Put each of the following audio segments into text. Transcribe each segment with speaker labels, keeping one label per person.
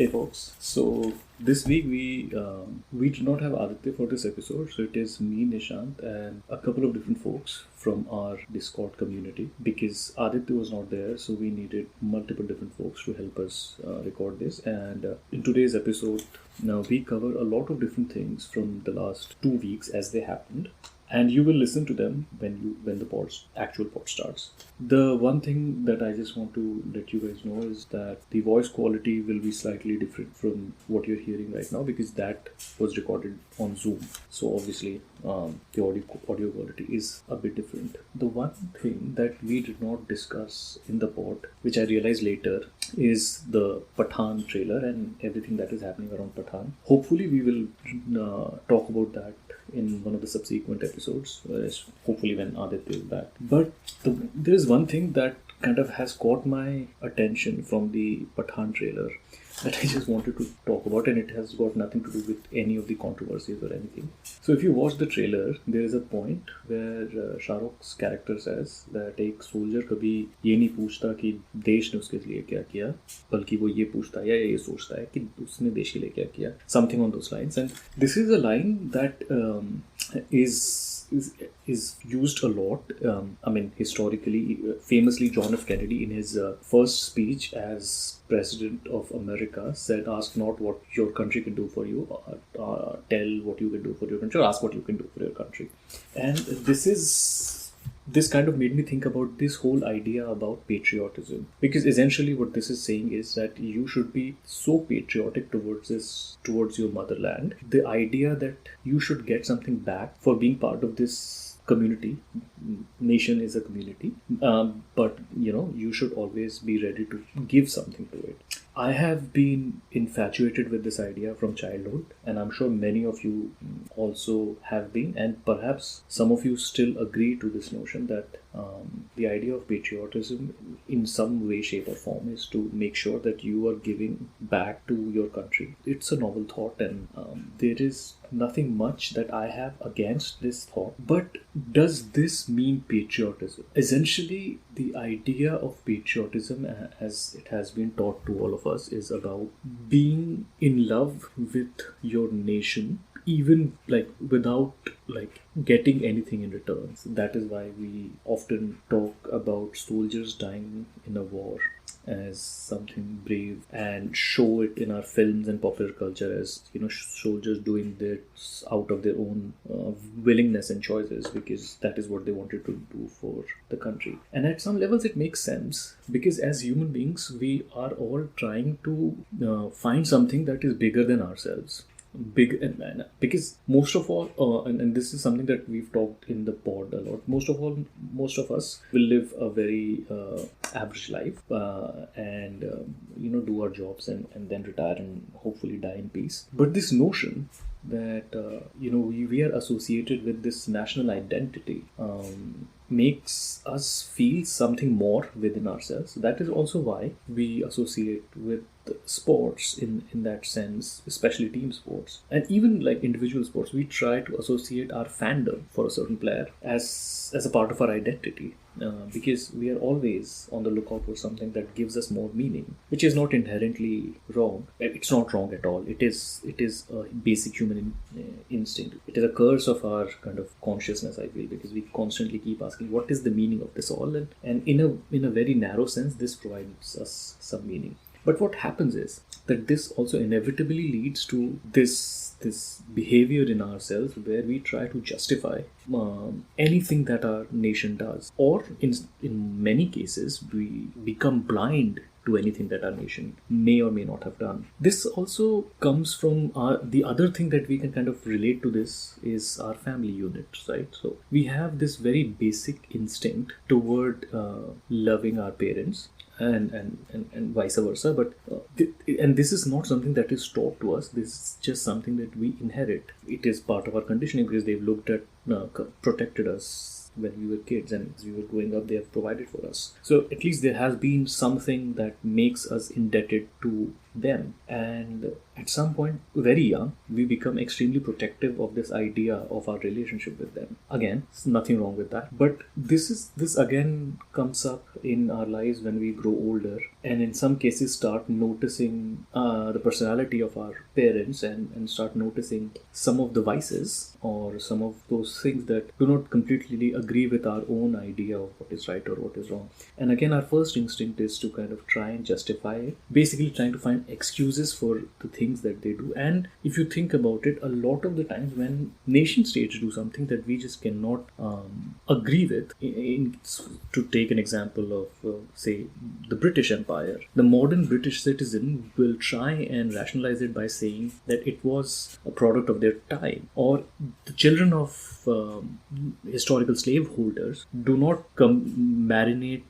Speaker 1: Hey folks, so this week we do not have Aditya for this episode, so it is me, Nishant, and a couple of different folks from our Discord community. Because Aditya was not there, so we needed multiple different folks to help us record this. And in today's episode, now we cover a lot of different things from the last 2 weeks as they happened, and you will listen to them when the actual pod starts. The one thing that I just want to let you guys know is that the voice quality will be slightly different from what you're hearing right now, because that was recorded on Zoom. So obviously, the audio quality is a bit different. The one thing that we did not discuss in the pod, which I realized later, is the Pathaan trailer and everything that is happening around Pathaan. Hopefully, we will talk about that in one of the subsequent episodes, hopefully when Aditya is back. But there is one thing that kind of has caught my attention from the Pathaan trailer that I just wanted to talk about, and it has got nothing to do with any of the controversies or anything. So if you watch the trailer, there is a point where Shah Rukh's character says that एक soldier कभी ये नहीं पूछता कि देश ने उसके लिए क्या किया, बल्कि वो ये पूछता है या ये सोचता है कि उसने देश के लिए क्या किया. Something on those lines. And this is a line that is used a lot. Historically, famously, John F. Kennedy, in his first speech as President of America, said, "Ask not what your country can do for you, tell what you can do for your country, or ask what you can do for your country." And this kind of made me think about this whole idea about patriotism, because essentially what this is saying is that you should be so patriotic towards your motherland. The idea that you should get something back for being part of this community. Nation is a community, but you should always be ready to give something to it. I have been infatuated with this idea from childhood, and I'm sure many of you also have been, and perhaps some of you still agree to this notion that the idea of patriotism in some way, shape or form is to make sure that you are giving back to your country. It's a novel thought, and there is nothing much that I have against this thought. But does this mean patriotism? Essentially, the idea of patriotism, as it has been taught to all of us, is about being in love with your nation, even without getting anything in return. So that is why we often talk about soldiers dying in a war as something brave, and show it in our films and popular culture as soldiers doing this out of their own willingness and choices, because that is what they wanted to do for the country. And at some levels it makes sense, because as human beings we are all trying to find something that is bigger than ourselves. Because most of all, and this is something that we've talked in the pod a lot, most of us will live a very average life, and do our jobs and then retire and hopefully die in peace. But this notion that we are associated with this national identity makes us feel something more within ourselves. That is also why we associate with sports in that sense, especially team sports, and even individual sports. We try to associate our fandom for a certain player as a part of our identity, because we are always on the lookout for something that gives us more meaning, which is not inherently wrong. It's not wrong at all. It is a basic human instinct. It is a curse of our kind of consciousness, I feel, because we constantly keep asking what is the meaning of this all, and in a very narrow sense this provides us some meaning. But what happens is that this also inevitably leads to this behavior in ourselves where we try to justify anything that our nation does, or in many cases we become blind to anything that our nation may or may not have done. This also comes from the other thing that we can kind of relate to this is our family unit, right? So we have this very basic instinct toward loving our parents, and vice versa. But and this is not something that is taught to us. This is just something that we inherit. It is part of our conditioning, because they've looked at protected us when we were kids, and as we were growing up they have provided for us. So at least there has been something that makes us indebted to them, and at some point very young we become extremely protective of this idea of our relationship with them. Again, there's nothing wrong with that, but this again comes up in our lives when we grow older, and in some cases start noticing the personality of our parents, and start noticing some of the vices or some of those things that do not completely agree with our own idea of what is right or what is wrong. And again, our first instinct is to kind of try and justify it, basically trying to find excuses for the things that they do. And if you think about it, a lot of the times when nation states do something that we just cannot agree with, to take an example of, say, the British Empire, the modern British citizen will try and rationalize it by saying that it was a product of their time, or the children of historical slaveholders do not marinate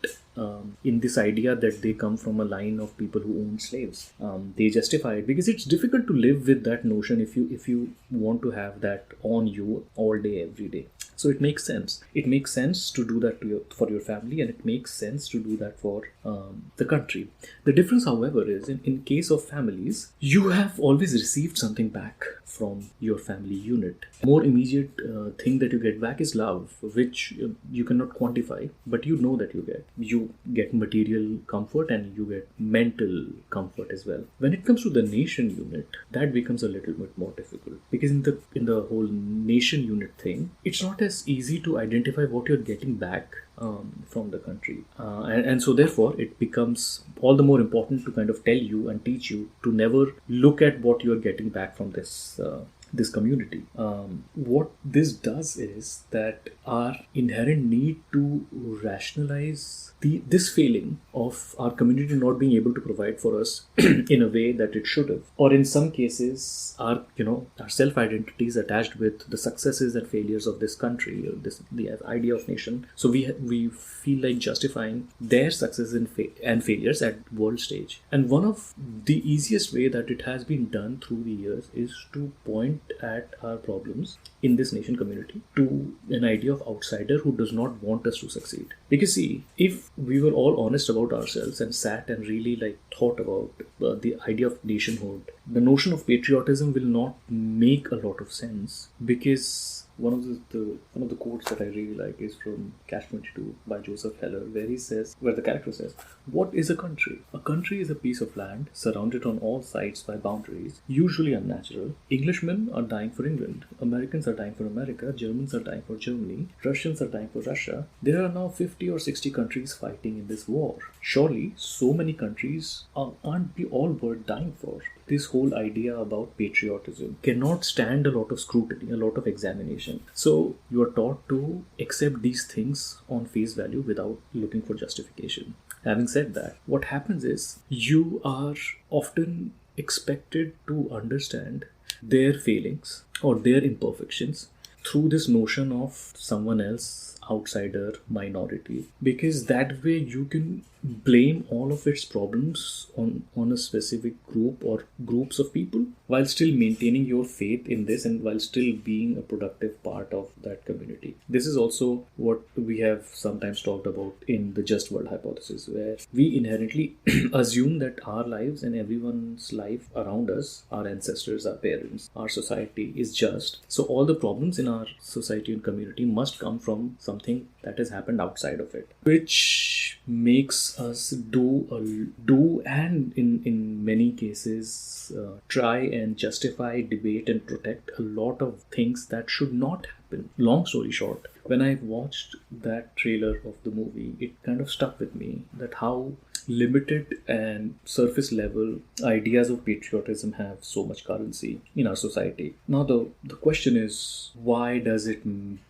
Speaker 1: in this idea that they come from a line of people who owned slaves. They justify it because it's difficult to live with that notion if you want to have that on you all day, every day. So it makes sense. It makes sense to do that for your family, and it makes sense to do that for the country. The difference, however, is in case of families, you have always received something back from your family unit. More immediate thing that you get back is love, which you cannot quantify, but you know that you get. You get material comfort and you get mental comfort as well. When it comes to the nation unit, that becomes a little bit more difficult, because in the whole nation unit thing, it's not as easy to identify what you're getting back from the country, and so therefore it becomes all the more important to kind of tell you and teach you to never look at what you're getting back from this community. What this does is that our inherent need to rationalize this feeling of our community not being able to provide for us in a way that it should have, or in some cases our self-identity is attached with the successes and failures of this country, or the idea of nation. So we feel like justifying their successes and failures at world stage. And one of the easiest way that it has been done through the years is to point at our problems in this nation community to an idea of outsider who does not want us to succeed. Because see, if we were all honest about ourselves and sat and really thought about the idea of nationhood, the notion of patriotism will not make a lot of sense. Because one of the quotes that I really like is from Catch-22 by Joseph Heller, where the character says, "What is a country? A country is a piece of land surrounded on all sides by boundaries, usually unnatural. Englishmen are dying for England, Americans are dying for America, Germans are dying for Germany, Russians are dying for Russia. There are now 50 or 60 countries fighting in this war. Surely, so many countries aren't we all worth dying for?" This whole idea about patriotism cannot stand a lot of scrutiny, a lot of examination. So you are taught to accept these things on face value without looking for justification. Having said that, what happens is you are often expected to understand their failings or their imperfections through this notion of someone else, outsider, minority, because that way you can blame all of its problems on a specific group or groups of people, while still maintaining your faith in this and while still being a productive part of that community. This is also what we have sometimes talked about in the just world hypothesis, where we inherently assume that our lives and everyone's life around us, our ancestors, our parents, our society is just. So all the problems in our society and community must come from something that has happened outside of it, which makes us do and in many cases try and justify, debate and protect a lot of things that should not happen. Long story short, when I watched that trailer of the movie, it kind of stuck with me that how limited and surface level ideas of patriotism have so much currency in our society. Now the question is, why does it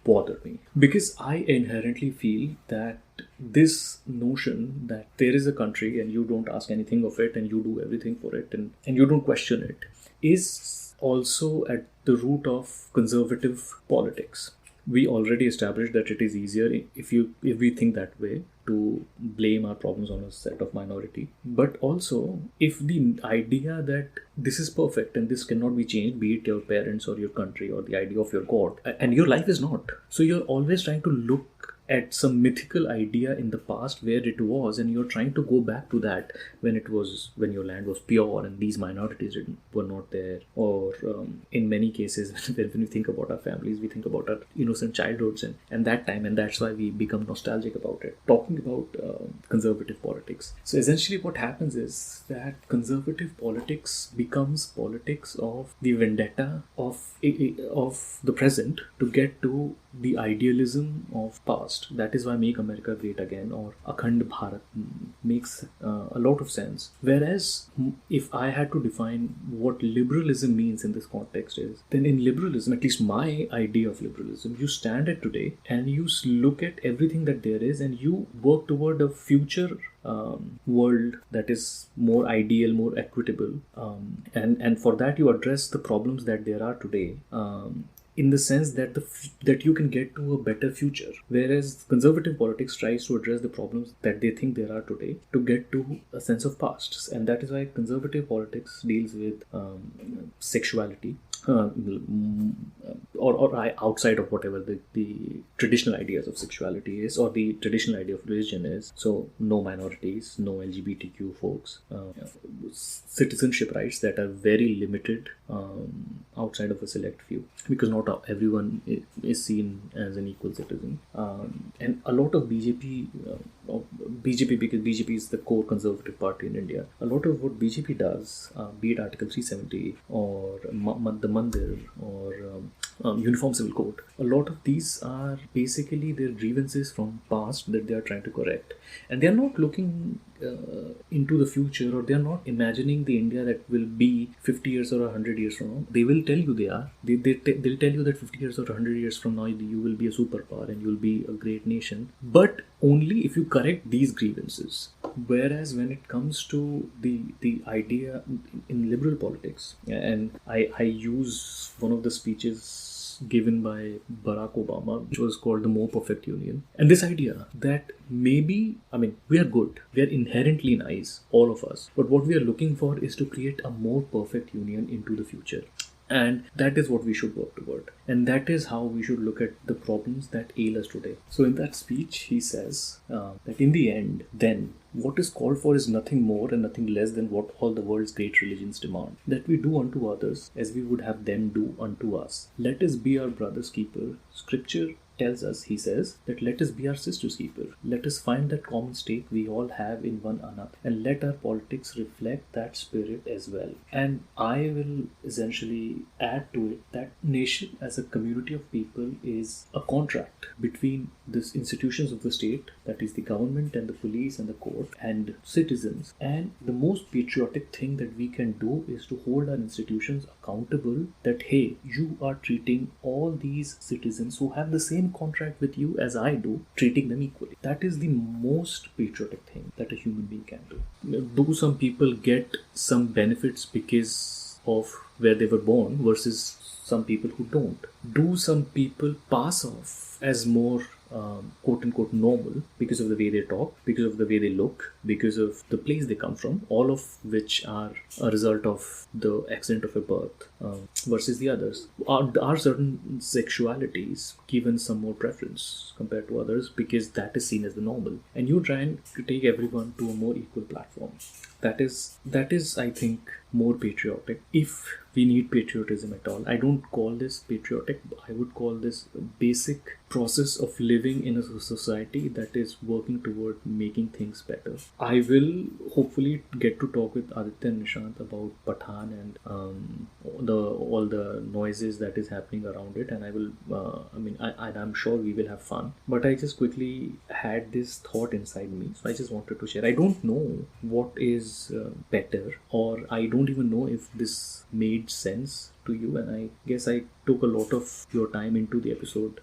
Speaker 1: bother me? Because I inherently feel that this notion that there is a country and you don't ask anything of it and you do everything for it and you don't question it is also at the root of conservative politics. We already established that it is easier if we think that way to blame our problems on a set of minority. But also, if the idea that this is perfect and this cannot be changed, be it your parents or your country or the idea of your God, and your life is not. So you're always trying to look at some mythical idea in the past where it was, and you're trying to go back to that when your land was pure and these minorities were not there. Or in many cases, when we think about our families, we think about our innocent childhoods and that time, and that's why we become nostalgic about it. Talking about conservative politics. So essentially what happens is that conservative politics becomes politics of the vendetta of the present to get to the idealism of past. That is why Make America Great Again or Akhand Bharat makes a lot of sense. Whereas if I had to define what liberalism means in this context is, then in liberalism, at least my idea of liberalism, you stand at today and you look at everything that there is and you work toward a future world that is more ideal, more equitable, and for that you address the problems that there are today. In the sense that that you can get to a better future, whereas conservative politics tries to address the problems that they think there are today to get to a sense of past, and that is why conservative politics deals with sexuality, or outside of whatever the traditional ideas of sexuality is, or the traditional idea of religion is. So no minorities, no LGBTQ folks, citizenship rights that are very limited outside of a select few, because not everyone is seen as an equal citizen. And a lot of BJP, because BJP is the core conservative party in India, a lot of what BJP does, be it Article 370 or the Mandir or Uniform Civil Code, a lot of these are basically their grievances from past that they are trying to correct, and they are not looking into the future, or they are not imagining the India that will be 50 years or 100 years from now. They will tell you they'll tell you that 50 years or 100 years from now you will be a superpower and you will be a great nation, but only if you correct these grievances. Whereas when it comes to the idea in liberal politics, and I use one of the speeches given by Barack Obama, which was called the More Perfect Union. And this idea that maybe, we are good, we are inherently nice, all of us, but what we are looking for is to create a more perfect union into the future. And that is what we should work toward. And that is how we should look at the problems that ail us today. So in that speech, he says that in the end, then, what is called for is nothing more and nothing less than what all the world's great religions demand, that we do unto others as we would have them do unto us. Let us be our brother's keeper. Scripture tells us, he says, that let us be our sister's keeper. Let us find that common stake we all have in one another, and let our politics reflect that spirit as well. And I will essentially add to it that nation as a community of people is a contract between the institutions of the state, that is the government and the police and the court, and citizens. And the most patriotic thing that we can do is to hold our institutions accountable, that hey, you are treating all these citizens who have the same contract with you as I do, treating them equally. That is the most patriotic thing that a human being can do. Do some people get some benefits because of where they were born versus some people who don't? Do some people pass off as more quote-unquote normal because of the way they talk, because of the way they look, because of the place they come from, all of which are a result of the accident of a birth, versus the others? Are certain sexualities given some more preference compared to others because that is seen as the normal? And you try and take everyone to a more equal platform. That is, I think, more patriotic. If we need patriotism at all, I don't call this patriotic. I would call this a basic process of living in a society that is working toward making things better. I will hopefully get to talk with Aditya and Nishant about Pathan and all the noises that is happening around it, and I will I'm sure we will have fun. But I just quickly had this thought inside me, so I just wanted to share. I don't know what is better, or I don't even know if this made sense to you, and I guess I took a lot of your time into the episode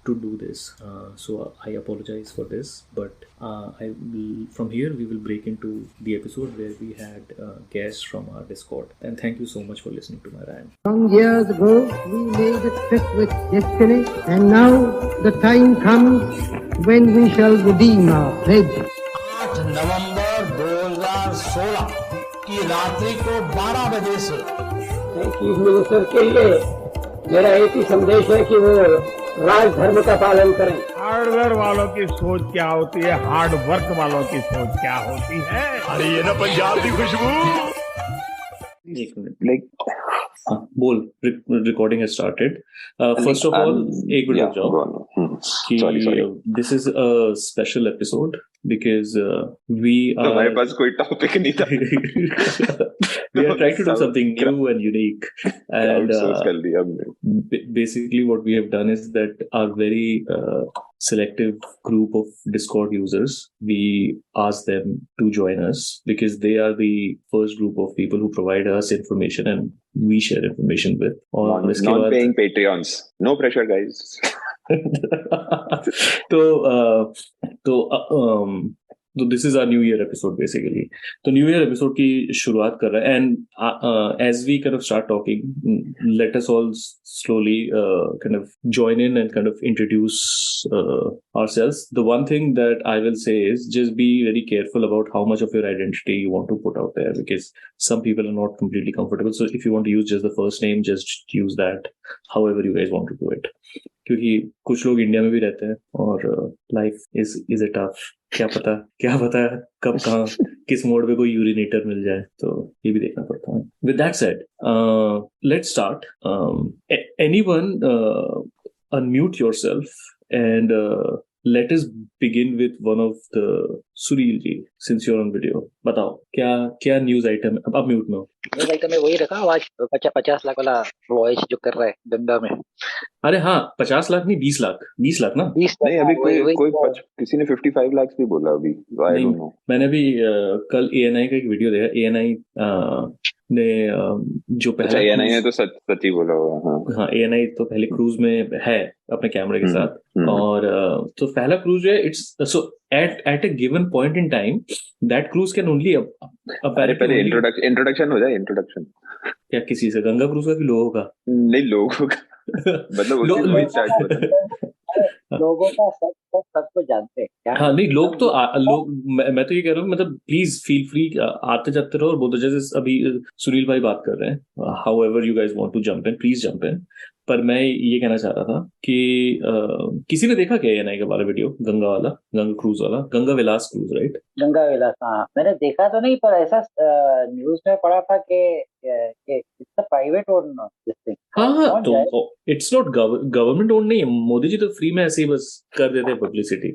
Speaker 1: to do this, so I apologize for this, but from here we will break into the episode where we had guests from our Discord. And thank you so much for listening to my rant.
Speaker 2: Long years ago we made a trip with destiny, and now the time comes when we shall redeem our pledge.
Speaker 3: 8 नवंबर 2016 की रात्रि को 12 बजे से
Speaker 4: chief minister के लिए मेरा एक ही संदेश है कि वो राज धर्म का पालन करें।
Speaker 5: हार्डवेयर वालों की सोच क्या होती है, हार्ड वर्क वालों की सोच क्या होती है?
Speaker 3: अरे ये ना पंजाब की खुशबू।
Speaker 1: एक मिनट, बोल, recording has started. First of all, एक मिनट रुक जाओ कि this is a special episode because we are
Speaker 6: हमारे पास कोई टॉपिक नहीं था.
Speaker 1: we are trying to do something new and unique, and
Speaker 6: Outsource कर दिया हमने.
Speaker 1: basically what we have done is that our very selective group of Discord users, we ask them to join us because they are the first group of people who provide us information and we share information with. और इसके बाद
Speaker 6: Non-paying Patreons. No pressure, guys.
Speaker 1: तो this is our new year episode basically. तो new year episode की शुरुआत कर रहे हैं, and as we kind of start talking, let us all slowly kind of join in and kind of introduce ourselves. The one thing that I will say is just be very careful about how much of your identity you want to put out there, because some people are not completely comfortable. So if you want to use just the first name, just use that however you guys want to do it. क्योंकि कुछ लोग India में भी रहते हैं और life is a tough. क्या पता कब कहाँ किस मोड पे कोई यूरिनेटर मिल जाए, तो ये भी देखना पड़ता है. With that said, let's start. Anyone unmute yourself and let us begin with one of the Sunil ji, since you're on video. बताओ क्या न्यूज आइटम अब आप म्यूट में हो.
Speaker 7: न्यूज आइटम में वही रखा आज 50 लाख वाला वॉयस जो कर रहा है गंगा में.
Speaker 1: अरे हाँ, 50 लाख नहीं, 20 लाख ना.
Speaker 7: 20
Speaker 6: नहीं, अभी कोई किसी ने 55 लाख भी बोला अभी. I don't know.
Speaker 1: मैंने भी कल ANI का एक वीडियो देखा. ANI ने जो पहला
Speaker 6: ANI ने तो सच ही बोला होगा.
Speaker 1: हाँ, ANI तो पहले क्रूज में है अपने कैमरे के साथ. और तो पहला क्रूज जो है, it's so at a given point in time that cruise can only
Speaker 6: पहले इंट्रोडक्शन हो जाए. इंट्रोडक्शन
Speaker 1: क्या किसी से? गंगा क्रूज का कि लोगों का?
Speaker 6: नहीं, लोगों का. मतलब वही स्टार्ट होता है.
Speaker 7: लोगों का सबको जानते हैं क्या.
Speaker 1: हाँ नहीं, लोग तो मैं तो ये कह रहा हूँ, मतलब प्लीज फील फ्री, आते जाते रहो और बोलते. जैसे अभी सुनील भाई बात कर रहे हैं, however you guys want to jump in, please jump in. पर मैं ये कहना चाह रहा था कि किसी ने देखा क्या ANI का वाला वीडियो, गंगा क्रूज वाला, गंगा विलास क्रूज, राइट?
Speaker 7: गंगा विलास, हाँ मैंने देखा तो नहीं, पर ऐसा न्यूज में पढ़ा था कि it's private own this thing.
Speaker 1: हाँ, तो इट्स नॉट गवर्नमेंट ओन नहीं है. मोदी जी तो फ्री में ऐसे ही बस कर देते हैं पब्लिसिटी.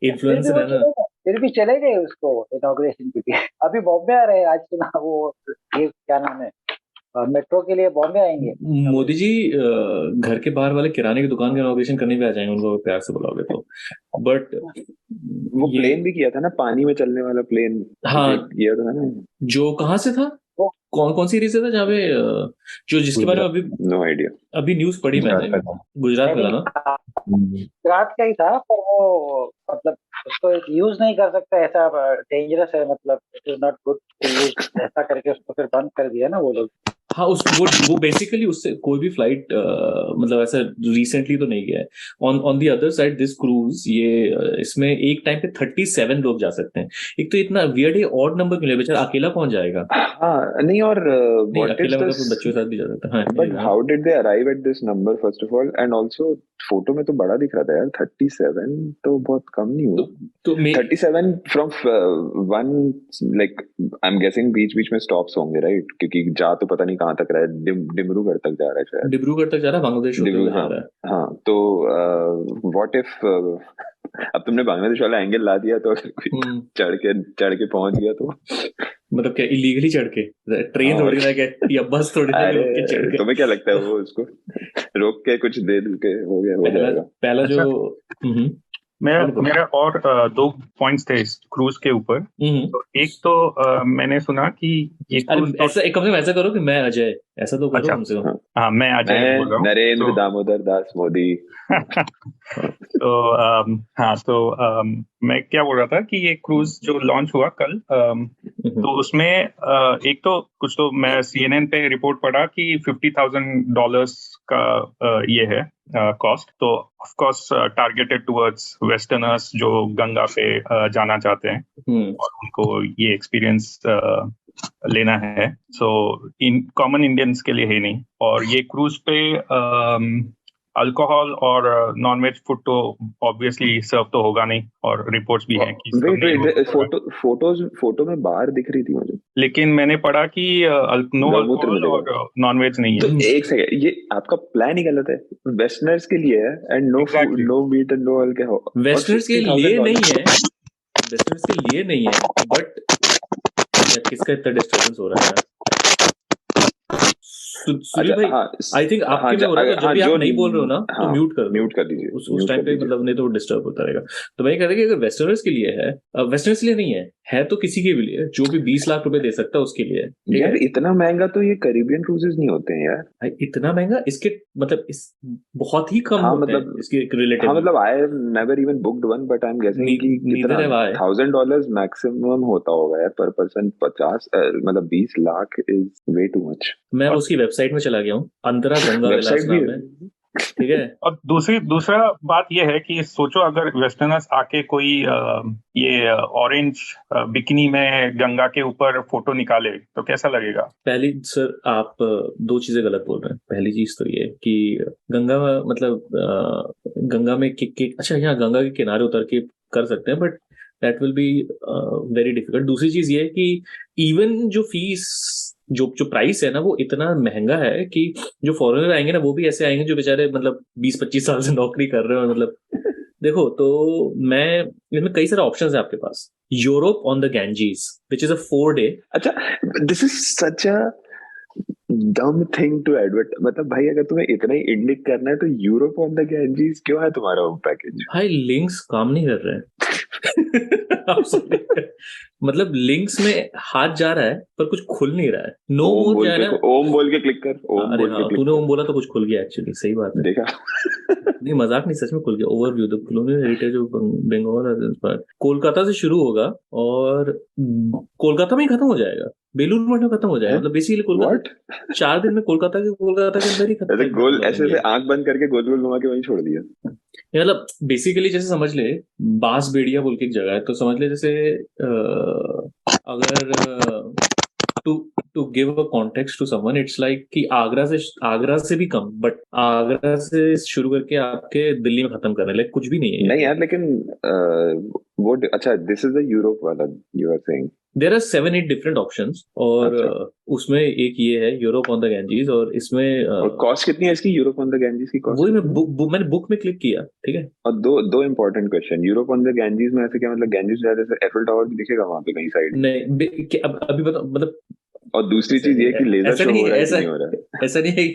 Speaker 1: इन्फ्लुएंसर है ना.
Speaker 7: फिर भी चले गए उसको इनॉग्रेशन के लिए. अभी बॉम्बे आ रहे हैं, आज सुना वो ये क्या नाम है, मेट्रो के लिए बॉम्बे आएंगे.
Speaker 1: मोदी जी घर के बाहर वाले किराने की दुकान का इनॉग्रेशन करने भी आ जाएंगे, उनको प्यार से बुलाओगे तो. बट
Speaker 6: वो प्लेन भी किया था ना, पानी में चलने वाला प्लेन.
Speaker 1: हाँ,
Speaker 6: किया था ना. जो
Speaker 1: कहाँ से था, कौन सी रीजन था जहाँ पे जो जिसके बारे में अभी
Speaker 6: नो आइडिया,
Speaker 1: अभी न्यूज पढ़ी मैंने. गुजरात में था ना.
Speaker 7: गुजरात का ही था, पर वो मतलब उसको यूज नहीं कर सकता, ऐसा डेंजरस है, मतलब it is not good to use, ऐसा करके उसको फिर बंद कर दिया ना वो लोग.
Speaker 1: हाँ, वो बेसिकली उससे कोई भी फ्लाइट मतलब ऐसा रिसेंटली तो नहीं गया है. On the other side this cruise, ये इसमें एक टाइम पे 37 लोग जा सकते हैं. एक तो इतना वियर्ड है, ऑड नंबर क्यों, बेचारा अकेला कौन जाएगा?
Speaker 6: हाँ नहीं, और
Speaker 1: अकेला मतलब बच्चों के साथ भी जा सकता है.
Speaker 6: But how did they arrive at this number first of all, and also photo में तो बड़ा दिख रहा था यार. 37 तो बहुत कम नहीं हुआ. तो 37 from one, like I am guessing बीच में स्टॉप्स होंगे, राइट? क्योंकि जा तो पता नहीं कहाँ तक रहा है. डिब्रूगढ़ तक जा रहा है शायद.
Speaker 1: डिब्रूगढ़ तक जा रहा है, बांग्लादेश तक जा रहा है.
Speaker 6: हाँ, तो व्हाट इफ अब तुमने बांग्लादेश वाला एंगल ला दिया तो चढ़ के पहुंच गया तो
Speaker 1: मतलब क्या इलीगली चढ़ के? ट्रेन थोड़ी ना क्या, या बस थोड़ी ना के चढ़ के.
Speaker 6: तुम्हें क्या लगता है वो उसको रोक के कुछ देर के हो गया?
Speaker 1: पहला जो
Speaker 8: मेरा और 2 पॉइंट्स थे इस क्रूज के ऊपर. तो एक तो मैंने सुना कि ये
Speaker 1: ऐसा एक कम से कम ऐसा करो कि मैं अजय, ऐसा तो करो कम से कम.
Speaker 8: हाँ, मैं अजय बोल रहा हूँ,
Speaker 6: नरेंद्र दामोदर दास मोदी.
Speaker 8: तो हाँ, तो मैं क्या बोल रहा था कि ये क्रूज जो लॉन्च हुआ कल, तो उसमें एक तो कुछ तो मैं CNN पे रिपोर्ट पढ़ा कि $50,000 का ये है कॉस्ट. तो of course targeted towards westerners जो गंगा पे जाना चाहते हैं और उनको ये एक्सपीरियंस लेना है. सो इन कॉमन इंडियंस के लिए है नहीं. और ये क्रूज पे अल्कोहल और नॉन-वेज फूड तो ऑब्वियसली सर्व तो होगा नहीं, और रिपोर्ट्स भी हैं कि
Speaker 6: फोटो में बाहर दिख रही थी मुझे,
Speaker 8: लेकिन मैंने पढ़ा कि नो अल्कोहल और नॉन-वेज नहीं है.
Speaker 6: तो एक सेकंड, ये आपका प्लान ही गलत है. वेस्टर्नर्स के लिए है and no meat and no alcohol.
Speaker 1: Westerners के लिए नहीं है, वेस्टर्नर्स के लिए नहीं है, बट किसका इतना डिस्टर्बेंस हो रहा है यार? सुनील भाई, आई थिंक आपके में हो रहा है, तो जब भी आप नहीं बोल रहे हो ना तो म्यूट कर
Speaker 6: दीजिए
Speaker 1: उस टाइम पे, मतलब नहीं तो डिस्टर्ब होता रहेगा। तो मैं कह रहा कि अगर वेस्टर्नर्स के लिए है, वेस्टर्नर्स के लिए नहीं है तो किसी के भी लिए, जो भी 20 लाख रुपए दे सकता है उसके लिए।
Speaker 6: यार इतना महंगा तो ये कैरिबियन क्रूजेस नहीं होते हैं यार
Speaker 1: भाई, इतना महंगा इसके मतलब इस बहुत ही कम होते हैं इसके रिलेटिव।
Speaker 6: मतलब I have never even booked one, but I am गेसिंग कि कितना $1,000 मैक्सिमम होता होगा यार पर पर्सन। 50 मतलब 20 lakh is way too much.
Speaker 1: मैं उसकी वेबसाइट में चला गया हूँ, अंतरा गंगा विलास नाम है, ठीक है।
Speaker 8: और दूसरा बात ये है कि सोचो अगर वेस्टर्नर्स आके कोई ये ऑरेंज बिकिनी में गंगा के ऊपर फोटो निकाले तो कैसा लगेगा?
Speaker 1: पहली सर, आप दो चीजें गलत बोल रहे हैं। पहली चीज तो ये कि गंगा मतलब गंगा में अच्छा यहाँ गंगा के किनारे उतर के कर सकते हैं, but that will be very difficult. दूसरी चीज ये है कि इवन जो फीस जो प्राइस है ना वो इतना महंगा है कि जो फॉरेनर आएंगे ना वो भी ऐसे आएंगे जो बेचारे मतलब 20-25 साल से नौकरी कर रहे हो। मतलब देखो, तो मैं इसमें कई सारे ऑप्शंस है आपके पास। Europe on the Ganges which is a 4 day।
Speaker 6: अच्छा, this is such a dumb thing to advert. मतलब भाई अगर तुम्हें इतना ही इंडिक करना है तो यूरोप ऑन द गैंजीज क्यों है तुम्हारा पैकेज?
Speaker 1: भाई लिंक्स काम नहीं कर रहे हैं। मतलब लिंक्स में हाथ जा रहा है पर कुछ खुल नहीं रहा है। नो मोर जा रहा है।
Speaker 6: ओम बोल के क्लिक कर।
Speaker 1: अरे हाँ, तूने ओम बोला तो कुछ खुल गया एक्चुअली, सही बात है।
Speaker 6: देखा?
Speaker 1: नहीं मजाक नहीं, सच में खुल गया। Overview the colonial heritage of Bengal Kolkata से शुरू होगा और कोलकाता में ही खत्म हो जाएगा, बेलूर मठ में खत्म हो जाएगा। मतलब बेसिकली कोलकाता 4 दिन में कोलकाता के अंदर ही खत्म।
Speaker 6: गोल ऐसे आंख बंद करके गोल गोल घुमा के वहीं छोड़ दिया।
Speaker 1: मतलब बेसिकली जैसे समझ ले बांस बेड़िया बोल के एक जगह है, तो समझ ले जैसे अगर to give a context to someone, it's like कि आगरा से भी कम, बट आगरा से शुरू करके आपके दिल्ली में खत्म करने लाइक कुछ भी नहीं है।
Speaker 6: नहीं यार, लेकिन वो अच्छा, दिस इज द यूरोप वाला you are saying.
Speaker 1: There are 7-8 different options और उसमें एक ये है यूरोप ऑन द गैंजीज। और इसमें
Speaker 6: कॉस्ट कितनी है इसकी? यूरोप ऑन द गैंजीज की कॉस्ट?
Speaker 1: वही मैंने बुक में क्लिक किया, ठीक है।
Speaker 6: और दो important question. Europe on the Ganges में ऐसे क्या मतलब गैंजीज जाने से एफिल टावर भी दिखेगा वहां पे कहीं साइड?
Speaker 1: नहीं, अभी बताओ मतलब।
Speaker 6: और दूसरी चीज ये कि लेजर शो हो रहा है कि नहीं हो रहा है?
Speaker 1: ऐसा नहीं है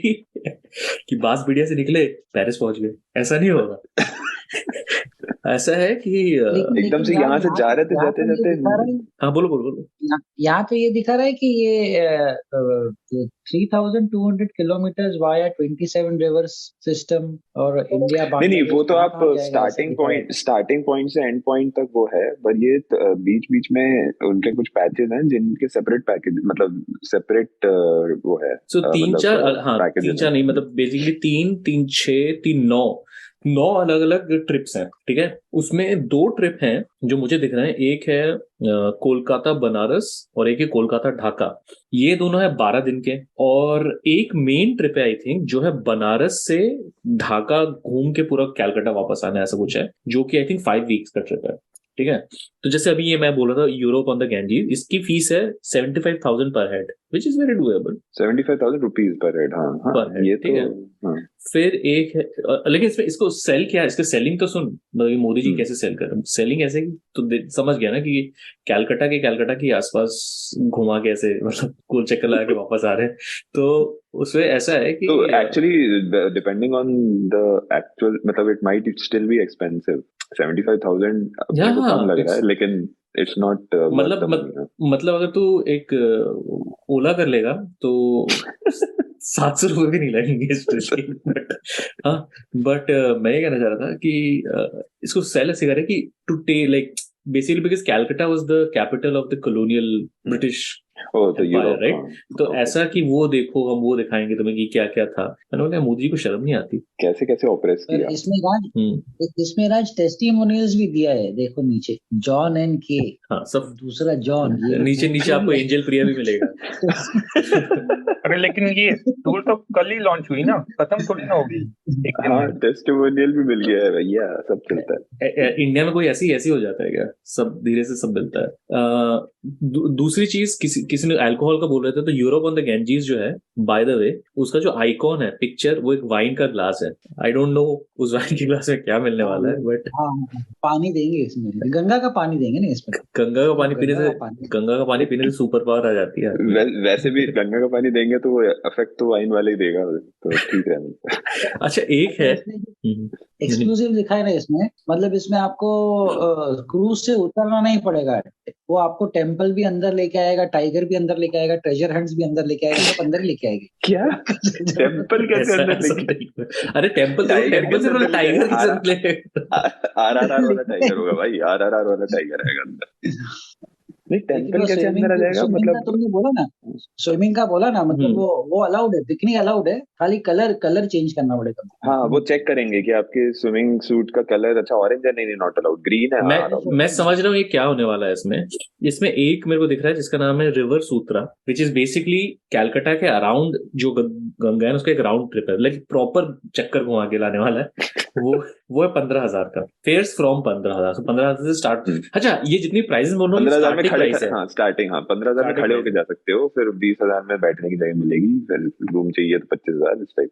Speaker 1: कि बांस बेड़िया से निकले पेरिस पहुंच गए, ऐसा नहीं होगा। ऐसा है कि
Speaker 4: एकदम से यहाँ से जा रहे थे जाते जाते।
Speaker 1: हाँ बोलो।
Speaker 7: यहाँ पे ये दिखा रहा है कि ये 3200 किलोमीटर वाया 27 रिवर्स सिस्टम और इंडिया।
Speaker 6: नहीं, वो तो आप स्टार्टिंग पॉइंट से एंड पॉइंट तक वो है, पर ये बीच बीच में उनके कुछ पैचेस हैं जिनके सेपरेट पैकेज मतलब सेपरेट वो है।
Speaker 1: सो 3-4 नहीं, मतलब बेसिकली 3-6-3-9 अलग अलग ट्रिप्स हैं, ठीक है। उसमें 2 ट्रिप हैं जो मुझे दिख रहे हैं। एक है कोलकाता बनारस और एक है कोलकाता ढाका। ये दोनों है 12 दिन के। और एक मेन ट्रिप है आई थिंक जो है बनारस से ढाका घूम के पूरा कैलकाटा वापस आना, ऐसा कुछ है, जो कि आई थिंक 5 वीक्स का ट्रिप है, ठीक है। तो जैसे अभी ये मैं बोल रहा था यूरोप ऑन द गैंजीज, इसकी फीस है 75,000 पर head, which is very doable.
Speaker 6: 75,000 rupees per head. हाँ
Speaker 1: पर हेड,
Speaker 6: ये
Speaker 1: ठीक है। फिर एक है, लेकिन इसको सेल क्या है, इसका सेलिंग तो सुन, मोदी जी कैसे सेल कर रहे हैं। सेलिंग ऐसे तो समझ गया ना कि कैलकाटा के आसपास घुमा के ऐसे मतलब गोल चक्कर लगा के वापस आ रहे हैं। तो उसमें ऐसा है कि
Speaker 6: तो actually depending on the actual मतलब it might still be expensive. 75,000 कम लग रहा है, लेकिन इट्स नॉट
Speaker 1: मतलब अगर तू एक ओला कर लेगा तो 700 रुपये भी नहीं लगेंगे। बट मैं ये कहना चाह रहा था कि इसको सेल ऐसे करें कि today like basically because Calcutta was the capital of the colonial British empire, right. तो ऐसा कि वो देखो, हम वो दिखाएंगे तुम्हें कि क्या क्या था। मैंने बोला मोदी जी को शर्म नहीं आती,
Speaker 6: कैसे ऑपरेट किया।
Speaker 7: इसमें राज टेस्टिमोनियल्स भी दिया है, देखो नीचे जॉन एंड के।
Speaker 1: हाँ, सब
Speaker 7: दूसरा जॉन
Speaker 1: नीचे आपको एंजल प्रिया भी मिलेगा।
Speaker 8: अरे लेकिन ये टूल तो कल ही लॉन्च हुई ना, खत्म थोड़ी ना होगी।
Speaker 6: हाँ, टेस्टिमोनियल भी मिल गया है भैया, सब चलता है।
Speaker 1: इंडिया में कोई ऐसी हो जाता है क्या? सब धीरे से सब मिलता है। दूसरी चीज किसी ने अल्कोहल का बोल रहे थे, तो यूरोप ऑन द गेंजीज जो है, बाय द वे, उसका जो आइकॉन है पिक्चर, वो एक वाइन का ग्लास है। आई डोंट नो उस वाइन के ग्लास में क्या मिलने वाला है, बट
Speaker 7: पानी देंगे इसमें, गंगा का पानी देंगे ना इसमें।
Speaker 1: गंगा का पानी पीने से सुपर पावर आ जाती है।
Speaker 6: वैसे भी गंगा का पानी देंगे तो इफेक्ट तो वाइन वाला ही देगा, तो ठीक है।
Speaker 1: अच्छा, एक है
Speaker 7: एक्सक्लूसिव लिखा है ना इसमें, मतलब इसमें आपको क्रूज से उतरना नहीं पड़ेगा, वो आपको टेम्पल भी अंदर लेके आएगा, टाइगर भी अंदर लेके आएगा, ट्रेजर हंट्स भी अंदर लेके आएगा, सब अंदर लेके आएंगे।
Speaker 6: क्या टेम्पल कैसे अंदर लेके?
Speaker 1: अरे टेम्पल से टाइगर
Speaker 6: आरआरआर वाला टाइगर होगा भाई, आरआरआर वाला टाइगर आएगा अंदर। नहीं, टेम्पल कैसे अंदर आ जाएगा? मतलब
Speaker 7: तुमने बोला ना, स्विमिंग का बोला ना, मतलब वो अलाउड है, पिकनिक अलाउड है, खाली कलर चेंज करना पड़ेगा।
Speaker 6: हाँ, वो चेक करेंगे कि आपके स्विमिंग सूट का कलर अच्छा ऑरेंज है, नहीं नॉट अलाउड, ग्रीन है।
Speaker 1: मैं समझ रहा हूँ ये क्या होने वाला है इसमें एक मेरे को दिख रहा है जिसका नाम है river Sutra, which is basically Calcutta के अराउंड जो गंगा है उसका एक राउंड ट्रिप है, लाइक प्रॉपर चक्कर घुमा के लाने वाला है। वो है 15,000 का, फेयर्स फ्रॉम 15,000, 15,000 से स्टार्ट। अच्छा, ये जितनी प्राइजेस बोल रहा हूँ
Speaker 6: 15,000 में खड़े, हाँ स्टार्टिंग, हाँ 15,000 में खड़े होके जा सकते हो, फिर 20,000 में बैठने की जगह मिलेगी, फिर रूम चाहिए तो 25,000 इस टाइप।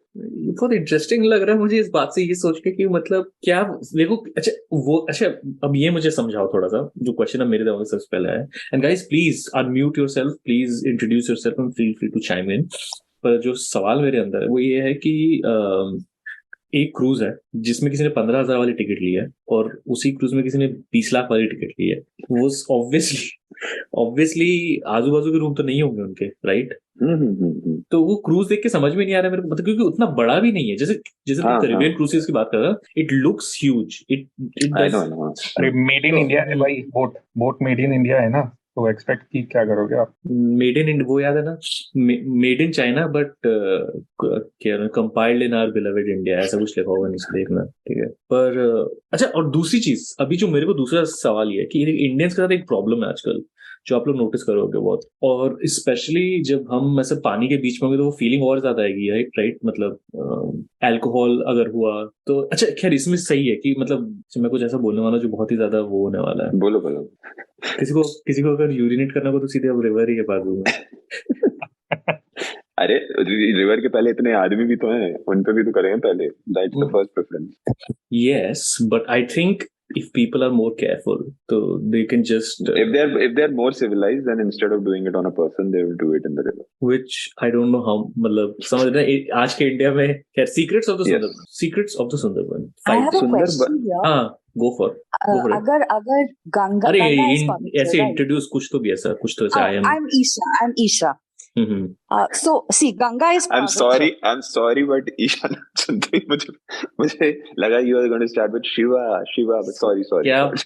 Speaker 1: बहुत इंटरेस्टिंग लग रहा है मुझे इस बात से ये सोच के कि मतलब क्या देखो। अच्छा अब ये मुझे समझाओ थोड़ा सा, जो क्वेश्चन अब मेरे दिमाग में सबसे पहले है, and guys please unmute yourself, please introduce yourself and feel free to chime in. पर जो सवाल मेरे अंदर है वो ये है कि एक क्रूज है जिसमें किसी ने 15,000 वाली टिकट ली है, और उसी क्रूज में किसी ने 20 लाख वाली टिकट ली है। वो ऑब्वियसली आजू बाजू के रूम तो नहीं होंगे उनके, राइट? तो वो क्रूज देख के समझ में नहीं आ रहा है मेरे को, मतलब क्योंकि उतना बड़ा भी नहीं है, जैसे तुम कैरिबियन क्रूजेस की बात कर रहे हो, इट लुक्स ह्यूज।
Speaker 8: अरे मेड इन इंडिया है भाई, बोट मेड इन इंडिया है ना, तो एक्सपेक्ट की क्या करोगे आप?
Speaker 1: मेड इन इंडिया, वो याद है ना, मेड इन चाइना बट क्या compiled in our beloved India, ऐसा कुछ लिखा होगा नीचे, देखना, ठीक है? पर अच्छा, और दूसरी चीज, अभी जो मेरे को दूसरा सवाल ये है कि इंडियंस के साथ एक प्रॉब्लम है आजकल, जो आप लोग नोटिस करोगे बहुत, और स्पेशली जब हम ऐसे पानी के बीच में होंगे तो वो फीलिंग और ज्यादा आएगी, राइट? मतलब अल्कोहल अगर हुआ तो, अच्छा खैर इसमें सही है कि मतलब मैं कुछ ऐसा बोलने वाला जो बहुत ही ज्यादा वो होने वाला है।
Speaker 6: बोलो
Speaker 1: किसी को अगर यूरिनेट करना हो तो सीधे अब रिवर ही के पास होगा।
Speaker 6: अरे रिवर के पहले इतने आदमी भी तो हैं, उन पे भी तो करेंगे पहले, that's the first preference.
Speaker 1: Yes, but I think if people are more careful, so they can just
Speaker 6: if they're more civilized, then instead of doing it on a person, they will do it in the river,
Speaker 1: which I don't know how, मतलब समझ रहे हैं आज के India में क्या secrets of the Sundarban
Speaker 9: I have a question here.
Speaker 1: हाँ, go for it.
Speaker 9: अगर गंगा,
Speaker 1: अरे ऐसे इंट्रोड्यूस कुछ तो भी ऐसा कुछ तो ऐसा
Speaker 9: I'm Isha. So see, Ganga is
Speaker 6: I'm sorry but Isha सुनते ही मुझे लगा you are going to start with Shiva but sorry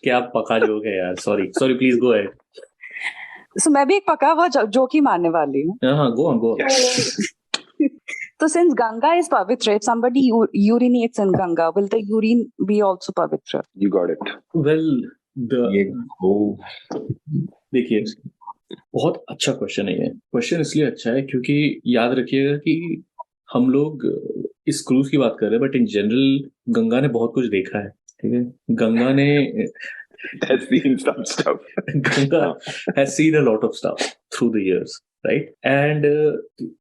Speaker 1: क्या पका जोक है यार, sorry please go ahead.
Speaker 9: So मैं भी एक पका हुआ जोक ही मारने वाली हूँ।
Speaker 1: हाँ, go on.
Speaker 9: So since Ganga is pavitra, if somebody urinates in Ganga, will the urine be also pavitra?
Speaker 6: You got it.
Speaker 1: Well, देखिए बहुत अच्छा क्वेश्चन है ये। क्वेश्चन इसलिए अच्छा है क्योंकि याद रखिएगा कि हम लोग इस क्रूज की बात कर रहे हैं, बट इन जनरल गंगा ने बहुत कुछ देखा है, ठीक है? गंगा ने
Speaker 6: has seen some stuff.
Speaker 1: Ganga has seen a lot of stuff through the years, right? And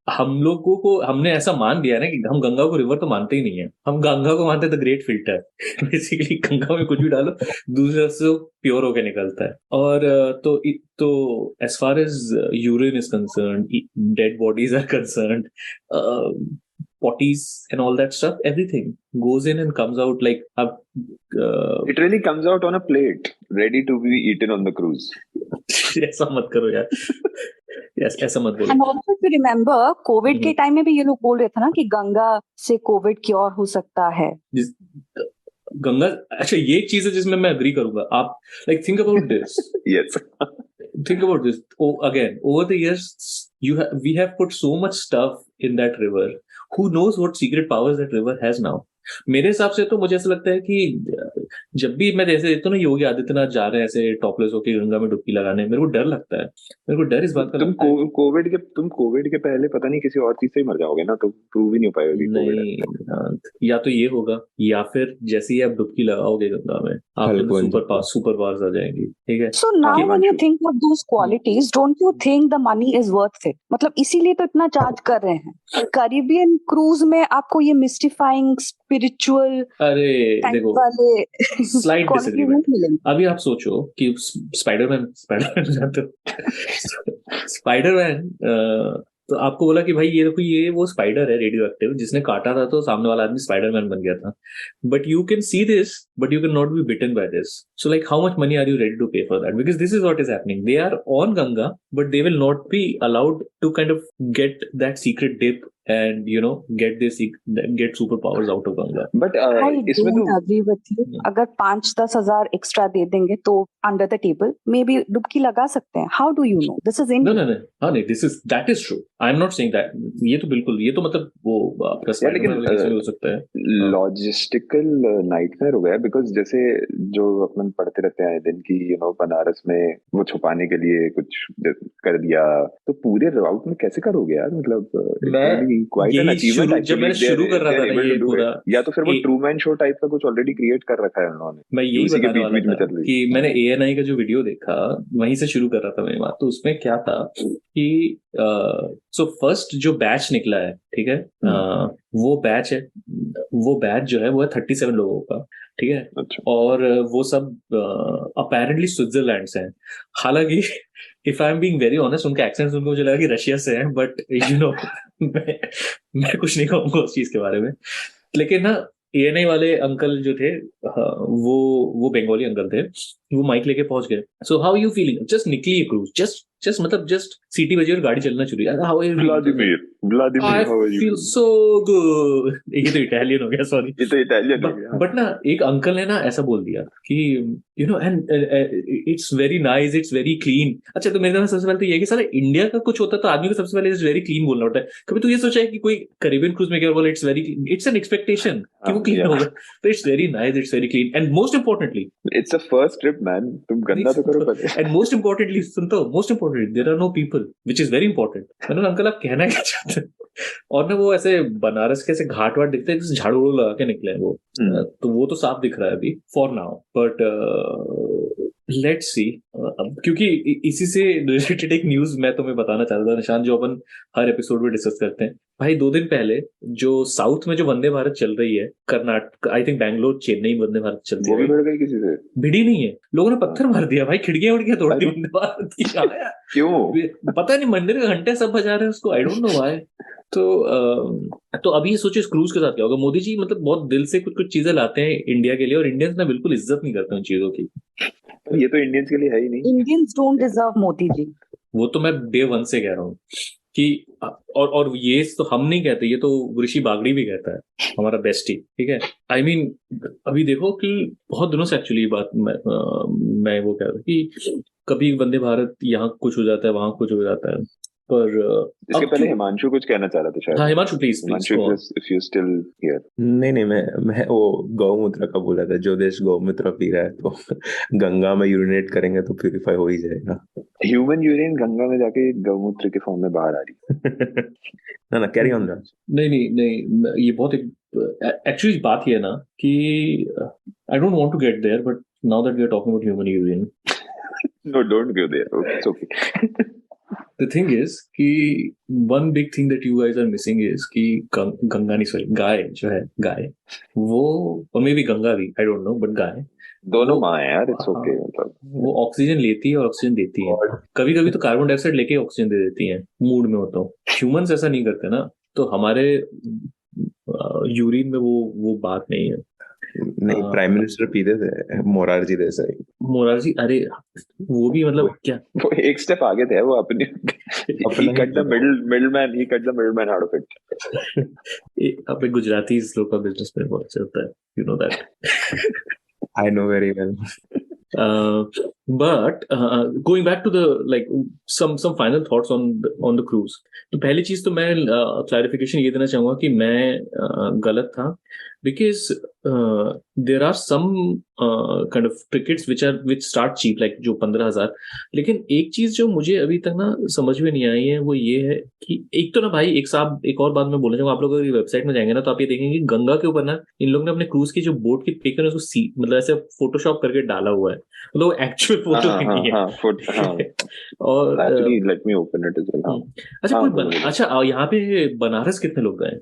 Speaker 1: हम लोगों को हमने ऐसा मान लिया ना कि हम गंगा को रिवर तो मानते ही नहीं है, हम गंगा को मानते हैं the great filter. Basically Ganga में कुछ भी डालो दूसरे से प्योर होके निकलता है। और तो as far as urine is concerned, dead bodies are concerned, potties and all that stuff, everything goes in and comes out like
Speaker 6: it really comes out on a plate ready to be eaten on the cruise.
Speaker 1: ऐसा मत करो यार। yes, ऐसा मत बोलो।
Speaker 9: And also if you remember Covid के time में भी ये लोग बोल रहे थे ना कि गंगा से कोविड क्योर हो सकता है।
Speaker 1: गंगा, अच्छा ये एक चीज है जिसमें मैं अग्री करूंगा। आप like think about this.
Speaker 6: Yes.
Speaker 1: Think about this. Again, over the years we have put so much stuff in that river. Who knows what secret powers that river has now? मेरे हिसाब से तो मुझे ऐसा लगता है कि जब भी मैं जैसे देखता हूँ ना योगी आदित्यनाथ जा रहे हैं ऐसे टॉपलेस होकर गंगा में डुबकी लगाने, मेरे को डर लगता है, मेरे को डर इस बात का
Speaker 6: तुम
Speaker 1: लगता है।
Speaker 6: कोविड के पहले पता नहीं किसी और चीज से ही मर जाओगे ना, तो प्रूव ही नहीं हो पाएगा कि कोविड है।
Speaker 1: नहीं, या तो ये होगा, या फिर जैसे ही आप डुबकी लगाओगे गंगा में आपके सुपर पावर्स आ जाएंगी, ठीक है।
Speaker 9: So now when you think of those qualities, don't you think the money is worth it? मतलब इसीलिए तो इतना चार्ज कर रहे हैं। कैरिबियन क्रूज में आपको ये मिस्टिफाइंग स्पिरिचुअल
Speaker 1: अरे देखो स्लाइड डिसएग्रीमेंट। अभी आप सोचो कि स्पाइडरमैन तो आपको बोला कि भाई ये देखो ये वो स्पाइडर है रेडियो एक्टिव जिसने काटा था तो सामने वाला आदमी स्पाइडरमैन बन गया था, but you can see this but you can not be bitten by this. So like how much money are you ready to pay for that, because this is what is happening. They are on Ganga but they will not be allowed to kind of get that secret dip and get superpowers out of Ganga.
Speaker 6: But
Speaker 9: I don't agree with you. अगर 5-10 हजार extra दे देंगे तो under the table maybe डुबकी लगा सकते हैं। How do you know? This is India.
Speaker 1: No. हाँ नहीं, that is true. I'm not saying that. ये तो बिल्कुल, ये तो मतलब वो आपका स्पाइडरमैन हो सकता है।
Speaker 6: लॉजिस्टिकल नाइटमेयर हो गया, बिकॉज जैसे जो अपन पढ़ते रहते हैं दिन की बनारस में वो छुपाने के लिए कुछ कर दिया, तो पूरे राउट में कैसे करोगे यार? मतलब
Speaker 1: जब मैंने शुरू कर रहा था ये पूरा,
Speaker 6: या तो फिर वो ट्रूमैन शो टाइप का कुछ ऑलरेडी क्रिएट कर रखा है उन्होंने।
Speaker 1: मैं यही बताने वाला था कि मैंने ANI का जो वीडियो देखा वहीं से शुरू कर रहा था मेरी बात। तो उसमें क्या था कि सो फर्स्ट जो बैच निकला है, ठीक है, वो बैच जो है वो है 37 लोगों का, ठीक है।
Speaker 6: अच्छा।
Speaker 1: और वो सब अपेरेंटली स्विट्जरलैंड से हैं। हालांकि if I am being very honest उनके एक्सेंट सुनकर मुझे लगा कि रशिया से हैं, बट मैं कुछ नहीं कहूंगा उस चीज के बारे में। लेकिन ना ANI वाले अंकल जो थे वो बंगाली अंकल थे, वो माइक लेके पहुंच गए। So how you feeling? Just निकली क्रूज, जस्ट सीटी बजी और गाड़ी चलना शुरू। How are you?
Speaker 6: Vladimir
Speaker 1: I feel so good. ये तो इटालियन हो गया, सॉरी,
Speaker 6: ये तो इटालियन हो गया।
Speaker 1: बट ना एक अंकल ने ना ऐसा बोल दिया कि and it's very nice, it's very clean. अच्छा, तो मेरे दिमाग में सबसे पहले तो ये कि साला इंडिया का कुछ होता तो आदमी को सबसे पहले इट्स वेरी क्लीन बोलना होता है। कभी तो ये सोचा है कि कोई कैरिबियन क्रूज में क्या बोला it's very clean? It's an expectation कि वो क्लीन होगा। तो it's very nice, it's very clean, and most importantly
Speaker 6: it's a first trip man, तुम गंदा तो करो पहले।
Speaker 1: एंड मोस्ट इंपॉर्टेंटली सुनते हो, most importantly there are no people, which is very important. मैंने अंकल आप कहना क्या चाहते हैं? और ना वो ऐसे बनारस के ऐसे घाट वाट दिखते हैं, झाड़ू लगा के निकले हैं वो, तो वो तो साफ दिख रहा है अभी for now, but let's see. क्योंकि इसी से रिलेटेड एक न्यूज मैं तुम्हें बताना चाहता था निशान, जो अपन हर एपिसोड में डिस्कस करते हैं। भाई 2 दिन पहले जो साउथ में जो वंदे भारत चल रही है, कर्नाटक, आई थिंक बैंगलोर चेन्नई वंदे भारत चल रही है,
Speaker 6: वो भी भिड़ गई किसी से?
Speaker 1: भिड़ी नहीं है, लोगों ने पत्थर मार दिया भाई, खिड़कियां उड़ तोड़ दी वंदे भारत की।
Speaker 6: क्यों
Speaker 1: पता नहीं, मंदिर के घंटे सब बजा रहे हैं उसको, आई डोंट नो व्हाई। तो अभी ये सोचो इस क्रूज के साथ क्या होगा। मोदी जी मतलब बहुत दिल से कुछ चीजें लाते हैं इंडिया के लिए, और इंडियंस ना बिल्कुल इज्जत नहीं करते उन चीजों की।
Speaker 6: ये तो इंडियंस के लिए है ही नहीं।
Speaker 9: Indians don't deserve Modi ji.
Speaker 1: वो तो मैं डे 1 से कह रहा हूँ कि और ये तो हम नहीं कहते, ये तो ऋषि बागड़ी भी कहता है, हमारा बेस्टी, ठीक है। आई मीन अभी देखो कि बहुत दिनों से एक्चुअली बात मैं वो कह रहा हूँ कि कभी वंदे भारत यहाँ कुछ हो जाता है, वहां कुछ हो जाता है, पर
Speaker 6: इसके पहले हिमांशु कुछ कहना चाह रहा था शायद।
Speaker 1: हाँ Himanshu please
Speaker 6: if you still here.
Speaker 10: नहीं मैं वो गौमूत्र का बोला था, जो देश गौमूत्र पी रहा है तो गंगा में यूरिनेट करेंगे तो प्यूरिफाई हो ही जाएगा।
Speaker 6: ह्यूमन यूरिन गंगा में जाके गौमूत्र के फॉर्म में बाहर आ रही।
Speaker 10: ना कैरी ऑन राज।
Speaker 1: नहीं ये बहुत एक्चुअली बात ये है ना कि I don't want to get there, but now that we are talking about human urine,
Speaker 6: no don't go there, it's okay.
Speaker 1: The thing is कि one big thing that you guys are missing is कि गंगा नहीं, sorry, गाय जो है, गाय वो, और may be Ganga भी, I don't know, but गाय
Speaker 6: दोनों माँ है यार, it's okay। मतलब
Speaker 1: वो ऑक्सीजन लेती है और ऑक्सीजन देती है, कभी कभी तो कार्बन डाइऑक्साइड लेके ऑक्सीजन दे देती है मूड में हो तो। ह्यूमंस ऐसा नहीं करते ना, तो हमारे यूरिन में वो बात नहीं है।
Speaker 10: नहीं, प्राइम मिनिस्टर पीते थे, मोरारजी देसाई।
Speaker 1: मोरारजी, अरे वो भी मतलब क्या,
Speaker 6: वो एक स्टेप आगे थे, वो अपने he cut the middleman out of it।
Speaker 1: अपने गुजराती लोग का बिजनेस में बहुत अच्छा होता है, you know that।
Speaker 10: I know very well।
Speaker 1: But going back to the like some final thoughts on the cruise. तो पहली चीज तो मैं clarification ये देना चाहूंगा कि मैं गलत था, because there are some kind of tickets which start cheap, like जो 15,000. लेकिन एक चीज जो मुझे अभी तक ना समझ में नहीं आई है वो ये है कि एक तो ना भाई एक और बात मैं बोलना चाहूंगा, आप लोग अगर वेबसाइट में जाएंगे ना तो आप ये देखेंगे कि गंगा के ऊपर ना इन लोगों ने अपने क्रूज की जो बोट की पिक है उसको मतलब ऐसे फोटोशॉप करके डाला हुआ है, मतलब एक्चुअल फोटो नहीं है। और
Speaker 6: let me open it as well.
Speaker 1: अच्छा अच्छा, यहाँ पे बनारस कितने लोग गए?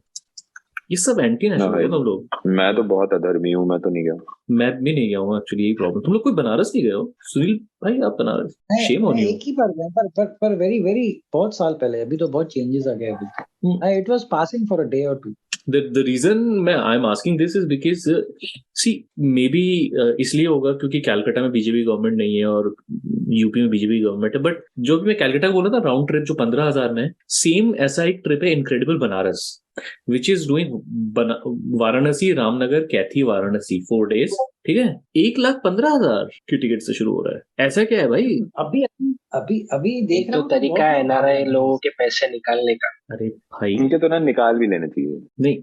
Speaker 1: ये सब एंटी नेशनल है तुम लोग।
Speaker 6: मैं तो बहुत अधर्मी हूँ, मैं तो नहीं गया।
Speaker 1: मैं भी नहीं गया हूँ एक्चुअली, यही प्रॉब्लम। तुम लोग कोई बनारस नहीं गए हो? सुनील भाई आप बनारस, शेम ऑन यू।
Speaker 7: एक ही बार गया पर वेरी वेरी बहुत साल पहले, अभी तो बहुत चेंजेस आ गए अभी। It was passing for a day और to.
Speaker 1: The reason I am asking this is because see maybe इसलिए होगा क्योंकि कैलकाटा में बीजेपी गवर्नमेंट नहीं है और यूपी में बीजेपी गवर्नमेंट है। बट जो भी मैं कैलकाटा बोला था राउंड ट्रिप जो 15,000 में, सेम ऐसा एक ट्रिप है incredible Banaras, which is doing Varanasi Ramnagar Kaithi Varanasi 4 days, ठीक है, 1,15,000 की टिकट से शुरू हो रहा है। ऐसा क्या है भाई?
Speaker 7: अभी देख रहा हूं
Speaker 4: तो तरीका है एनआरआई लोगों के पैसे निकालने का।
Speaker 1: अरे भाई
Speaker 6: इनके तो ना निकाल भी लेने चाहिए।
Speaker 1: नहीं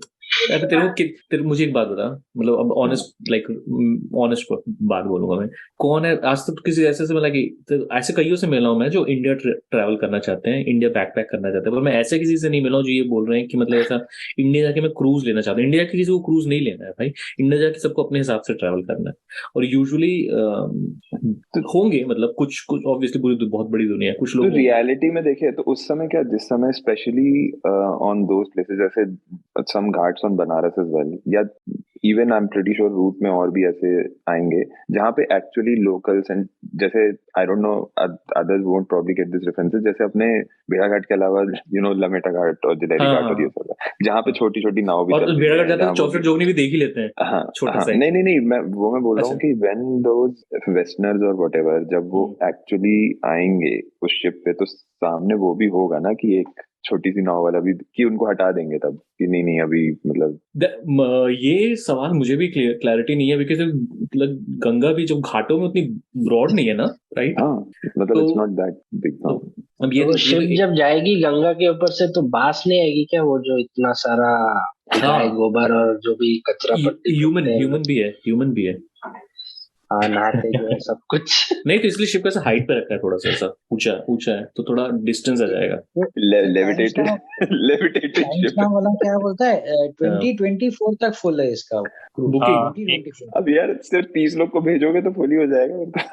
Speaker 1: अरे तेरे मुझे एक बात बता, मतलब अब ऑनेस्ट बात बोलूंगा मैं, कौन है आज तक किसी ऐसे से मिला कि ऐसे कईयों से मिला हूं मैं जो इंडिया ट्रैवल करना चाहते हैं, इंडिया बैकपैक करना चाहते हैं, पर मैं ऐसे किसी से नहीं मिला हूं जो ये बोल रहे हैं कि मतलब ऐसा इंडिया जाके मैं क्रूज लेना चाहता हूं। इंडिया के किसी को क्रूज नहीं लेना है भाई, इंडिया जाके सबको अपने हिसाब से ट्रैवल करना है। और यूजुअली होंगे मतलब कुछ ऑब्वियसली पूरी बहुत बड़ी दुनिया है, कुछ लोग
Speaker 6: रियलिटी में देखे तो उस समय क्या, जिस समय स्पेशली ऑन दोज प्लेसेस जैसे some ghats on Banaras as well, या even I am pretty sure route में और भी ऐसे आएंगे जहाँ पे एक्चुअली लोकल्स एंड जैसे आई don't no others won't probably get this references, जैसे अपने भेड़ाघाट के अलावा यू नो लमेटा घाट और जिलेबी घाट और ये सब जहाँ पे छोटी छोटी नाव भी
Speaker 1: चलती है। भेड़ाघाट जाते हैं चौसठ जोगनी भी देख ही लेते हैं।
Speaker 6: हाँ नहीं मैं बोल रहा हूँ कि व्हेन दोज वेस्टर्नर्स और व्हाटएवर जब वो एक्चुअली आएंगे उस शिप पे तो सामने वो भी होगा ना कि एक छोटी सी नाव वाला भी, कि उनको हटा देंगे तब कि नहीं अभी मतलब
Speaker 1: ये सवाल मुझे भी क्लैरिटी नहीं है, बिकॉज़ मतलब गंगा भी जो घाटों में उतनी ब्रॉड नहीं है ना, राइट?
Speaker 6: हाँ मतलब इट्स नॉट दैट बिग।
Speaker 4: अब ये शिप जब जाएगी गंगा के ऊपर से तो बास नहीं आएगी क्या, वो जो इतना सारा गाय गोबर और जो भी कचरा
Speaker 1: ह्यूमन भी है
Speaker 4: नहाते जो है सब कुछ
Speaker 1: नहीं, तो इसलिए शिप का हाइट पे रखा है, थोड़ा सा ऐसा ऊंचा है तो थोड़ा डिस्टेंस आ जाएगा।
Speaker 6: लेविटेटेड शिप
Speaker 7: वाला क्या बोलता है 2024 तक फुल है इसका बुकिंग।
Speaker 6: अब यार सिर्फ 30 लोग को भेजोगे तो फुल ही हो जाएगा।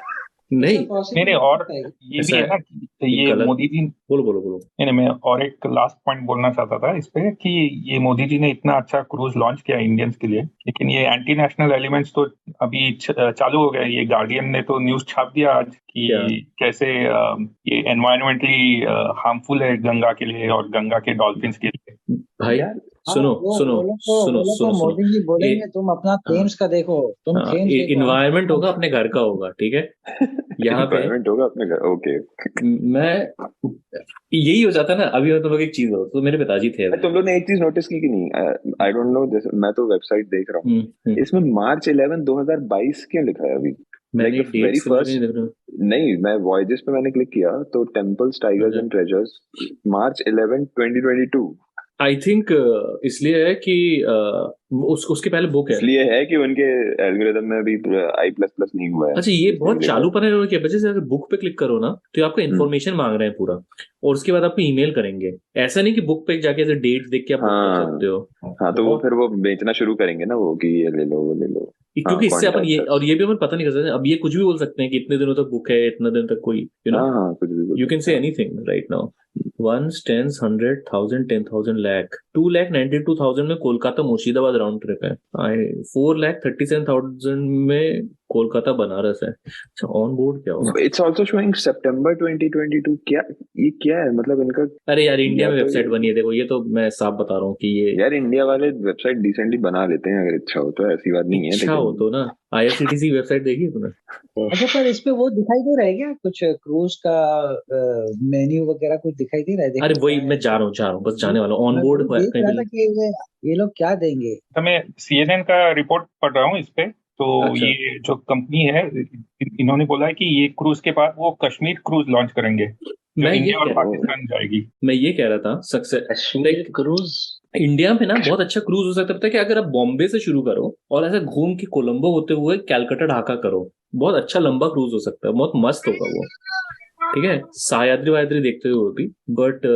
Speaker 8: नहीं और ये भी है ना कि ये मोदी जी
Speaker 1: बोलो
Speaker 8: नहीं मैं और एक लास्ट पॉइंट बोलना चाहता था इस पे कि ये मोदी जी ने इतना अच्छा क्रूज लॉन्च किया इंडियंस के लिए, लेकिन ये एंटी नेशनल एलिमेंट्स तो अभी चालू हो गए। ये गार्डियन ने तो न्यूज छाप दिया आज कि कैसे ये एनवायरमेंटली हार्मफुल है गंगा के लिए और गंगा के डॉल्फिन्स के लिए।
Speaker 1: भाई सुनो
Speaker 7: मोदी जी बोलेंगे तुम अपना थेम्स का देखो, तुम थेम्स
Speaker 1: इन्वायरमेंट होगा अपने घर का होगा, ठीक है, यहाँ पे
Speaker 6: होगा अपने घर। ओके
Speaker 1: मैं यही हो जाता है ना। अभी तुम लोग एक चीज हो तो मेरे पिताजी थे,
Speaker 6: तुम लोग ने एक चीज नोटिस की कि नहीं, आई डोंट नो, जैसे मैं तो वेबसाइट देख रहा हूँ इसमें मार्च 11 2022 क्यों लिखा है अभी? वेरी फर्स्ट नहीं, मैं वॉयजेस पे मैंने क्लिक किया तो temples tigers and treasures March 11 2022।
Speaker 1: I think इसलिए है कि उसके पहले बुक है,
Speaker 6: इसलिए है कि उनके एल्गोरिथम में अभी I++ नहीं हुआ है।
Speaker 1: अच्छा ये बहुत चालू पर है कि वजह से अगर बुक पे क्लिक करो ना तो आपको इन्फॉर्मेशन मांग रहे हैं पूरा, और उसके बाद आपको ईमेल करेंगे। ऐसा नहीं कि बुक पे जाके ऐसे डेट देख के आप बुक कर सकते हो।
Speaker 6: हाँ तो वो फिर वो बेचना शुरू करेंगे ना वो कि ये ले लो वो ले लो,
Speaker 1: क्योंकि इससे अपन ये और ये भी अपन पता नहीं कर सकते। अब ये कुछ भी बोल सकते हैं कि इतने दिनों तक बुक है, इतने दिन तक कोई
Speaker 6: कुछ भी
Speaker 1: you can say anything right now. 1 10 100 1000 10,000 lakh 2,92,000 में कोलकाता मुर्शिदाबाद राउंड ट्रिप है। 4,37,000 में कोलकाता बनारस है। अच्छा ऑन बोर्ड क्या होगा?
Speaker 6: इट्स आल्सो शोइंग सितंबर 2022। क्या है मतलब इनका?
Speaker 1: अरे यार इंडिया में वेबसाइट बनी है, देखो ये तो मैं साफ बता रहा हूँ कि ये
Speaker 6: यार इंडिया वाले वेबसाइट डिसेंटली बना लेते हैं अगर इच्छा हो तो, ऐसी बात नहीं है।
Speaker 1: इच्छा हो तो ना IRCTC वेबसाइट देखी है तुमने?
Speaker 7: अच्छा पर इस पे वो दिखाई दे रहा है क्या कुछ क्रूज का मेन्यू वगैरह कुछ दिखाई दे रहा है?
Speaker 1: अरे वही मैं जा रहा हूँ बस जाने वाला हूँ। ऑन बोर्ड
Speaker 7: ये लोग क्या देंगे?
Speaker 8: मैं CNN का रिपोर्ट पढ़ रहा हूँ इस पे तो
Speaker 1: अच्छा।
Speaker 8: ये जो कंपनी है इन्होंने बोला है कि ये क्रूज के बाद वो कश्मीर क्रूज लॉन्च करेंगे जो
Speaker 1: मैं ये
Speaker 8: इंडिया और
Speaker 1: कह
Speaker 8: पाकिस्तान जाएगी।
Speaker 1: मैं ये कह रहा था सक्सेस
Speaker 4: कश्मीर क्रूज
Speaker 1: इंडिया में ना बहुत अच्छा क्रूज हो सकता है। पता है कि अगर आप बॉम्बे से शुरू करो और ऐसे घूम के कोलंबो होते हुए कैलकाटा ढाका करो, बहुत अच्छा लंबा क्रूज हो सकता है, बहुत मस्त होगा वो। ठीक है, सह्याद्री वायद्री देखते हुए भी। बट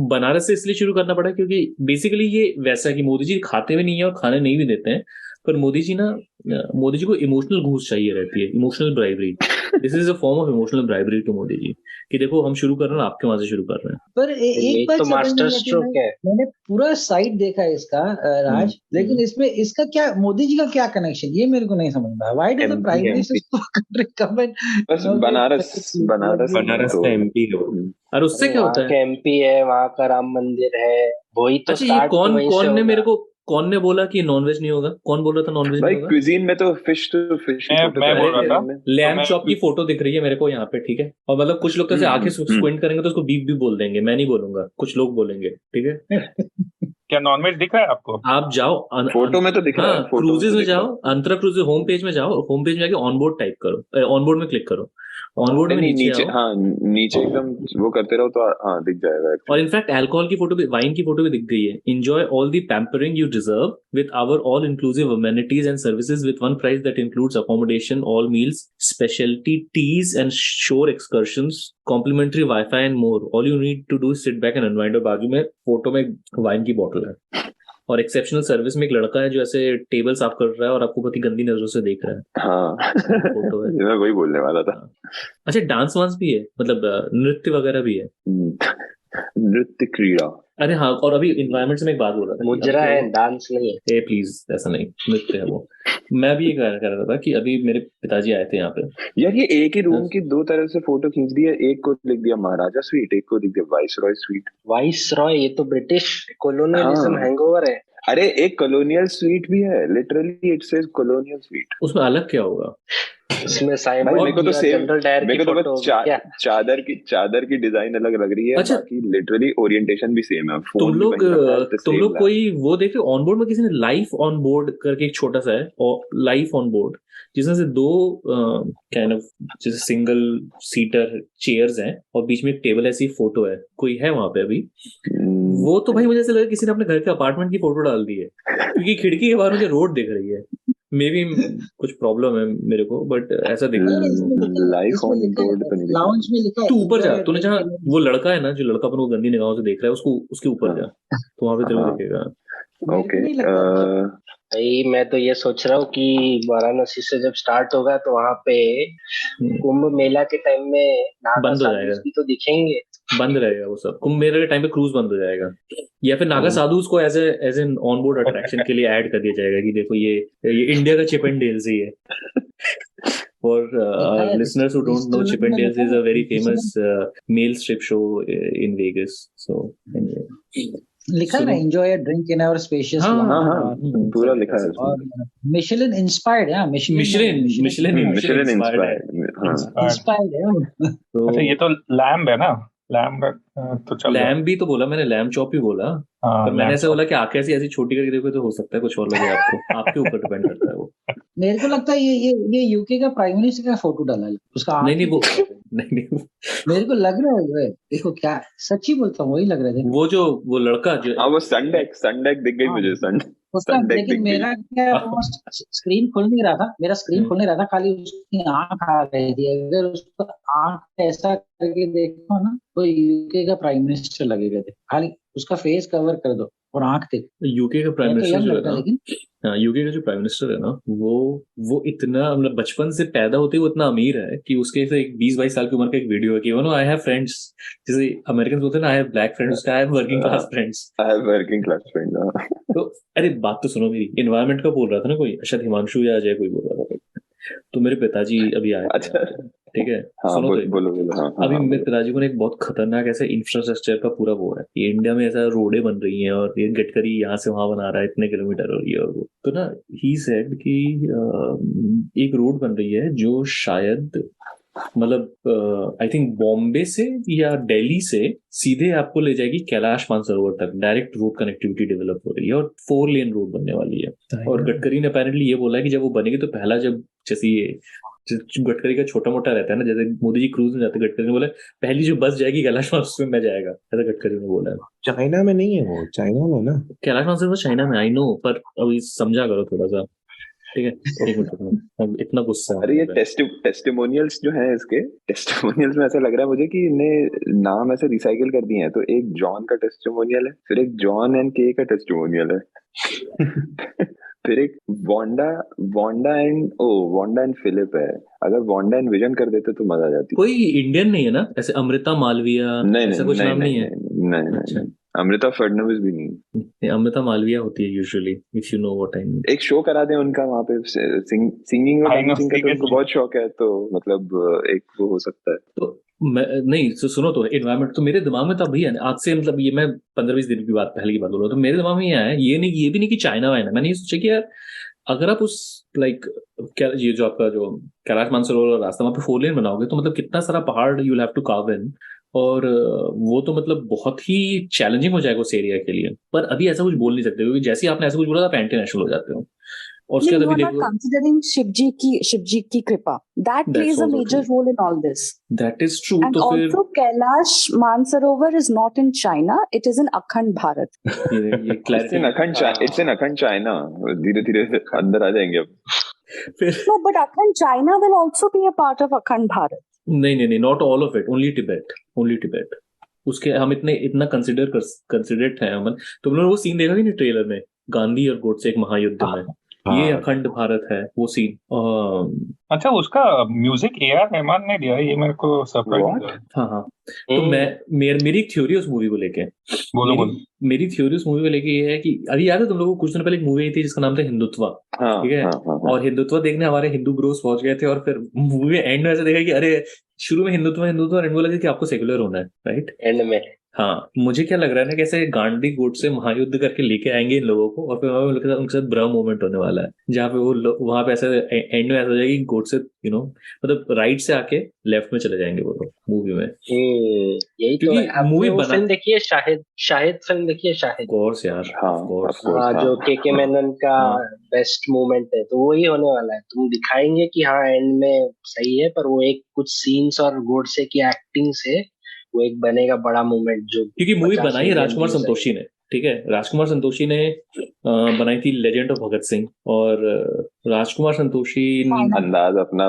Speaker 1: बनारस से इसलिए शुरू करना पड़ा क्योंकि बेसिकली ये वैसा है कि मोदी जी खाते हुए नहीं है और खाने नहीं भी देते हैं, पर मोदी जी को इमोशनल घूस चाहिए रहती है, emotional bribery. This is a form of emotional bribery to Modi ji कि देखो हम शुरू कर रहे हैं, आपके वहां से शुरू कर रहे हैं।
Speaker 7: पर एक बात
Speaker 4: तो
Speaker 7: समझ नहीं
Speaker 4: मास्टर
Speaker 7: आती
Speaker 4: स्ट्रोक
Speaker 7: भाई,
Speaker 4: है।
Speaker 7: मैंने पूरा साइट देखा है इसका राज, लेकिन इसमें इसका क्या, मोदी जी का क्या कनेक्शन, ये मेरे को नहीं समझ में आया। Why does the prime minister recommend
Speaker 6: बस बनारस
Speaker 10: का एमपी है वो।
Speaker 1: और उससे क्या होता
Speaker 4: वहाँ का
Speaker 1: है?
Speaker 4: एमपी है, वहाँ का राम मंदिर है, वही तो
Speaker 1: अच्छा, ये
Speaker 4: स्टार्ट तो वहीं से होगा।
Speaker 1: कौन ने बोला कि नॉनवेज नहीं होगा? कौन बोल रहा था नॉनवेज नहीं
Speaker 6: भाई
Speaker 1: होगा?
Speaker 6: क्विजीन में तो फिश फोटो
Speaker 8: मैं बोल रहा था
Speaker 1: लैम्ब चॉप की फोटो दिख रही है मेरे को यहाँ पे, ठीक है। और मतलब कुछ लोग तो ऐसे आंखें स्क्विंट करेंगे तो उसको बीफ भी बोल देंगे, मैं नहीं बोलूंगा, कुछ लोग बोलेंगे, ठीक है।
Speaker 8: क्या नॉनवेज दिख रहा है आपको?
Speaker 1: आप जाओ
Speaker 6: फोटो में तो दिख रहा है, फोटो में
Speaker 1: क्रूजेज
Speaker 6: तो
Speaker 1: में
Speaker 6: दिख रहा
Speaker 1: जाओ, अंतरा क्रूज होम पेज में जाओ, होम पेज में जाके ऑनबोर्ड टाइप करो, ऑनबोर्ड में क्लिक करो, ऑनबोर्ड में
Speaker 6: नहीं,
Speaker 1: नीचे आओ।
Speaker 6: हाँ नीचे एकदम वो करते रहो तो हाँ दिख जाएगा
Speaker 1: और
Speaker 6: actually।
Speaker 1: इनफैक्ट अल्कोहल की फोटो भी, वाइन की फोटो भी दिख गई है। Enjoy all the pampering you deserve with our all inclusive amenities and services with one price that includes accommodation, all meals, speciality teas and shore excursions, complimentary wifi and more. All you need to do sit back and unwind. और बाजू में photo में wine की बोतल है और exceptional service में एक लड़का है जो ऐसे टेबल साफ कर रहा है और आपको बहुत ही गंदी नजरों से देख रहा है।
Speaker 6: हाँ
Speaker 1: फोटो है।
Speaker 6: मैं वही बोलने वाला था।
Speaker 1: अच्छा, डांस वांस भी है, मतलब नृत्य वगैरह भी है,
Speaker 6: नृत्य क्रीड़ा।
Speaker 1: अरे हाँ, और अभी इन्वायरमेंट से मैं एक बात बोल रहा था कि
Speaker 4: मुजरा
Speaker 1: अभी
Speaker 4: है,
Speaker 1: क्या
Speaker 4: डांस नहीं है।
Speaker 1: हुआ? प्लीज ऐसा नहीं, नृत्य है वो। मैं भी ये कह रहा था कि अभी मेरे पिताजी आए थे यहाँ पे।
Speaker 6: यार ये एक ही रूम की दो तरफ से फोटो खींच दी है, एक को लिख दिया महाराजा स्वीट, एक को लिख दिया vice Roy sweet.
Speaker 4: Vice Roy, ये तो ब्रिटिश कॉलोनियलिज्म
Speaker 6: हाँ।
Speaker 4: हैंगओवर है।
Speaker 6: अरे एक कॉलोनियल स्वीट भी है, literally it says colonial sweet.
Speaker 1: उसमें अलग क्या होगा?
Speaker 4: इसमें साइमन
Speaker 6: मेरे को तो सेम,
Speaker 4: जनरल डायर
Speaker 6: मेरे
Speaker 4: की
Speaker 6: को तो
Speaker 4: फोटो
Speaker 6: बस
Speaker 4: होगी क्या?
Speaker 6: चादर की डिजाइन अलग लग रही है।
Speaker 1: अच्छा।
Speaker 6: बाकी लिटरली ओरिएंटेशन भी सेम है।
Speaker 1: तुम
Speaker 6: फोन भी
Speaker 1: लोग
Speaker 6: वही लग रहा है, the
Speaker 1: तुम
Speaker 6: same
Speaker 1: लोग
Speaker 6: lab।
Speaker 1: कोई वो देख रहे हो ऑनबोर्ड में? किसी ने लाइफ ऑन बोर्ड करके एक छोटा सा है, और लाइफ ऑन बोर्ड जिसमें से दो काइंड ऑफ जैसे सिंगल सीटर चेयर्स हैं और बीच में एक टेबल, ऐसी फोटो है, कोई है वहां पे अभी? वो तो भाई मुझे ऐसा लगा किसी ने अपने घर के अपार्टमेंट की फोटो डाल दी है, क्योंकि खिड़की के बाहर मुझे रोड दिख रही है। मे बी कुछ प्रॉब्लम है मेरे को, बट ऐसा दिख रहा है।
Speaker 6: लाइफ ऑन बोर्ड तो नहीं
Speaker 7: लाउंज में लिखा है।
Speaker 1: तू ऊपर जा, तूने जहाँ वो लड़का है ना, जो लड़का अपन को गंदी निगाहों से देख रहा है, उसको उसके ऊपर जा, तो वहां पे तेरे को दिखेगा।
Speaker 6: ओके।
Speaker 4: भाई मैं तो ये सोच रहा हूँ कि वाराणसी से जब स्टार्ट होगा तो वहाँ पे कुंभ मेला के टाइम में नागा
Speaker 1: बंद हो
Speaker 4: साधुस
Speaker 1: जाएगा।
Speaker 4: भी तो दिखेंगे।
Speaker 1: बंद रहेगा वो सब। कुंभ मेले के टाइम पे क्रूज बंद हो जाएगा, या फिर नागा साधुस को as an on board attraction के लिए ऐड कर दिया जाएगा कि देखो ये इंडिया का चिप एंड डेल्स ही है। For our listeners who don't know, Chip and Dale's is a very famous male strip show in Vegas. So anyway,
Speaker 7: लिखा है ना, enjoy a drink in our spacious
Speaker 6: हाँ पूरा लिखा है।
Speaker 7: और मिशेलिन इंस्पायर्ड है।
Speaker 1: मिशेलिन
Speaker 7: इंस्पायर्ड है।
Speaker 8: अच्छा, ये तो लैम्ब है ना? लैम्ब तो चल
Speaker 1: लैम्ब भी तो बोला मैंने, लैम्ब चॉप भी बोला, पर मैंने ऐसा बोला कि आंखें ऐसी छोटी करके देखो तो हो सकता है कुछ और लगे आपको, आपके ऊपर डिपेंड करता है वो।
Speaker 7: मेरे को लगता है ये यूके का प्राइम मिनिस्टर का फोटो डाला है उसका।
Speaker 1: नहीं वो नहीं,
Speaker 7: मेरे को लग रहा है, देखो क्या, सच्ची बोलता हूँ, वही लग रहा है।
Speaker 1: वो लड़का जो
Speaker 6: वो सनडेक दिख गई मुझे,
Speaker 7: उसका, लेकिन मेरा क्या स्क्रीन खुल नहीं रहा था, मेरा स्क्रीन खुल नहीं रहा था, खाली उसकी आंख आ रही थी। अगर उसको आंख ऐसा करके देखो ना तो यूके का प्राइम मिनिस्टर लगेगा थे, खाली उसका फेस कवर कर दो और आंख देख।
Speaker 1: यूके का प्राइम मिनिस्टर जो है ना,
Speaker 7: लेकिन
Speaker 1: यूके का जो प्राइम मिनिस्टर है ना, वो इतना, मतलब बचपन से पैदा होते ही वो इतना अमीर है कि उसके से 20-22 साल की उम्र का एक वीडियो है कि आई हैव फ्रेंड्स, जैसे अमेरिकन बोलते हैं ना, आई हैव ब्लैक फ्रेंड्स, उसका I have working class friends. तो अरे बात तो सुनो मेरी, एनवायरमेंट का बोल रहा था ना कोई, शायद हिमांशु या अजय कोई बोल रहा था। तो मेरे पिताजी अभी आए, ठीक है, सुनो तो
Speaker 6: बोलो।
Speaker 1: अभी मेरे पिताजी को एक बहुत खतरनाक ऐसे इंफ्रास्ट्रक्चर का पूरा वो है कि इंडिया में ऐसा रोडें बन रही हैं और ये गडकरी यहाँ से वहां बना रहा है, इतने किलोमीटर और ये और वो। तो ना ही सेड कि एक रोड बन रही है जो शायद मतलब आई थिंक बॉम्बे से या दिल्ली से सीधे आपको ले जाएगी कैलाश मानसरोवर तक, डायरेक्ट रोड कनेक्टिविटी डेवलप हो रही है और 4 लेन रोड बनने वाली है। और गडकरी ने अपेरेंटली ये बोला है कि जब वो बनेगी तो पहला, जब जैसे ये गडकरी का छोटा मोटा रहता है ना, जैसे मोदी जी क्रूज में जाते, गडकरी ने बोला पहली जो बस जाएगी कैलाश मानसरोवर में जाएगा, ऐसा गडकरी ने बोला है।
Speaker 10: चाइना में नहीं है वो, चाइना में ना
Speaker 1: कैलाश मानसरोवर चाइना में, आई नो, पर अभी समझा करो थोड़ा सा, ठीक है? एक मिनट, इतना गुस्सा।
Speaker 6: अरे ये टेस्टिमोनियल्स जो है, इसके टेस्टिमोनियल्स में ऐसा लग रहा है मुझे कि इन्हें नाम ऐसे रिसाइकिल कर दिए हैं। तो एक जॉन का टेस्टिमोनियल है, फिर एक जॉन एंड के का टेस्टिमोनियल है फिर एक वांडा एंड फिलिप है। अगर वांडा एंड विजन कर देते तो मजा आ जाती।
Speaker 1: कोई इंडियन नहीं है ना ऐसे? अमृता मालविया ऐसा कुछ नाम नहीं है?
Speaker 6: नहीं, अमृता फडणवीस भी नहीं।
Speaker 1: अमृता मालविया होती है usually, if you know what I mean.
Speaker 6: एक शो करा दे उनका वहाँ पे, सिंगिंग और डांसिंग का, तो उनको बहुत शौक है, तो मतलब एक वो हो सकता है।
Speaker 1: तो नहीं, सुनो, तो एनवायरमेंट तो मेरे दिमाग में तब भी है आज से, मतलब ये मैं 15-20 दिन की बात, पहले की बात बोल रहा हूँ, तो मेरे दिमाग में ये है, ये भी नहीं कि चाइना वाइना। मैंने ये सोचा कि यार अगर आप उस क्या ये जो आपका जो कैलाश मानसरोवर वाला रास्ता, वहाँ पे 4 लेन बनाओगे तो मतलब कितना सारा पहाड़ you will have to carve in, और वो तो मतलब बहुत ही चैलेंजिंग हो जाएगा उस एरिया के लिए। पर अभी ऐसा कुछ बोल नहीं सकते, क्योंकि जैसे ही आपने ऐसा कुछ बोला, आप एंटी नेशनल हो जाते हो। और उसके बाद अभी देखो,
Speaker 9: कंसीडरिंग शिवजी की कृपा, that plays a major role in all this.
Speaker 1: That is true.
Speaker 9: तो फिर Kailash Mansarovar is not in China, it is in Akhand Bharat.
Speaker 1: ये क्लैरिटी,
Speaker 6: इट्स इन अखंड चाइना। धीरे-धीरे अंदर आ जाएंगे अब।
Speaker 9: No, but Akhand China will also be a part of Akhand Bharat.
Speaker 1: नहीं, not all of it, only Tibet. उसके हम इतना कंसिडरेट है अमन। तुम लोगों ने वो सीन देखा कि नहीं ट्रेलर में, गांधी और गोडसे एक महायुद्ध में, ये अखंड भारत है वो सीन।
Speaker 8: अच्छा, उसका म्यूजिक ए.आर. रहमान ने दिया है, ये मेरे को सरप्राइज।
Speaker 1: हाँ। तो मेरी एक थ्योरी उस मूवी को लेके, मेरी थ्योरी उस मूवी को लेके ये है कि अभी याद है तुम लोगों को कुछ दिन पहले एक मूवी आई थी जिसका नाम था हिंदुत्वा, ठीक है? और हिंदुत्वा देखने हमारे हिंदू ब्रोस पहुंच गए थे, और फिर मूवी में एंड में ऐसे देखा कि अरे शुरू में हिंदुत्वा और एंड में लगा कि आपको सेक्युलर होना है, राइट?
Speaker 4: एंड में
Speaker 1: हाँ, मुझे क्या लग रहा है ना, कैसे गांधी गोडसे महायुद्ध करके लेके आएंगे इन लोगों को, और फिर उनके साथ ब्रह्म मूवमेंट होने वाला है, जहाँ पे वो वहां पे ऐसा एंड में ऐसा हो जाएगा कि गोडसे मतलब राइट से आके लेफ्ट में चले जाएंगे वो लोग मूवी में।
Speaker 4: यही तो है। मूवी फिल्म देखिए, शाहिद फिल्म देखिए, शाहिद कोर्स यार, जो के मेनन का बेस्ट मूवमेंट है, तो वही होने वाला है। तुम दिखाएंगे कि हाँ एंड में सही है, पर वो एक कुछ सीन्स और गोडसे की एक्टिंग से वो एक बनेगा बड़ा मूवमेंट। जो
Speaker 1: क्योंकि मूवी बनाई है राजकुमार संतोषी ने, ठीक है? राजकुमार संतोषी ने बनाई थी लेजेंड ऑफ भगत सिंह, और राजकुमार संतोषी
Speaker 6: अंदाज अपना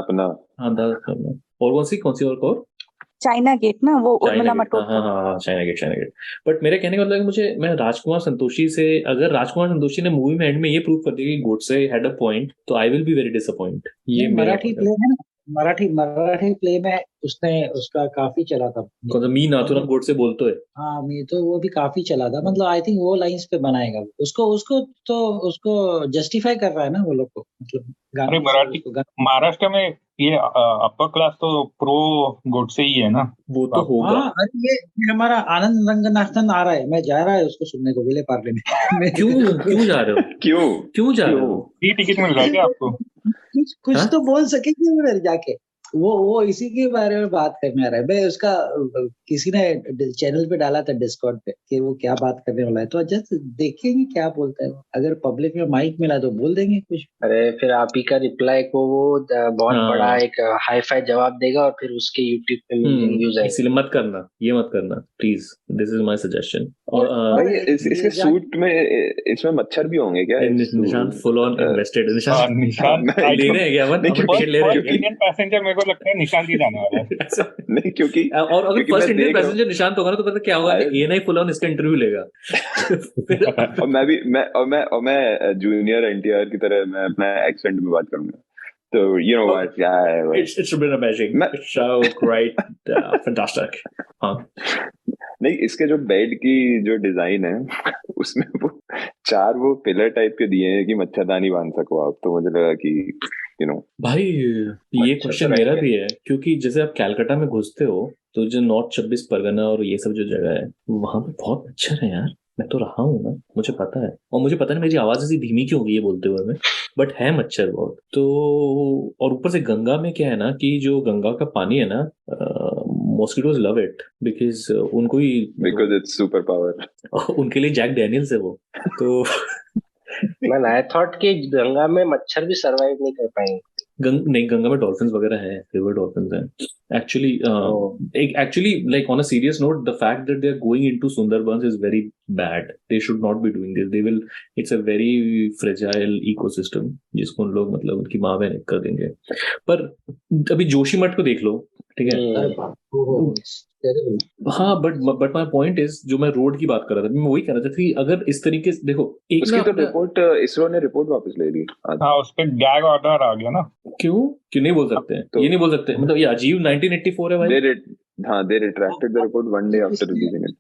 Speaker 1: और कौन सी और
Speaker 9: चाइना गेट ना, वो उर्मिला मटोट।
Speaker 1: हाँ, चाइना गेट। बट मेरे कहने का मतलब है कि मैं राजकुमार संतोषी से, अगर राजकुमार संतोषी ने मूवी में एंड में ये प्रूव कर दिया कि गोडसे हैड अ पॉइंट, तो I will be very disappoint. ये
Speaker 7: मराठी प्ले है ना, मराठी प्ले में उसका काफी चला था।
Speaker 1: कौन सा मी नाथुराम गोडसे बोलते है?
Speaker 7: हाँ, मी तो वो भी काफी चला था। मतलब आई थिंक वो लाइंस पे बनाएगा उसको जस्टिफाई कर रहा है ना वो लोग को, मतलब
Speaker 8: अरे मराठी महाराष्ट्र में ये अपर क्लास तो प्रो गोडसे ही है ना,
Speaker 1: वो तो होगा।
Speaker 7: अरे ये हमारा आनंद रंगनाथन आ रहा है, मैं जा रहा है उसको सुनने को विले पार्ले में।
Speaker 1: क्यों जा रहे हो? क्यों जा रहे हो?
Speaker 8: ये टिकट मिल रहा है क्या आपको?
Speaker 7: कुछ तो बोल सकेंगे उधर जाके। वो इसी के बारे में बात करने आ रहा है। मैं उसका किसी ने चैनल पे डाला था डिस्कॉर्ड पे कि वो क्या बात करने वाला है, तो जस्ट देखेंगे क्या बोलता है। अगर पब्लिक में माइक मिला तो बोल देंगे कुछ।
Speaker 4: अरे फिर आप ही का रिप्लाई को वो बहुत बड़ा एक हाई फाई जवाब देगा, और फिर उसके यूट्यूब पे मिलियन व्यूज आएंगे।
Speaker 1: इसलिए मत करना please, this is my suggestion.
Speaker 6: और इसके सूट में इसमें मच्छर भी होंगे क्या?
Speaker 1: निशान फुल ऑन इन्वेस्टेड। निशान ले रहे हैं क्या?
Speaker 8: इंडियन पैसेंजर मेरे को लगता है निशान ही जाने वाला है।
Speaker 6: नहीं, क्योंकि
Speaker 1: और अगर फर्स्ट इंडियन पैसेंजर निशांत होगा ना, तो पता क्या होगा, एएनआई फुल ऑन इसका इंटरव्यू लेगा।
Speaker 6: और मैं जूनियर एनटीआर की तरह मैं अपना एक्सेंट में बात करूंगा। तो you know what, yeah,
Speaker 1: it's been amazing, it's so great, fantastic. हाँ,
Speaker 6: नहीं, इसके जो बेड की जो डिजाइन है उसमें वो 4 वो पिलर टाइप के दिए हैं कि मच्छरदानी बांध सको आप। तो मुझे लगा कि
Speaker 1: भाई ये क्वेश्चन मेरा भी है, क्योंकि जैसे आप कैलकाटा में घुसते हो तो जो नॉर्थ 24 परगना और ये सब जो जगह है, वहां पे बहुत मच्छर है यार। मैं तो रहा हूँ ना, मुझे पता है। और मुझे पता नहीं मेरी आवाज ऐसी धीमी क्यों हो गई है बोलते हुए में, बट है मच्छर बहुत। तो और ऊपर से गंगा में क्या है ना कि जो गंगा का पानी है ना, मॉस्किटोज लव इट बिकॉज उनको ही,
Speaker 6: बिकॉज इट्स सुपर पावर,
Speaker 1: उनके लिए जैक डैनियल्स है वो। तो
Speaker 4: मैन आई थॉट कि गंगा में मच्छर भी सरवाइव नहीं कर पाएंगे।
Speaker 1: नहीं, गंगा में डॉल्फिन्स वगैरह हैं, रिवर डॉल्फिन्स हैं actually like on a serious note, the fact that they are going into Sundarbans is very bad, they should not be doing this, they will, it's a very fragile ecosystem जिसको उन लोग मतलब उनकी माँ बहन कर देंगे। पर अभी जोशीमठ को देख लो, ठीक है, हाँ, बट माय पॉइंट इज, जो मैं रोड की बात कर रहा था, मैं वही कह रहा था कि अगर इस तरीके से देखो, एक
Speaker 6: उसकी तो रिपोर्ट इसरो ने रिपोर्ट वापस ले ली।
Speaker 8: हाँ, उस पे गैग ऑर्डर आ गया ना।
Speaker 1: क्यों नहीं बोल सकते हैं? तो ये नहीं बोल सकते, मतलब ये अजीब 1984 है भाई।
Speaker 6: they retracted the report one day after releasing it.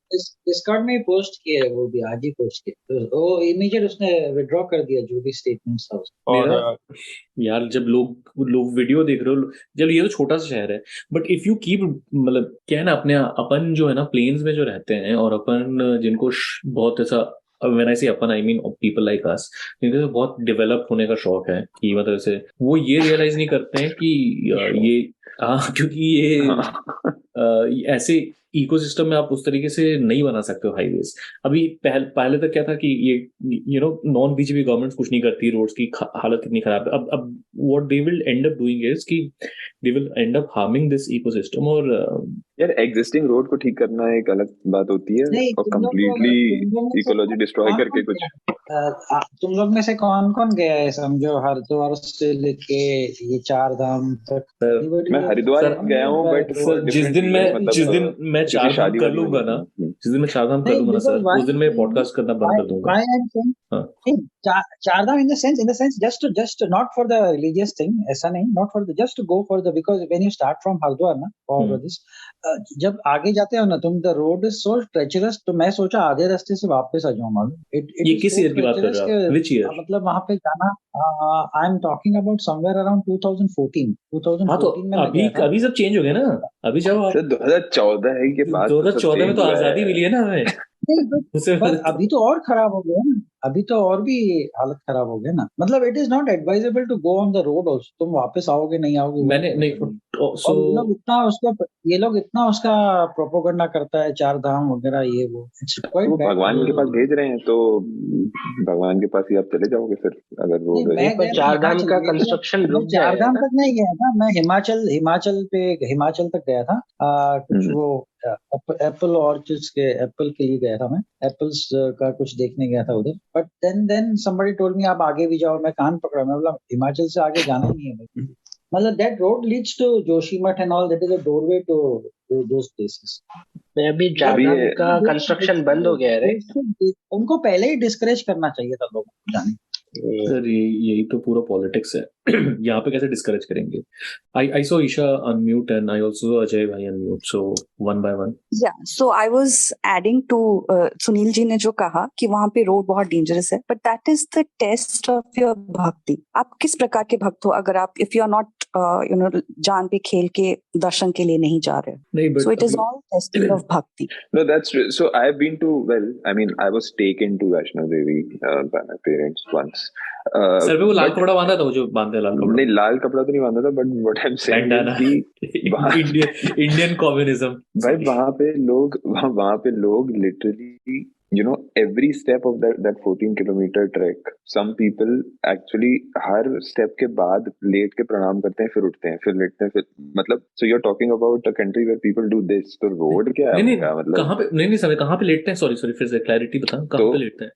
Speaker 7: Discord में पोस्ट किया है, वो भी आज ही पोस्ट किया, तो वो इमीडिएट उसने विथड्रॉ कर दिया जो भी स्टेटमेंट्स था
Speaker 1: उसका। यार जब लोग वीडियो देख रहे हो, जब ये तो छोटा सा शहर है, बट इफ यू कीप, मतलब क्या है ना, अपने अपन जो है ना प्लेन्स में जो रहते हैं, और अपन जिनको बहुत ऐसा, when I say upon I mean people like us, जिनको बहुत डेवलप होने का शौक है, कि मतलब से वो ये रियलाइज नहीं करते हैं कि ये क्योंकि ये ऐसे इकोसिस्टम में आप उस तरीके से नहीं बना सकते हो हाईवेज। अभी पहले तक क्या था कि ये नॉन बीजेपी गवर्नमेंट्स कुछ नहीं करती, रोड्स की हालत कितनी खराब है। अब what they will end up doing is कि they will end up harming this ecosystem. और
Speaker 6: यार एग्जिस्टिंग रोड को ठीक करना एक अलग बात होती है, और कंप्लीटली इकोलॉजी डिस्ट्रॉय करके कुछ।
Speaker 7: तुम लोग में से कौन कौन गया है समझो हरिद्वार से लेके ये 4 धाम तक?
Speaker 6: मैं हरिद्वार गया हूँ, बट
Speaker 1: जिस दिन मैं 4 धाम कर लूंगा ना, जिस दिन मैं 4 धाम कर लूंगा ना सर, उस दिन मैं पॉडकास्ट करना बंद कर दूंगा।
Speaker 7: 4 धाम in the sense just not for the religious thing, ऐसा नहीं, not for the, just to go for the, because when you start from Haridwar ना, और this जब आगे जाते हो ना तुम, the road is so treacherous, तो मैं सोचा आधे रास्ते से वापस आ जाऊंगा।
Speaker 1: ये किस ईयर की बात कर रहे हो? Which year?
Speaker 7: मतलब वहाँ पे जाना, I am talking about somewhere around 2014
Speaker 1: हाँ, तो अभी सब चेंज हो गया ना। अभी जब
Speaker 6: 2014 है के बाद,
Speaker 1: 2014 में तो आजादी मिली है ना हमें।
Speaker 7: अभी तो और खराब हो गया ना, अभी तो और भी हालत खराब हो गया ना। मतलब it is not advisable to go on the road also, तुम वापस आओगे नहीं आओगे।
Speaker 1: मैंने नहीं,
Speaker 7: ये लोग इतना उसका प्रोपोगंडा करता है, 4 धाम वगैरह ये वो,
Speaker 6: भगवान के पास भेज रहे हैं, तो भगवान के पास ही आप चले जाओगे फिर, अगर रोड।
Speaker 4: 4 धाम का कंस्ट्रक्शन रुक गया है।
Speaker 7: 4 धाम तक नहीं गया था मैं, हिमाचल तक गया था, कुछ वो एप्पल ऑर्चिड्स के, एप्पल के लिए गया था मैं, एप्पल्स का कुछ देखने गया था उधर। But then somebody told me आप आगे भी जाओ, मैं कान पकड़ा, मैं बोला हिमाचल से आगे जाना ही नहीं है। मतलब that road leads to Joshimath and all, that is a doorway to those places.
Speaker 4: मैं अभी जाना का कंस्ट्रक्शन बंद हो गया है।
Speaker 7: उनको पहले ही डिस्करेज करना चाहिए था लोगों को जाने।
Speaker 1: सर यही तो पूरा पॉलिटिक्स है। यहाँ पे कैसे डिस्करेज करेंगे? I saw Isha unmute and I also saw Ajay bhai unmute, so one by one.
Speaker 9: Yeah, so I was adding to Sunil ji ने जो कहा कि वहाँ पे रोड बहुत डेंजरस है, but that is the test of your भक्ति। आप किस प्रकार के भक्त हो अगर आप, if you are not जान पे खेल के दर्शन के लिए नहीं जा रहे। So it is all testing of bhakti.
Speaker 6: No, that's true. So I have been to, well, I mean, I was taken to Vaishno Devi by my parents once.
Speaker 1: Sir वो लाल कपड़ा बांधा था, वो जो बांधे लाल कपड़ा?
Speaker 6: नहीं, लाल कपड़ा तो नहीं बांधा था, but what I'm saying is
Speaker 1: Indian communism
Speaker 6: भाई, वहाँ पे लोग literally, you know, every step of that 14-kilometer trek, some people actually her step के बाद लेट के प्रणाम करते हैं, फिर उठते हैं, फिर लेटते हैं, फिर मतलब, so you're talking about a country where people do this, तो रोड क्या है?
Speaker 1: नहीं, मतलब कहाँ पे, नहीं समय कहाँ पे लेटते हैं? सॉरी फिर से क्लैरिटी बता, कहाँ पे लेटते हैं?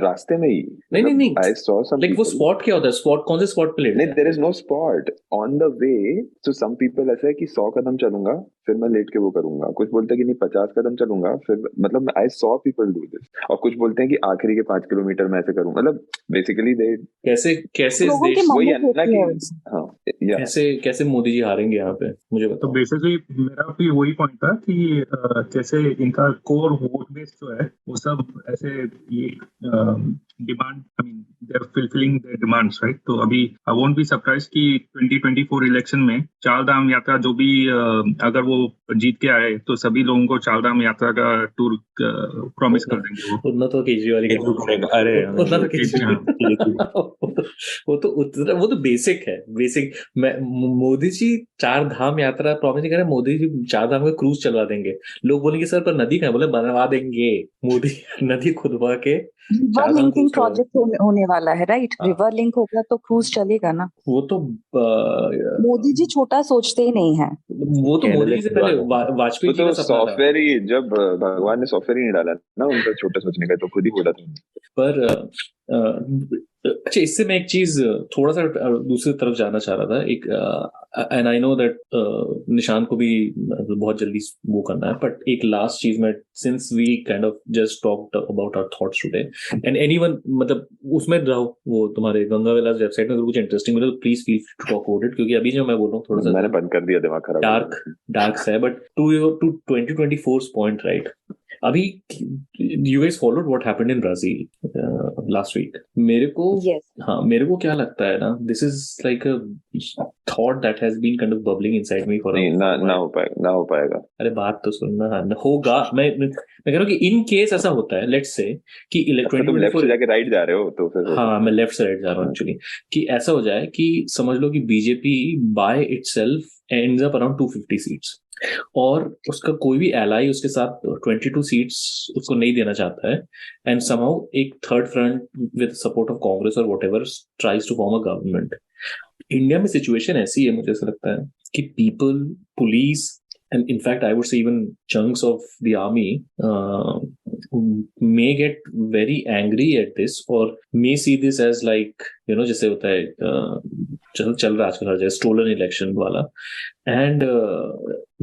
Speaker 6: रास्ते में ही।
Speaker 1: नहीं,
Speaker 6: I saw some
Speaker 1: like वो स्पॉट क्या होता है? स्पॉट कौन से स्पॉट पे लेटते हैं?
Speaker 6: नहीं, there is no spot on the way. So some people ऐसा है कि 100 कदम चलूंगा, फिर मैं लेट के वो करूंगा। कुछ बोलते हैं कि नहीं 50 कदम चलूंगा, फिर मतलब I saw people do this। और कुछ बोलते हैं कि आखिरी के 5 किलोमीटर मैं ऐसे करूँ, मतलब बेसिकली दे कैसे इस देश वही है ना कि हाँ,
Speaker 1: कैसे मोदी जी हारेंगे यहाँ पे, मुझे बताओ।
Speaker 8: तो बेसिकली मेरा भी वही पॉइंट था कि कैसे इनका कोर वोट बेस जो है वो सब ऐसे ये demand, I mean they are fulfilling their demands, right? तो अभी I won't be surprised कि 2024 इलेक्शन में चार धाम यात्रा जो भी अगर वो जीत के आए तो सभी लोगों को चार धाम यात्रा का टूर प्रॉमिस कर देंगे वो।
Speaker 1: उतना तो केजरीवाल ही
Speaker 10: अरे
Speaker 1: उतना तो केजरीवाल वो तो बेसिक है, बेसिक। मोदी जी चार धाम यात्रा प्रॉमिस नहीं कर रहे, मोदी जी चार धाम का क्रूज चलवा देंगे। लोग बोलेंगे सर पर नदी कहाँ, बोले बनवा देंगे, मोदी नदी खुदवा के
Speaker 9: रिवर लिंकिंग प्रोजेक्ट होने वाला है, राइट? रिवर लिंक होगा तो क्रूज चलेगा ना।
Speaker 1: वो तो
Speaker 9: मोदी जी छोटा सोचते ही नहीं है।
Speaker 1: वो तो मोदी जी से पहले वाजपेयी जी का सपना था।
Speaker 6: सॉफ्टवेयर ही, जब भगवान ने सॉफ्टवेयर ही नहीं डाला ना उनका छोटा सोचने का, तो खुद ही बोला था।
Speaker 1: पर अच्छा, इससे मैं एक चीज थोड़ा सा दूसरी तरफ जाना चाह रहा था। एक and I know that Nishant को भी बहुत जल्दी वो करना है, बट एक लास्ट चीज में, since we kind of just talked about our thoughts today and anyone, मतलब उसमें रहो वो तुम्हारे गंगा विलास वेबसाइट में अगर कुछ इंटरेस्टिंग मिले तो please feel to talk about it, क्योंकि अभी जो मैं बोल रहा हूँ थोड़ा सा
Speaker 6: मैंने बंद कर दिया, दिमाग खराब
Speaker 1: डार्क सा है। But to 2024 point, right? अभी you guys followed what happened in Brazil last week. मेरे को हाँ, मेरे को क्या लगता है ना, this is like a thought that has been kind of bubbling inside me for
Speaker 6: ना हो पाएगा।
Speaker 1: अरे बात तो सुनना, होगा। मैं कह रहा हूँ कि इन केस ऐसा होता है, लेट्स से कि
Speaker 6: तुम लेफ्ट से जाके राइट जा रहे हो तो फिर
Speaker 1: हाँ, मैं लेफ्ट से राइट जा रहा हूँ एक्चुअली, कि ऐसा हो जाए कि समझ लो कि BJP by itself ends up around 250 seats, और उसका कोई भी एलाई उसके साथ 22 सीट्स उसको नहीं देना चाहता है, एंड समहाउ एक third front with support of Congress और whatever tries to form a government. India में सिचुएशन ऐसी है, मुझे ऐसा लगता है कि people, police and in fact I would say even chunks of the army may get very angry at this, or may see this as like, you know, जैसे होता है चल रहा आजकल stolen election वाला, and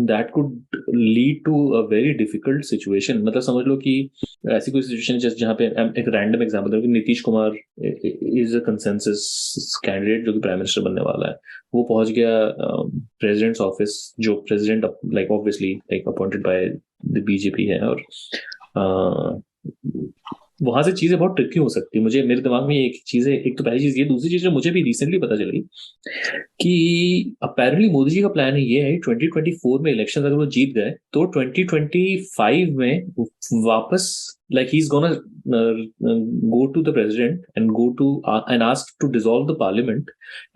Speaker 1: that could lead to a very difficult situation। मतलब समझ लो कि ऐसी कोई सिचुएशन जहाँ पे, एक रैंडम एग्जांपल दूं कि Nitish Kumar is a consensus candidate जो कि प्राइम मिनिस्टर बनने वाला है, वो पहुंच गया प्रेसिडेंट्स ऑफिस, जो president like obviously like appointed by the BJP है, और वहां से चीजें बहुत ट्रिकी हो सकती है। मुझे, मेरे दिमाग में एक चीज है, एक तो पहली चीज ये, दूसरी चीज मुझे भी रिसेंटली पता चली कि अपेरेंटली मोदी जी का प्लान ये है 2024 में इलेक्शन अगर वो जीत गए तो 2025 में वापस like he's gonna go to the president and go to and ask to dissolve the parliament,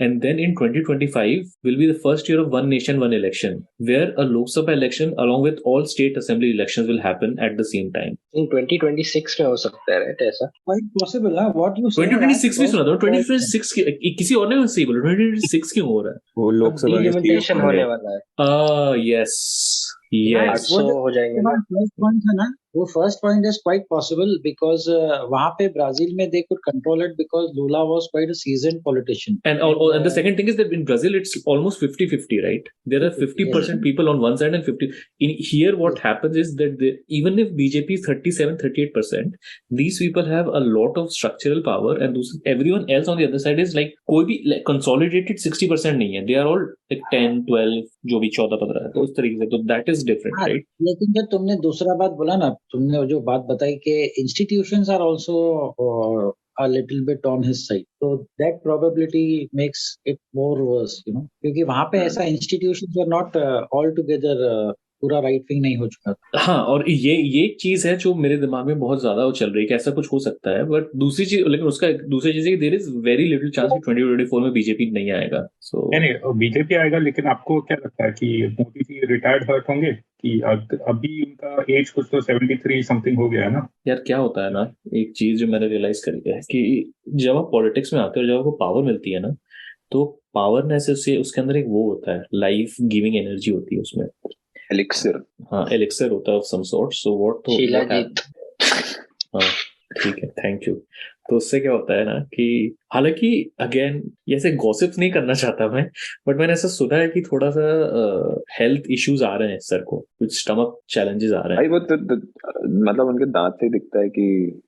Speaker 1: and then in 2025 will be the first year of one nation one election, where a Lok Sabha election along with all state assembly elections will happen at the same time.
Speaker 4: In 2026 में हो सकता है, right? ऐसा
Speaker 7: quite possible है। What you say
Speaker 1: 2026 में सुना था, 2026 किसी और ने सही बोला, 2026 क्यों हो रहा है?
Speaker 10: वो लोकसभा
Speaker 4: डिलिमिटेशन होने वाला है।
Speaker 1: yes
Speaker 4: हो जाएंगे ना।
Speaker 7: फर्स्ट पॉइंट है ना, वो first point is quite possible because वहां पे ब्राजील में they could control it because Lula was quite a seasoned politician,
Speaker 1: and the second thing is that in Brazil it's almost 50-50, right? There are 50% people on one side and 50 in here. What happens is that even if BJP is 37-38%, these people have a lot of structural power, and everyone else on the other side is like कोई भी like consolidated 60% नहीं है, they are all like 10-12 जो भी 14-15 तो उस तरीके से, तो that is different, right?
Speaker 7: लेकिन जब तुमने दूसरा बात बोला ना, तुमने जो बात बताई कि institutions are also a little bit on his side, so that probability makes it more worse, you know, क्योंकि वहां पे ऐसा institutions were not all together पूरा राइट विंग नहीं हो चुका था।
Speaker 1: हाँ, और ये चीज है जो मेरे दिमाग में बहुत ज्यादा चल रही है कि ऐसा कुछ हो सकता है, बट दूसरी चीज, लेकिन उसका दूसरी चीज है कि there is very little chance कि 2024 में बीजेपी नहीं आएगा। सो
Speaker 8: नहीं, बीजेपी आएगा, लेकिन आपको क्या लगता है कि मोदी जी रिटायर्ड हर्ट होंगे कि अभी उनका एज कुछ तो 73 समथिंग हो गया है ना?
Speaker 1: यार क्या होता है ना, एक चीज जो मैंने रियलाइज करी है कि जब आप पॉलिटिक्स में आते हो, जब आपको पावर मिलती है ना, तो पावर ने से उसके अंदर एक वो होता है, लाइफ गिविंग एनर्जी होती है उसमें,
Speaker 6: एलिक्सर।
Speaker 1: हाँ, एलिक्सर होता है of some sort. So what हाँ ठीक है, थैंक यू। तो उससे क्या होता है ना कि हालांकि अगेन ऐसे गॉसिप्स नहीं करना चाहता मैं, बट मैंने ऐसा सुना है कि थोड़ा सा हेल्थ इश्यूज आ रहे हैं सर को, कुछ स्टमक चैलेंजेस आ रहे हैं।
Speaker 6: वो मतलब उनके दांत से दिखता है कि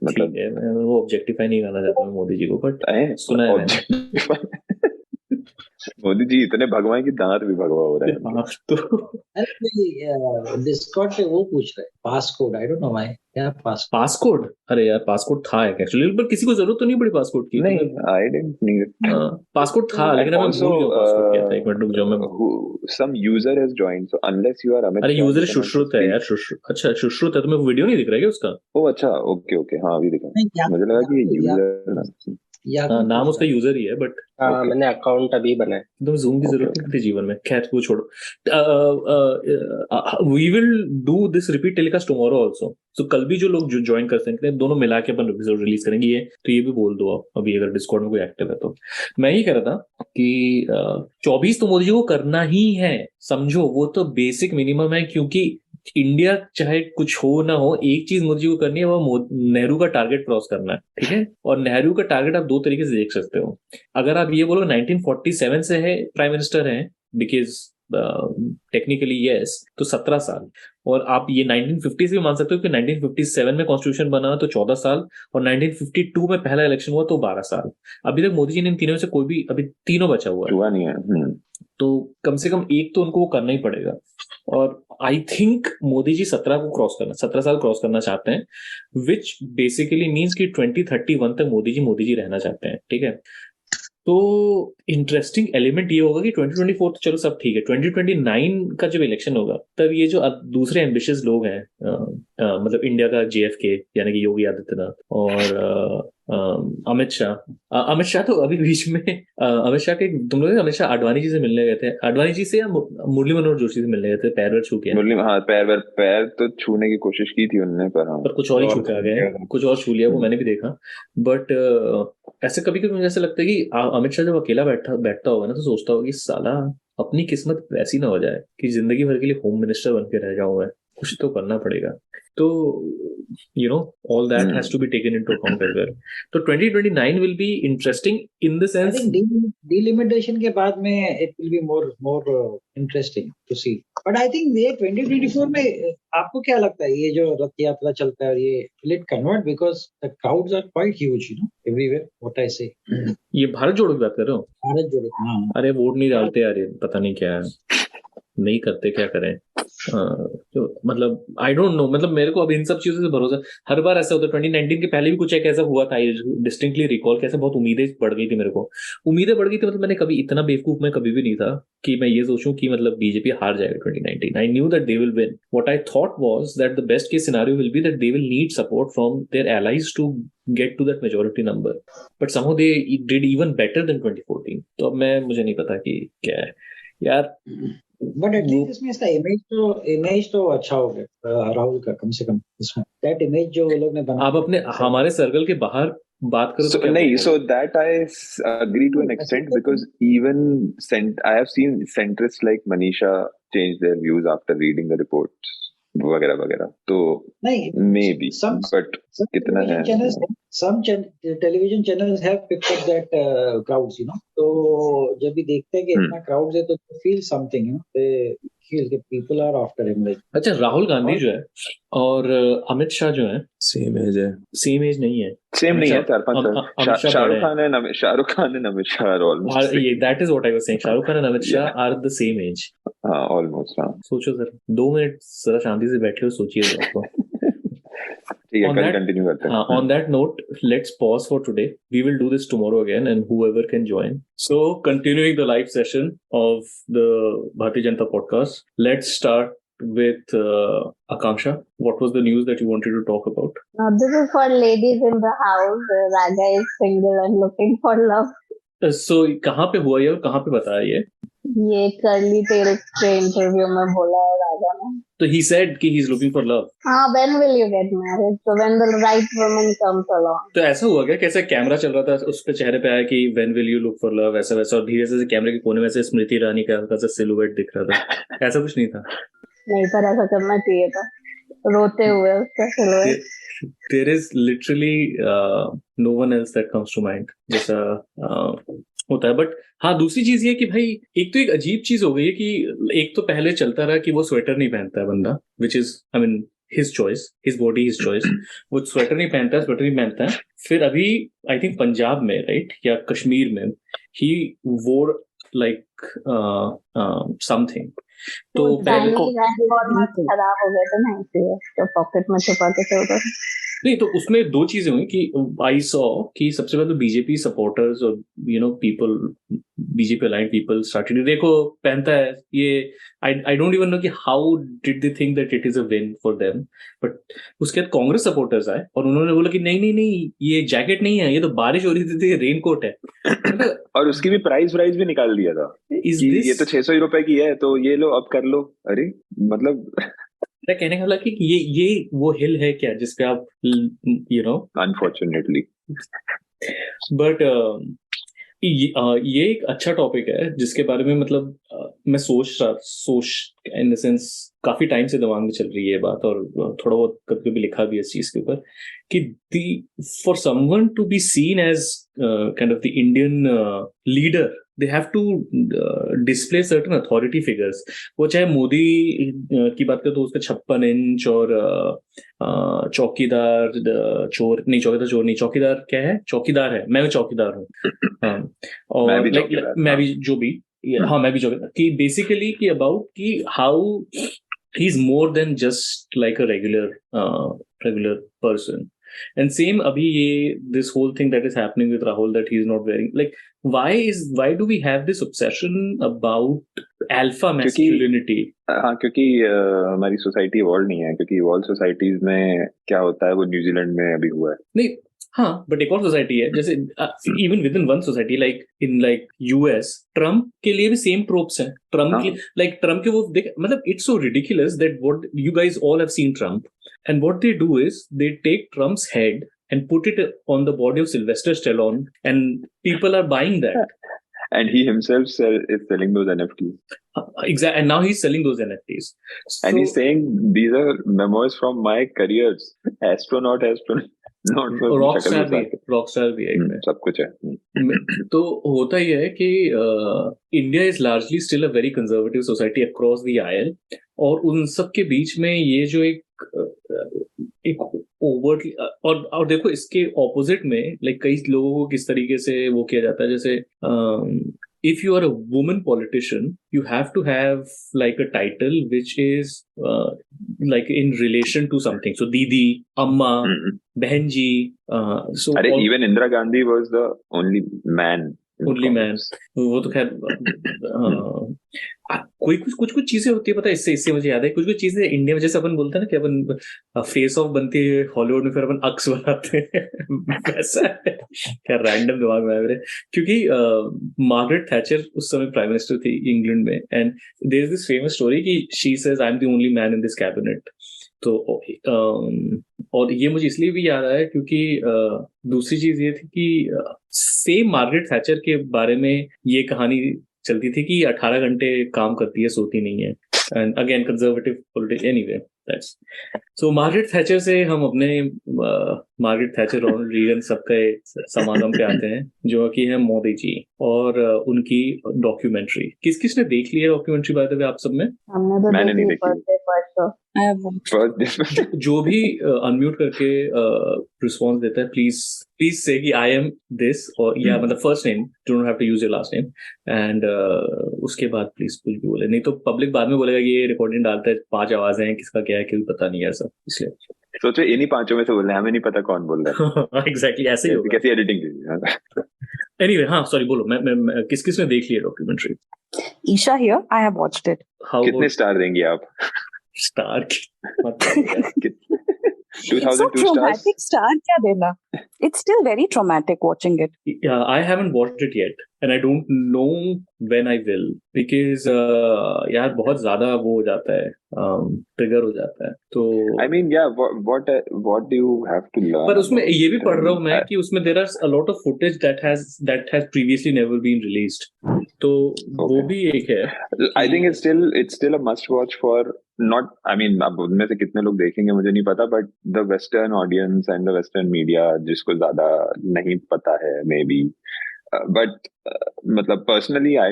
Speaker 6: मतलब
Speaker 1: मैं वो ऑब्जेक्टिफाई नहीं करना चाहता मैं मोदी जी को, बट सुना है मैंने।
Speaker 6: मोदी जी इतने भगवान की दांत भी भगवा हो रहा है।
Speaker 7: अरे डिस्कॉर्ड पे वो पूछ रहे passcode, I don't know why. क्या
Speaker 1: पासकोड? अरे यार पासकोड था एक्चुअली, पर किसी को जरूरत तो नहीं पड़ी पासकोड की।
Speaker 6: नहीं, आई डिडंट नीड
Speaker 1: पासकोड था, लेकिन मैं भूल गया पासकोड क्या था। एक मिनट रुक जाओ, मैं
Speaker 6: some user has joined, so unless you are Amit.
Speaker 1: अरे यूजर सुश्रुत है यार, सुश्रुत। अच्छा सुश्रुत है, तो मैं वीडियो नहीं दिख रहा है क्या उसका?
Speaker 6: ओ अच्छा, ओके ओके, हाँ अभी दिखा। मुझे लगा कि ये यूजर
Speaker 1: नाम उसका यूजर ही है, बट
Speaker 4: मैंने अकाउंट अभी बनाया।
Speaker 1: तो जूम की जरूरत नहीं थी जीवन में। खैर वो छोड़ो। We will do this repeat telecast tomorrow also. सो कल भी जो लोग जो ज्वाइन कर सकते हैं, दोनों मिला के अपन एपिसोड रिलीज करेंगे। ये तो ये भी बोल दो आप अभी, अगर डिस्कॉर्ड में कोई एक्टिव है तो। मैं ही कह रहा था कि 24 तो मोदी जी को करना ही है, समझो। वो तो बेसिक मिनिमम है, क्योंकि इंडिया चाहे कुछ हो ना हो, एक चीज मोदी जी को करनी है, वो नेहरू का टारगेट क्रॉस करना है, ठीक है। और नेहरू का टारगेट आप दो तरीके से देख सकते हो। अगर आप ये बोलो 1947 से है प्राइम मिनिस्टर हैं, बिकॉज टेक्निकली यस, तो 17 साल। और आप ये 1950 से भी मान सकते हो कि 1957 में कॉन्स्टिट्यूशन बना तो 14 साल, और 1952 में पहला इलेक्शन हुआ तो 12 साल। अभी तक मोदी जी ने इन तीनों से कोई भी, अभी तीनों बचा हुआ
Speaker 6: नहीं है।
Speaker 1: तो कम से कम एक तो उनको वो करना ही पड़ेगा। और आई थिंक मोदी जी 17 साल क्रॉस करना चाहते हैं, विच बेसिकली मीन्स कि 2031 तक मोदी जी रहना चाहते हैं, ठीक है। तो इंटरेस्टिंग एलिमेंट ये होगा कि 2024 तो चलो सब ठीक है, 2029 का जब इलेक्शन होगा, तब ये जो दूसरे एम्बिशियस लोग हैं, मतलब इंडिया का JFK यानी कि योगी आदित्यनाथ, और अमित शाह तो अभी बीच में अमित शाह के, तुम लोग अमित शाह आडवाणी जी से मिलने गए थे, आडवाणी जी से या मुरली मनोहर जोशी से मिलने गए थे, पैर छू के?
Speaker 6: हाँ, पैर तो छूने की कोशिश की थी उन्होंने, पर
Speaker 1: कुछ और ही छू के आ गए, कुछ और छू लिया, वो मैंने भी देखा। बट ऐसे कभी कभी मुझे ऐसा लगता है कि अमित शाह जब अकेला बैठता होगा ना, तो सोचता होगा कि साला अपनी किस्मत वैसी ना हो जाए कि जिंदगी भर के लिए होम मिनिस्टर बन के रह जाऊं मैं, कुछ तो करना पड़ेगा। तो all that has to be taken into account as well. So 2029 will be interesting in the sense,
Speaker 7: I think delimitation के बाद में it will be more interesting to see. But I think ये 2024 में आपको क्या लगता है, ये जो रथ यात्रा चलता है, ये will it convert, because the crowds are quite huge, everywhere. What I say.
Speaker 1: ये भारत जोड़ो की बात कर रहे हो?
Speaker 7: भारत जोड़ो, हाँ।
Speaker 1: अरे वोट नहीं डालते यार, पता नहीं क्या है, नहीं करते, क्या करें। तो मतलब आई डोंट नो, मतलब मेरे को अब इन सब चीजों से भरोसा, हर बार ऐसा होता है। 2019 के पहले भी कुछ एक ऐसा हुआ था, डिस्टिंक्टली रिकॉल, कैसे बहुत उम्मीदें बढ़ गई थी, मेरे को उम्मीदें बढ़ गई थी। मतलब मैंने कभी इतना बेवकूफ मैं कभी भी नहीं था कि मैं ये सोचूं कि मतलब बीजेपी हार जाएगा 2019। I knew that they will win. What I thought was that the best case scenario will be that they will need support from their allies to get to that majority number, but somehow they did even better than 2014. तो अब मुझे नहीं पता कि क्या है यार।
Speaker 7: But at least इसमें इसका इमेज तो अच्छा हो गया राहुल का, कम से कम इसमें दैट इमेज जो लोग ने बनाया।
Speaker 1: आप अपने हमारे सर्कल के बाहर बात करो तो
Speaker 6: नहीं, so that I agree to an extent, because even I have seen centrists like Manisha change their views after reading the reports वगैरह वगैरह, तो मे बी, बट कितना है।
Speaker 7: Some television channels have picked up that crowds, तो जब भी देखते हैं कि इतना crowds है तो feel something, they feel that people are after him, like.
Speaker 1: अच्छा, राहुल गांधी जो है और अमित शाह जो है
Speaker 10: सेम एज है?
Speaker 1: सेम एज नहीं है,
Speaker 6: सेम नहीं है, 4-5 साल। Shahrukh Khan and Amit Shah are almost,
Speaker 1: that is what I was saying, Shahrukh Khan and Amit Shah are the same age.
Speaker 6: हाँ, ऑलमोस्ट। हाँ,
Speaker 1: सोचो सर, 2 मिनट जरा शांति से बैठे हो, सोचिए आपको। On that note, let's pause for today. We will do this tomorrow again, and whoever can join. So, continuing the live session of the Bharatiya Janata podcast, let's start with Akanksha. What was the news that you wanted to talk about?
Speaker 11: This is for ladies in the house. Raja is single and looking for love.
Speaker 1: So, कहाँ पे हुआ ये और कहाँ पे बताया ये?
Speaker 11: ये कर्ली टेल्स के इंटरव्यू में बोला है राजा ने।
Speaker 1: तो he said कि he's looking for love.
Speaker 11: हाँ, when will you get married? So when the right woman comes along.
Speaker 1: तो ऐसा हुआ क्या, कैसे कैमरा चल रहा था, उस पे चेहरे पे आया कि when will you look for love, ऐसा वैसा, और धीरे से कैमरे के कोने में से स्मृति ईरानी का हल्का सा सिलुएट दिख रहा था, ऐसा कुछ नहीं था?
Speaker 11: नहीं, पर ऐसा करना चाहिए था, रोते हुए उसका silhouette.
Speaker 1: There is literally no one else that comes to mind जैसा होता है। बट हाँ, दूसरी चीज ये कि भाई एक तो एक अजीब चीज हो गई है कि एक तो पहले चलता रहा कि वो स्वेटर नहीं पहनता है बंदा, which is I mean his choice, his body his choice, वो स्वेटर नहीं पहनता है। फिर अभी आई थिंक पंजाब में, राइट, या कश्मीर में, ही वोर like something. तो
Speaker 11: खराब हो गया था ना, इसलिए तो पॉकेट में छुपा के चल रहा।
Speaker 1: नहीं, तो उसमें दो चीजें हुई कि आई सॉ कि सबसे पहले तो बीजेपी सपोर्टर्स और people, BJP aligned people started, देखो पहनता है ये, आई डोंट इवन नो कि how did they think that it is a win for them, but उसके बाद कांग्रेस सपोर्टर्स आए और उन्होंने बोला कि नहीं नहीं नहीं, ये जैकेट नहीं है, ये तो बारिश हो रही थी, रेनकोट है।
Speaker 6: और उसकी भी प्राइस भी निकाल दिया था कि ये तो 600 रुपए की है, तो ये लो, अब कर लो। अरे मतलब
Speaker 1: कहने का मतलब कि ये वो हिल है क्या जिसपे आप
Speaker 6: अनफॉर्चुनेटली,
Speaker 1: बट ये एक अच्छा टॉपिक है जिसके बारे में मतलब मैं सोच इन द सेंस काफी टाइम से दिमाग में चल रही है ये बात, और थोड़ा बहुत कभी कभी लिखा भी है इस चीज के ऊपर कि for someone to be seen as kind of the Indian leader, they have to display certain authority figures. वो चाहे मोदी की बात करें तो उसका 56 इंच और चौकीदार चोर नहीं, चौकीदार क्या है, चौकीदार है, मैं भी चौकीदार हूँ। हाँ, और मैं भी जो भी, हाँ मैं भी चौकीदार, कि बेसिकली कि अबाउट कि how he is more than just like a regular person. And same abhi this whole thing that is happening with Rahul, that he is not wearing, like why do we have this obsession about alpha masculinity?
Speaker 6: हाँ, क्योंकि हमारी society evolve नहीं है, क्योंकि evolve societies में क्या होता है वो न्यूजीलैंड में अभी हुआ है।
Speaker 1: नहीं, हाँ, बट एक और सोसाइटी है जैसे even with in one society like in like US, Trump के लिए भी सेम ट्रोप्स हैं। ट्रम्प के लाइक ट्रम्प के वो देख, मतलब it's so ridiculous that what you guys all have seen Trump, and what they do is they take Trump's head and put it on the body of Sylvester Stallone, and people are buying that.
Speaker 6: And he himself is selling those NFTs.
Speaker 1: Exactly, and now he's selling those NFTs.
Speaker 6: And he's saying these are memoirs from my careers. Astronaut.
Speaker 1: Rockstar भी है,
Speaker 6: सब कुछ है।
Speaker 1: तो होता ही है कि India is largely still a very conservative society across the aisle, और उन सब के बीच में ये जो एक ओवरटली, और देखो इसके ऑपोजिट में लाइक कई लोगों को किस तरीके से वो किया जाता है, जैसे if you are a woman politician, you have to have like a title which is like in relation to something. So Didi, Amma, Behenji. So
Speaker 6: even Indira Gandhi was the only man.
Speaker 1: वो तो खैर कोई कुछ चीजें होती है, पता है, इससे मुझे याद है कुछ चीजें इंडिया में, जैसे अपन बोलते हैं ना कि अपन फेस ऑफ बनती है हॉलीवुड में, फिर अपन अक्स बनाते हैं वैसा है क्या रैंडम दिमाग में मेरे, क्योंकि मार्गरेट थैचर उस समय प्राइम मिनिस्टर थी इंग्लैंड में, and there is this famous story कि she says I am the only man in this cabinet. तो और ये मुझे इसलिए भी याद आया क्योंकि दूसरी चीज ये थी कि सेम मार्गरेट थैचर के बारे में ये कहानी चलती थी कि 18 घंटे काम करती है, सोती नहीं है, and again conservative politics, anyway that's so Margaret Thatcher से हम अपने मार्गरेट थैचर और रीगन सबके समागम पे आते हैं, जो कि है मोदी जी और उनकी डॉक्यूमेंट्री। किसने देख लिया डॉक्यूमेंट्री बाय द वे आप सब में?
Speaker 6: मैंने नहीं देखी।
Speaker 1: जो भी अनम्यूट करके रिस्पॉन्स देता है, प्लीज से कि आई एम दिस, और या मतलब first name, do not have to use your last name, and उसके बाद प्लीज कुछ भी बोले, नहीं तो पब्लिक बाद में बोलेगा कि ये रिकॉर्डिंग डालता है 5 आवाजें हैं, किसका क्या है क्यों पता नहीं है ऐसा, इसलिए
Speaker 6: सोचो इन्हीं 5 में से बोल रहे हैं, हमें नहीं पता कौन बोल रहा है।
Speaker 1: एग्जैक्टली ऐसे ही होगा,
Speaker 6: कैसी एडिटिंग।
Speaker 1: एनीवे, हाँ सॉरी, बोलो, मैं किसने देख लिया documentary?
Speaker 9: Isha here, I have watched it.
Speaker 6: कितने स्टार देंगे आप?
Speaker 1: Star
Speaker 9: It's so traumatic. Star क्या देना? It's still very traumatic watching it.
Speaker 1: Yeah, I haven't watched it yet, and I don't know when I will, because यार बहुत ज़्यादा वो हो जाता है, ट्रिगर हो जाता है। तो
Speaker 6: I mean, yeah, what do you have to learn?
Speaker 1: पर उसमें ये भी पढ़ रहा हूँ मैं कि उसमें there are a lot of footage that has previously never been released. तो वो भी एक है।
Speaker 6: I think it's still a must watch for not, I mean, अब उनमें से कितने लोग देखेंगे मुझे नहीं पता, but the Western audience and the Western media जिसको ज़्यादा नहीं पता है maybe, but मतलब personally I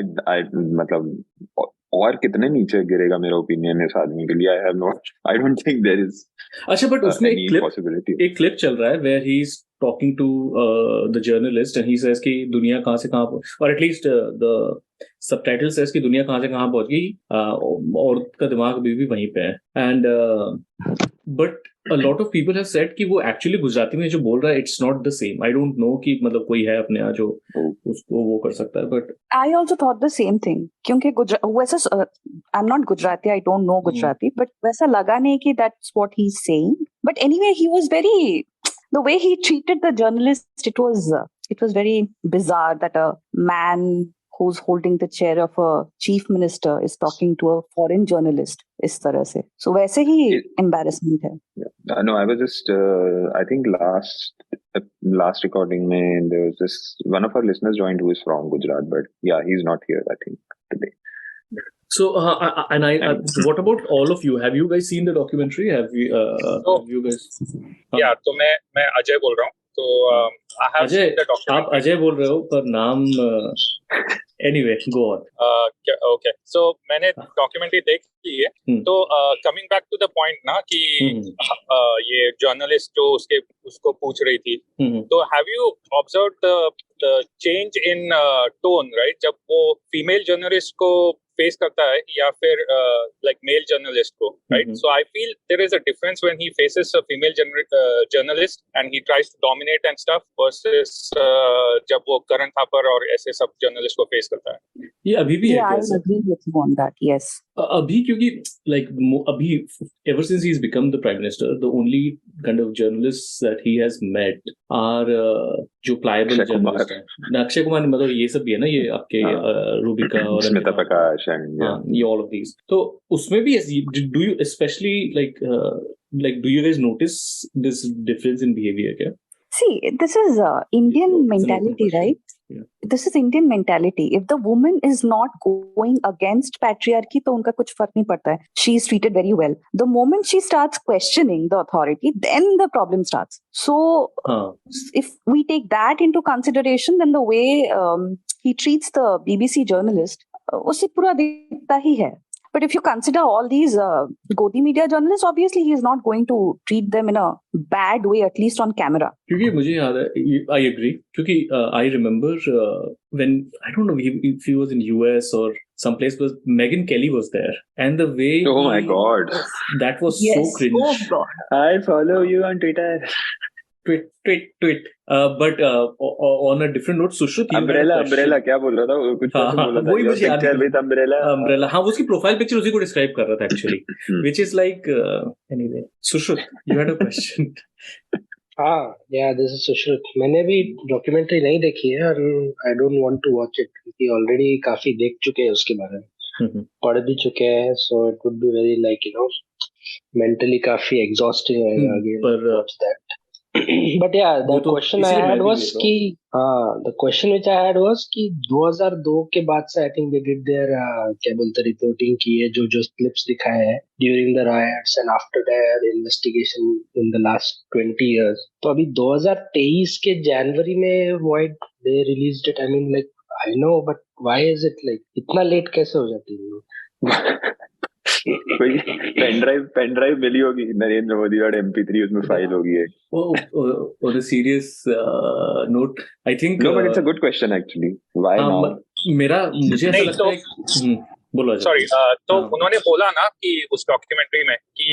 Speaker 6: मतलब और कितने नीचे गिरेगा मेरा ओपिनियन इस आदमी के लिए, I don't think there is
Speaker 1: अच्छा, बट उसमें एक क्लिप चल रहा है where he's talking to the journalist and he says कि दुनिया कहाँ से कहाँ or at least the subtitle says कि दुनिया कहाँ से कहाँ पहुँच गई, औरत का दिमाग अभी भी वहीं पे है. And but a lot of people have said कि वो actually गुजराती में जो बोल रहा है it's not the same. I don't know कि मतलब कोई है अपने यहाँ जो उसको वो कर सकता है. But
Speaker 9: I also thought the same thing क्योंकि वैसा I'm not Gujarati, I don't know Gujarati, but वैसा लगा नहीं कि that's what he's saying. But anyway, he was very, the way he treated the journalist, it was very bizarre that a man who's holding the chair of a chief minister is talking to a foreign journalist इस तरह से. So वैसे ही embarrassment है.
Speaker 6: Yeah. No, I was just I think last recording में there was this one of our listeners joined who is from Gujarat, but yeah, he's not here I think today.
Speaker 1: So what about all of you? Have you guys seen the documentary? Have you guys?
Speaker 8: Yeah, तो मैं अजय बोल रहा हूँ. तो I have seen the documentary.
Speaker 1: आप अजय बोल रहे हो पर नाम anyway go on.
Speaker 8: Okay, so मैंने documentary देख ली है. तो coming back to the point ना कि ये journalist जो उसको पूछ रही थी. तो have you observed the change in tone, right? जब वो female journalist को फेस करता है या फिर like male journalist को, right? So I feel there is a difference when he faces a female journalist and he tries to dominate and stuff versus जब वो Karan Thapar और ऐसे सब journalist को face करता है.
Speaker 1: ये अभी भी है
Speaker 9: I agree with you on that. Yes.
Speaker 1: अभी क्योंकि like अभी ever since he's become the prime minister, the only kind of journalists that he has met are जो pliable journalists हैं. अक्षय कुमार मतलब ये सब भी है ना, ये आपके रूबिका और
Speaker 6: स्मिता प्रकाश and
Speaker 1: ये all of these. तो उसमें भी do you especially like do you guys notice this difference in behavior क्या?
Speaker 9: See, this is Indian mentality, right?
Speaker 1: Yeah.
Speaker 9: This is Indian mentality. If the woman is not going against patriarchy, तो उनका कुछ फर्क नहीं पड़ता है. She is treated very well. The moment she starts questioning the authority, then the problem starts. So, if we take that into consideration, then the way he treats the BBC journalist, उससे पूरा दिखता ही है. But if you consider all these Godi media journalists, obviously he is not going to treat them in a bad way, at least on camera.
Speaker 1: क्योंकि मुझे याद है, I agree. क्योंकि I remember when I don't know if he was in US or someplace, was Megyn Kelly was there, and the way
Speaker 6: my God,
Speaker 1: that was
Speaker 9: yes.
Speaker 1: so cringe.
Speaker 9: Oh God.
Speaker 6: I follow you on Twitter.
Speaker 1: Tweet. But on a different note, Sushruth,
Speaker 6: umbrella क्या बोल रहा था? कुछ ऐसे बोल रहा था.
Speaker 1: वही मुझे याद है.
Speaker 6: With umbrella.
Speaker 1: हाँ, वो उसकी प्रोफाइल पिक्चर उसी को डिस्क्राइब कर रहा था actually, which is like anyway. Sushruth, you had a question.
Speaker 4: Yeah, this is Sushruth. मैंने भी डॉक्यूमेंट्री नहीं देखी है और I don't want to watch it क्योंकि ऑलरेडी काफी देख चुके हैं उसके बारे में, पढ़ भी चुके हैं, so it would be very like mentally काफी exhausting again to watch that. But yeah, the question I had was कि the question which I had was कि 2002 के बाद से I think they did their क्या बोलते reporting की है, जो clips दिखाए हैं during the riots and after their investigation in the last 20 years. तो अभी 2023 के जनवरी में why they released it? I mean like I know, but why is it like इतना late कैसे हो जाती है?
Speaker 6: कोई पेन ड्राइव मिली होगी नरेंद्र मोदी और MP3 उसमें फाइल होगी एक.
Speaker 1: On a serious note, I think
Speaker 6: no, but it's a good question actually. Why now?
Speaker 1: मुझे ऐसा लगता है बोलो.
Speaker 8: Sorry, तो उन्होंने बोला ना कि उस डॉक्यूमेंट्री में कि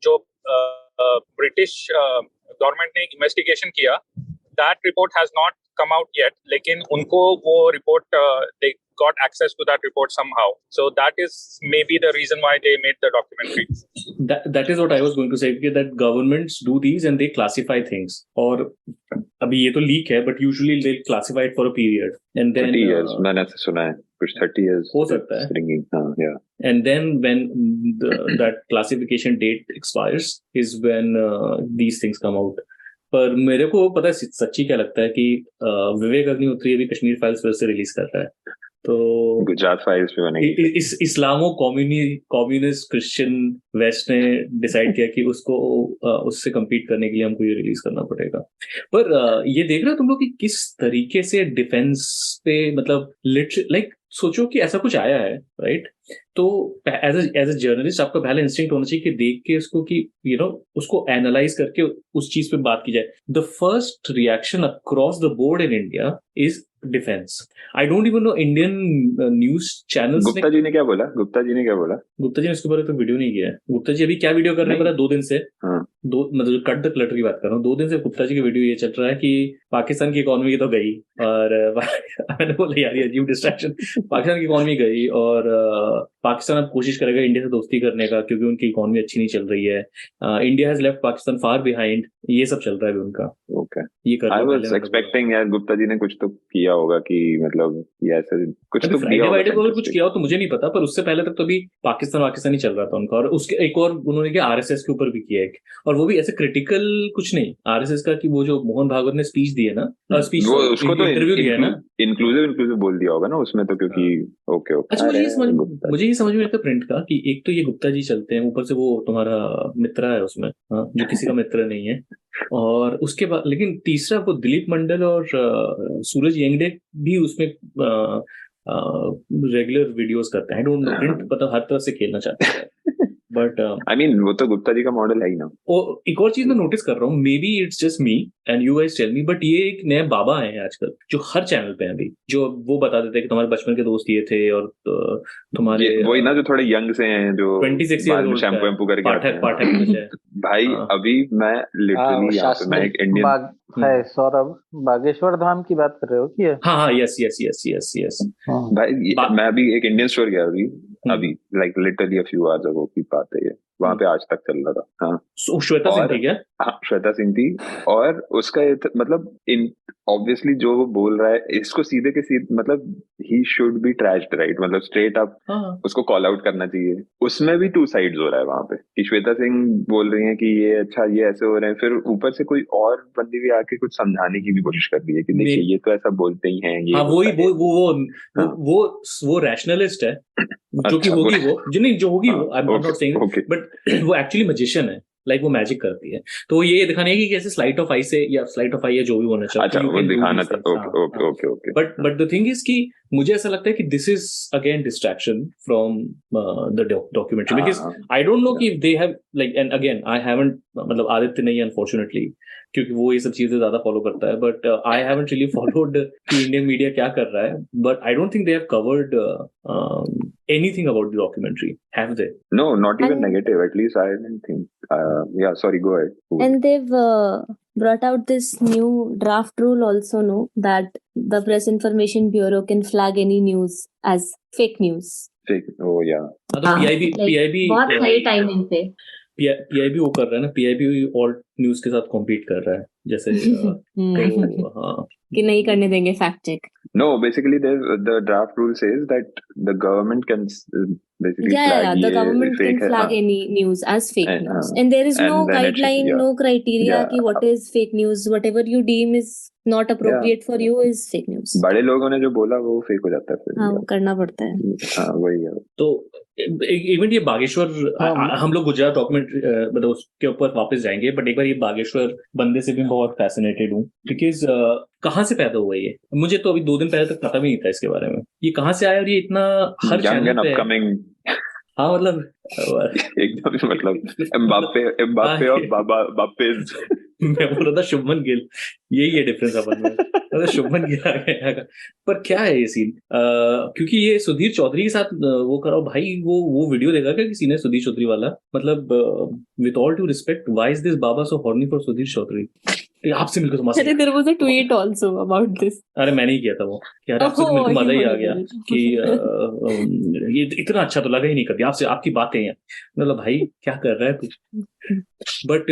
Speaker 8: जो ब्रिटिश गवर्नमेंट ने इन्वेस्टिगेशन किया, that report has not come out yet, लेकिन उनको वो report they got access to that report somehow. So that is maybe the reason why they made the documentary.
Speaker 1: That is what I was going to say, that governments do these and they classify things. और अभी ये तो leak है, but usually they classify it for a period. And then
Speaker 6: 30 years, मैंने ऐसे सुना है, कुछ 30 years
Speaker 1: हो सकता है.
Speaker 6: Yeah.
Speaker 1: And then when that classification date expires is when these things come out. पर मेरे को पता है सच्ची क्या लगता है कि विवेक अग्निहोत्री अभी कश्मीर फाइल्स फिर से रिलीज कर रहा है, तो
Speaker 6: गुजरात फाइल्स पे बनेगी.
Speaker 1: इस्लामो कम्युनिस्ट क्रिश्चियन वेस्ट ने डिसाइड किया कि उसको उससे compete करने के लिए हमको ये रिलीज करना पड़ेगा. पर ये देख रहे हो तुम लोग कि किस तरीके से डिफेंस पे मतलब लाइक सोचो कि ऐसा कुछ आया है, राइट? तो एज अ जर्नलिस्ट आपका पहला इंस्टिंक्ट होना चाहिए कि देख के उसको कि उसको एनालाइज करके उस चीज पे बात की जाए. The first reaction across the board in India is defence. I don't even know Indian news channels.
Speaker 6: Gupta ji ने क्या बोला? गुप्ता जी ने
Speaker 1: उसके बारे में तो वीडियो नहीं किया है. गुप्ता जी अभी क्या वीडियो कर रहे हैं पता? 2 दिन से, मतलब कट द क्लटर की बात कर रहा हूँ, 2 दिन से गुप्ता जी की वीडियो ये चल रहा है कि पाकिस्तान की इकोनॉमी तो गई, और मैंने बोला यार ये अजीब डिस्ट्रैक्शन. पाकिस्तान की इकोनॉमी गई और पाकिस्तान अब कोशिश करेगा इंडिया से दोस्ती करने का क्योंकि उनकी इकोनॉमी अच्छी नहीं चल रही है. India has left Pakistan far behind. ये सब चल रहा है अभी उनका.
Speaker 6: ओके,
Speaker 1: ये कर
Speaker 6: आई वाज एक्सपेक्टिंग यार गुप्ता जी ने कुछ तो किया होगा कि मतलब ये ऐसे कुछ तो
Speaker 1: फ्राइडे वाइडे को कुछ किया हो तो मुझे नहीं पता, पर उससे पहले तक तो अभी पाकिस्तान ही चल रहा था उनका. और उसके एक और उन्होंने क्या आरएसएस के ऊपर भी किया है, और वो भी ऐसे क्रिटिकल कुछ नहीं आरएसएस का, कि वो जो मोहन भागवत ने स्पीच दी है ना, स्पीच
Speaker 6: उसको तो
Speaker 1: इंटरव्यू दिया है ना,
Speaker 6: इंक्लूसिव बोल दिया होगा ना उसमें तो, क्योंकि ओके.
Speaker 1: अच्छा, मुझे ये समझ में आता प्रिंट का कि एक तो ये गुप्ता जी चलते हैं, ऊपर से वो तुम्हारा मित्रा है उसमें, जो किसी का मित्र नहीं है. और उसके बाद लेकिन तीसरा वो दिलीप मंडल और सूरज येंगडे भी उसमें रेगुलर वीडियोस करते हैं. आई डोंट नो, प्रिंट पता हर तरफ से खेलना चाहते हैं, बट
Speaker 6: आई मीन वो तो गुप्ता जी का मॉडल है ही ना.
Speaker 1: एक और चीज मैं नोटिस कर रहा हूँ, maybe it's just me and you guys tell me, but ये एक नया बाबा है आजकल जो हर चैनल पे हैं अभी, जो वो बता देते हैं कि तुम्हारे बचपन के दोस्त ये थे, और तुम्हारे
Speaker 6: वही ना जो थोड़े यंग से हैं, जो
Speaker 1: 26 ईयर
Speaker 6: शैम्पू करके
Speaker 1: पाठक
Speaker 6: भाई. अभी मैं लिटरली यहाँ पे मैं एक इंडियन
Speaker 12: है सौरभ, बागेश्वर धाम की बात कर रहे हो कि?
Speaker 1: हाँ, यस.
Speaker 6: भाई मैं अभी एक इंडियन स्टोर गया अभी like literally a few hours ago की बात है ये. वहां पे आज तक चल रहा था. हाँ,
Speaker 1: श्वेता सिंह थी क्या?
Speaker 6: हाँ, श्वेता सिंह थी. और उसका मतलब ऑब्वियसली जो वो बोल रहा है इसको सीधे के सीधे मतलब he should be trashed, right? मतलब स्ट्रेट अप उसको कॉल आउट करना चाहिए. उसमें भी 2 साइड्स हो रहा है वहां पे कि श्वेता सिंह बोल रही है कि ये अच्छा ये ऐसे हो रहे हैं, फिर ऊपर से कोई और बंदी भी आके कुछ समझाने की भी कोशिश कर रही है कि देखिए ये तो ऐसा बोलते ही हैं. ये
Speaker 1: वो रैशनलिस्ट है, जो कि होगी वो, जो नहीं जो होगी वो, I am not saying, but वो एक्चुअली मैजिशियन है. लाइक वो मैजिक करती है, तो वो ये दिखाने की कैसे स्लाइट ऑफ आई से, या स्लाइट ऑफ आई या जो भी होना चाहिए.
Speaker 6: अच्छा, वो दिखाना था. Okay.
Speaker 1: But the thing is कि मुझे ऐसा लगता है कि this is again distraction from the documentary, because I don't know कि they have like, and again I haven't, मतलब आदित्य नहीं अनफॉर्चुनेटली, क्योंकि वो ये सब चीजें ज्यादा फॉलो करता है, but I haven't really followed कि इंडियन मीडिया क्या कर रहा है. But I don't think they have covered anything about the documentary, have they?
Speaker 6: No, not even negative, at least I didn't think. Yeah, sorry, go ahead.
Speaker 13: And they've brought out this new draft rule also, no, that the Press Information Bureau can flag any news as fake news.
Speaker 6: Fake, oh yeah.
Speaker 1: PIB
Speaker 13: बहुत सही timing पे
Speaker 1: PIB वो कर रहा है ना, PIB alt news के साथ कॉम्पीट कर रहा है जैसे. तो हाँ,
Speaker 13: कि नहीं करने देंगे fact check.
Speaker 6: No, basically the draft rule says that the government can basically flag
Speaker 13: the government can flag any news as fake news, and there is no guideline, no criteria कि what is fake news. Whatever you deem is not appropriate for you is fake news.
Speaker 6: बड़े लोगों ने जो बोला वो fake हो जाता है फिर.
Speaker 13: हाँ, करना पड़ता है.
Speaker 6: हाँ, वही है.
Speaker 1: तो इवन ये बागेश्वर, हम लोग गुजरात डॉक्यूमेंट्री मतलब उसके ऊपर वापस जाएंगे, बट एक बार ये बागेश्वर बंदे से भी बहुत फैसिनेटेड हूँ, बिकॉज कहाँ से पैदा हुआ ये, मुझे तो अभी 2 दिन पहले तक पता भी नहीं था इसके बारे में. ये कहाँ से आया और ये इतना हर चैनल पे है. हाँ, मतलब
Speaker 6: एकदम मतलब एम्बापे और बापे.
Speaker 1: मैं बोल रहा था शुभमन गिल, यही है डिफरेंस अपन में. मतलब शुभमन गिल आ गया, पर क्या है ये सीन? क्योंकि ये सुधीर चौधरी के साथ वो करो भाई. वो वीडियो देखा क्या किसी ने, सुधीर चौधरी वाला? मतलब with all due respect, why is this baba so horny for Sudhir Chaudhary? आपसे मिलकर तो मजा.
Speaker 13: अरे there was a tweet also about this.
Speaker 1: अरे मैंने ही किया था वो, यार आपसे तो मिलकर मजा ही आ गया कि ये इतना अच्छा तो लगा ही नहीं कभी आपसे, आपकी बातें हैं. मतलब भाई क्या कर रहा है तू? बट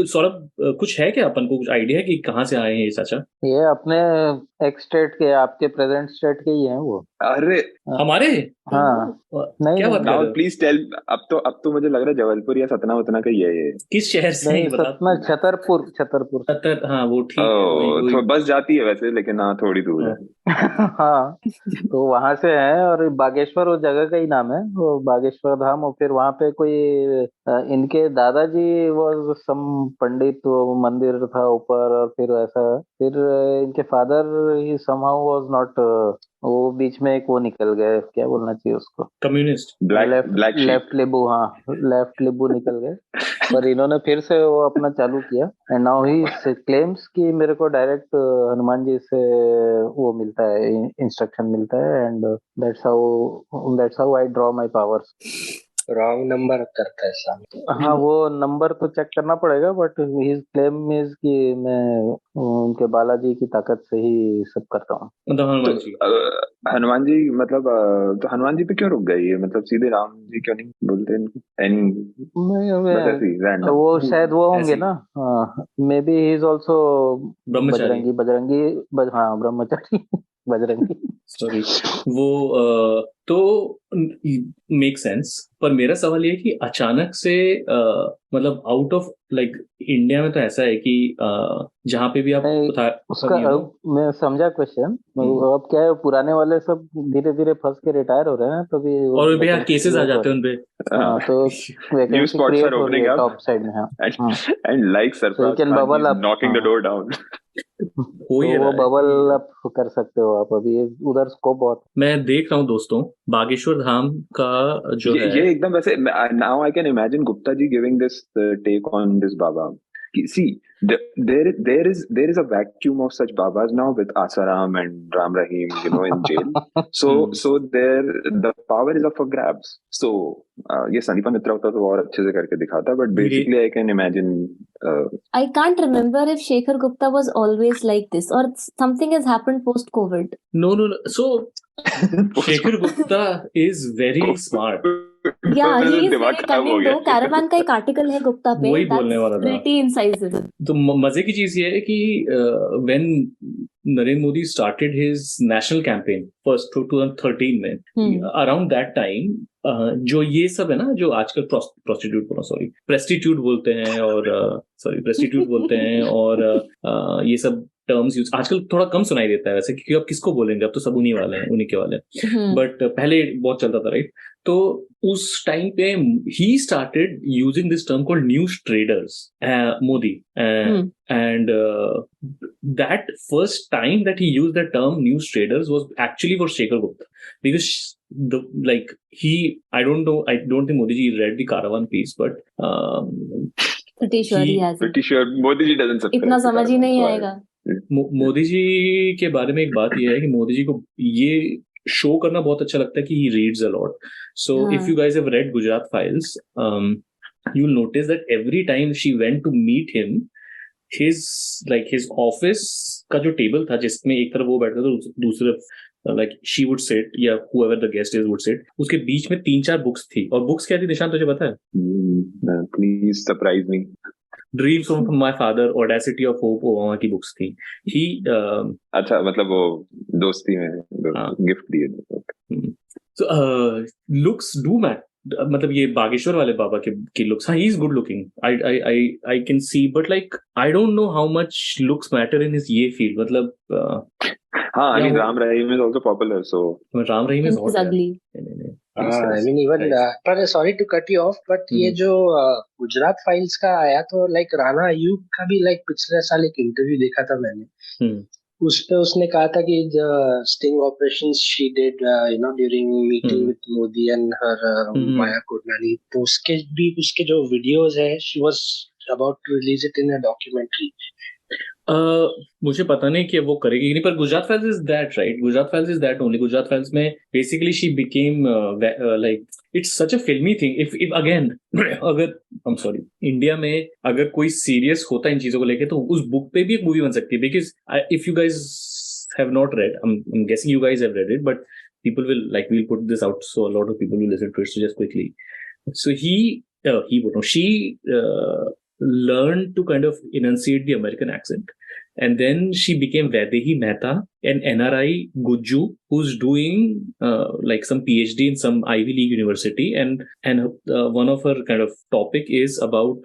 Speaker 1: सौरभ, कुछ है क्या अपन को कुछ आइडिया है कि कहाँ से आए हैं ये चाचा?
Speaker 12: ये अपने एक्स स्टेट के, आपके प्रेजेंट स्टेट के ही हैं वो.
Speaker 6: अरे
Speaker 1: हमारे?
Speaker 12: हाँ, नहीं
Speaker 1: क्या बात कर रहे हो?
Speaker 6: Please tell. अब तो मुझे लग रहा है जबलपुर या सतना उतना का ही है ये.
Speaker 1: किस शहर से?
Speaker 12: नहीं, सतना, छतरपुर.
Speaker 1: हाँ, वो ठीक है.
Speaker 6: तो बस जाती है वैसे, लेकिन हाँ थोड़ी दूर है.
Speaker 12: हाँ, तो वहां से है. और बागेश्वर वो जगह का ही नाम है, वो बागेश्वर धाम. और फिर वहां पे कोई इनके दादाजी वो सम पंडित, वो मंदिर था ऊपर, और फिर ऐसा फिर इनके father he somehow was not, वो बीच में एक वो निकल गए, क्या बोलना चाहिए उसको,
Speaker 1: कम्युनिस्ट,
Speaker 12: लेफ्ट लेबू, हाँ लेफ्ट लेबू निकल गए। पर इन्होंने फिर से वो अपना चालू किया एंड नाउ ही क्लेम्स कि मेरे को डायरेक्ट हनुमान जी से वो मिलता है, इंस्ट्रक्शन मिलता है and that's how I draw my powers.
Speaker 4: Wrong number करता है साहब।
Speaker 12: हाँ वो नंबर तो चेक करना पड़ेगा, बट हिज क्लेम इज कि मैं उनके बालाजी की ताकत से ही सब करता हूँ।
Speaker 1: मतलब
Speaker 6: हनुमान जी मतलब तो हनुमान जी पे क्यों रुक गए ये, मतलब सीधे राम जी क्यों नहीं बोलते इनको?
Speaker 12: वो शायद वो होंगे ना, may be he is also Bajrangi, हाँ ब्रह्मचारी बजरंगी।
Speaker 1: सॉरी वो तो मेक सेंस। पर मेरा सवाल ये है कि अचानक से मतलब आउट ऑफ लाइक इंडिया में तो ऐसा है कि जहाँ पे भी आप
Speaker 12: उसका मैं समझा क्वेश्चन। अब क्या है, पुराने वाले सब धीरे धीरे फंस के रिटायर हो रहे हैं, तो भी
Speaker 1: और भी केसेस आ जाते हैं उनपे,
Speaker 12: तो वैकेंसी क्रिएट हो रही है टॉप साइड में।
Speaker 6: And like Sarfaraz Khan is knocking the door down.
Speaker 12: तो वो बबल अप कर सकते हो आप, अभी उधर स्कोप बहुत।
Speaker 1: मैं देख रहा हूँ दोस्तों, बागेश्वर धाम का जो है
Speaker 6: ये एकदम वैसे, now I can imagine Gupta ji giving this take on this baba. See, there is a vacuum of such babas now with Asaram and Ram Rahim, in jail. So there the power is up for grabs. So ये संदीपा मित्रा होता तो और अच्छे से करके दिखाता, but basically I can imagine.
Speaker 13: I can't remember if Shekhar Gupta was always like this or something has happened post COVID.
Speaker 1: No. So Shekhar Gupta is very smart.
Speaker 13: Yeah, he is very cunning though. Caravan का एक article है गुप्ता पे,
Speaker 1: वही बोलने वाला था।
Speaker 13: Pretty incisive.
Speaker 1: तो मजे की चीज ये है कि when Narendra Modi started his national campaign first 2013 में, around that time जो ये सब है ना, जो आजकल प्रेस्टिट्यूट बोलते हैं और ये सब टर्म्स यूज आजकल थोड़ा कम सुनाई देता है वैसे, क्योंकि अब किसको बोलेंगे, अब तो सब उन्हीं के वाले हैं। बट पहले बहुत चलता था, राइट? तो उस टाइम पे he started using this term called news traders, Modi, and that first time that he used the term news traders was actually for Shekhar Gupta, because I don't think Modi ji read the Caravan piece, but
Speaker 13: pretty sure he has.
Speaker 6: Pretty sure Modi ji doesn't subscribe.
Speaker 13: इतना समझ ही नहीं आएगा।
Speaker 1: मोदी जी के बारे में एक बात ये है कि मोदी जी को ये शो करना बहुत अच्छा लगता है कि he reads a lot. So if you guys have read Gujarat Files, you'll notice that every time she went to meet him, his office का जो टेबल था जिसमें एक तरफ वो बैठता था, दूसरे like she would sit, yeah, whoever the guest is would sit, उसके बीच में 3-4 बुक्स थी। और बुक्स क्या थी निशान, तुझे पता है?
Speaker 6: Please surprise me.
Speaker 1: Dreams from My Father, Audacity of Hope, Obama की बुक्स थी। ही
Speaker 6: अच्छा, मतलब वो दोस्ती में गिफ्ट दिए।
Speaker 1: So looks do matter. मतलब ये बागेश्वर वाले बाबा के looks, हाँ, he is good looking. I can see, but like I don't know how much looks matter in his ये field. मतलब
Speaker 6: हाँ, I mean Ram Rahim is also popular, so
Speaker 1: Ram Rahim is
Speaker 13: ugly.
Speaker 4: I mean even पर sorry to cut you off, but ये जो Gujarat files का आया तो like Rana Ayub का भी like पिछले साल एक इंटरव्यू देखा था मैंने, उस पे उसने कहा था कि the sting operations she did during meeting with Modi and her Maya Kodnani, तो उसके जो वीडियोस है, she was about to release it in a documentary.
Speaker 1: मुझे पता नहीं कि वो करेगी कि नहीं, पर Gujarat files is that, right? Gujarat files is that only. Gujarat files में basically she became like it's such a filmi thing. If again अगर आई एम सॉरी, इंडिया में अगर कोई सीरियस होता है इन चीजों को लेके, तो उस बुक पे भी एक मूवी बन सकती है। Because if you guys have not red, I am गेसिंग you guys have read it, but people will like, we'll put this out so a lot of people will listen to it. So just quickly, so she learned to kind of enunciate the American accent, and then she became Vaidehi Mehta, an NRI Guju who's doing like some PhD in some Ivy League university, and one of her kind of topic is about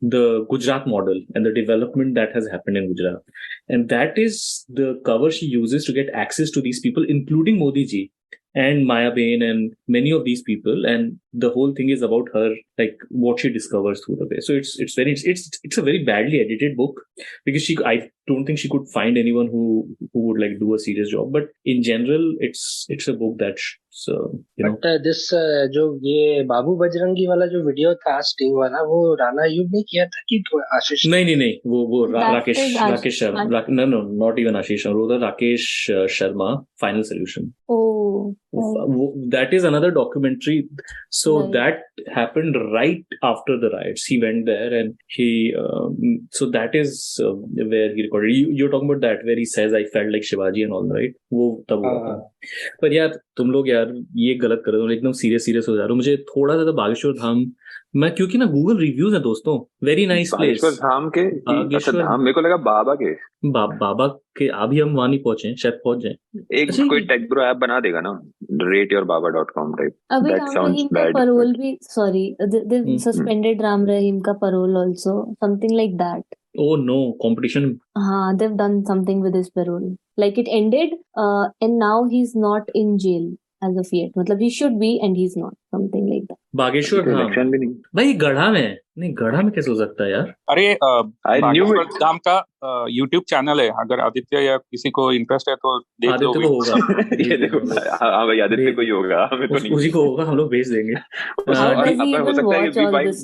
Speaker 1: the Gujarat model and the development that has happened in Gujarat, and that is the cover she uses to get access to these people, including Modi ji. and Maya Bain and many of these people, and the whole thing is about her, like what she discovers through the way. So it's a very badly edited book, because I don't think she could find anyone who would like do a serious job. But in general, it's a book that's
Speaker 4: But this जो ये बाबू बजरंगी वाला जो video था sting वाला, वो राणा अय्यूब ने किया था कि आशीष?
Speaker 1: नहीं वो Rakesh Sharma, no, not even Ashish Sharma, Rakesh Sharma, Final Solution.
Speaker 13: Oh.
Speaker 1: That is another documentary. So that happened right after the riots. He went there and he so that is where he recorded. You're talking about that where he says I felt like Shivaji and all, right? वो तब हुआ था. पर यार तुम लोग यार ये गलत कर रहे हो, एकदम सीरियस हो जा रहे हो. मुझे थोड़ा सा बागेश्वर धाम, मैं क्योंकि ना गूगल रिव्यूज है दोस्तों, very nice place.
Speaker 6: Bageshwar Dham के, अच्छा धाम, मेरे को लगा बाबा के.
Speaker 1: बाबा के अभी हम वहां नहीं पहुंचे, शायद पहुंच जाए.
Speaker 6: एक कोई टेक ब्रो ऐप बना देगा ना, rateYourBaba.com टाइप.
Speaker 13: अभी राम रहीम का parole भी, sorry, they suspended Ram Rahim का parole also, something like that.
Speaker 1: Oh no, competition.
Speaker 13: They've done something with his parole. Like it ended, and now he's not in jail as of yet. मतलब he should be and he's not, something like that.
Speaker 1: Bageshwar Dham भाई गढ़ा में नहीं, गढ़ा में कैसे हो सकता है यार?
Speaker 8: अरे बागेश्वर धाम का YouTube चैनल है, अगर आदित्य या किसी को इंटरेस्ट है तो देख लो.
Speaker 1: आदित्य को होगा.
Speaker 6: ये देखो, हाँ भाई आदित्य को ही होगा, हमें तो नहीं.
Speaker 1: उसी को होगा, हम लोग भेज देंगे.
Speaker 6: हो सकता है कि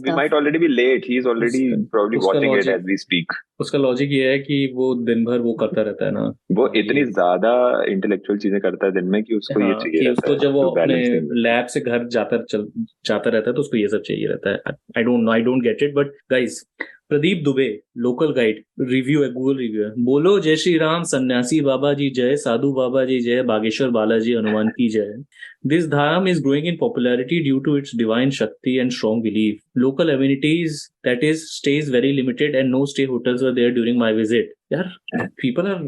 Speaker 6: we might already be late. He is already probably watching it as we speak.
Speaker 1: उसका लॉजिक ये है कि वो दिन भर वो करता रहता है ना,
Speaker 6: वो इतनी ज्यादा इंटेलेक्चुअल चीजें करता है दिन में कि उसको ये चाहिए रहता है.
Speaker 1: उसको जब वो अपने लैब से घर जाता रहता है तो उसको ये सब चाहिए रहता है. I don't get it. But guys, Pradeep Dubey, local guide, review है, गूगल रिव्यू है. बोलो जय श्री राम, सन्यासी बाबा जी जय, साधु बाबा जी जय, बागेश्वर बालाजी हनुमान की जय. This dham is growing in popularity due to its divine shakti and strong belief. Local amenities, that is, stays very limited and no stay hotels were there during my visit. यार people are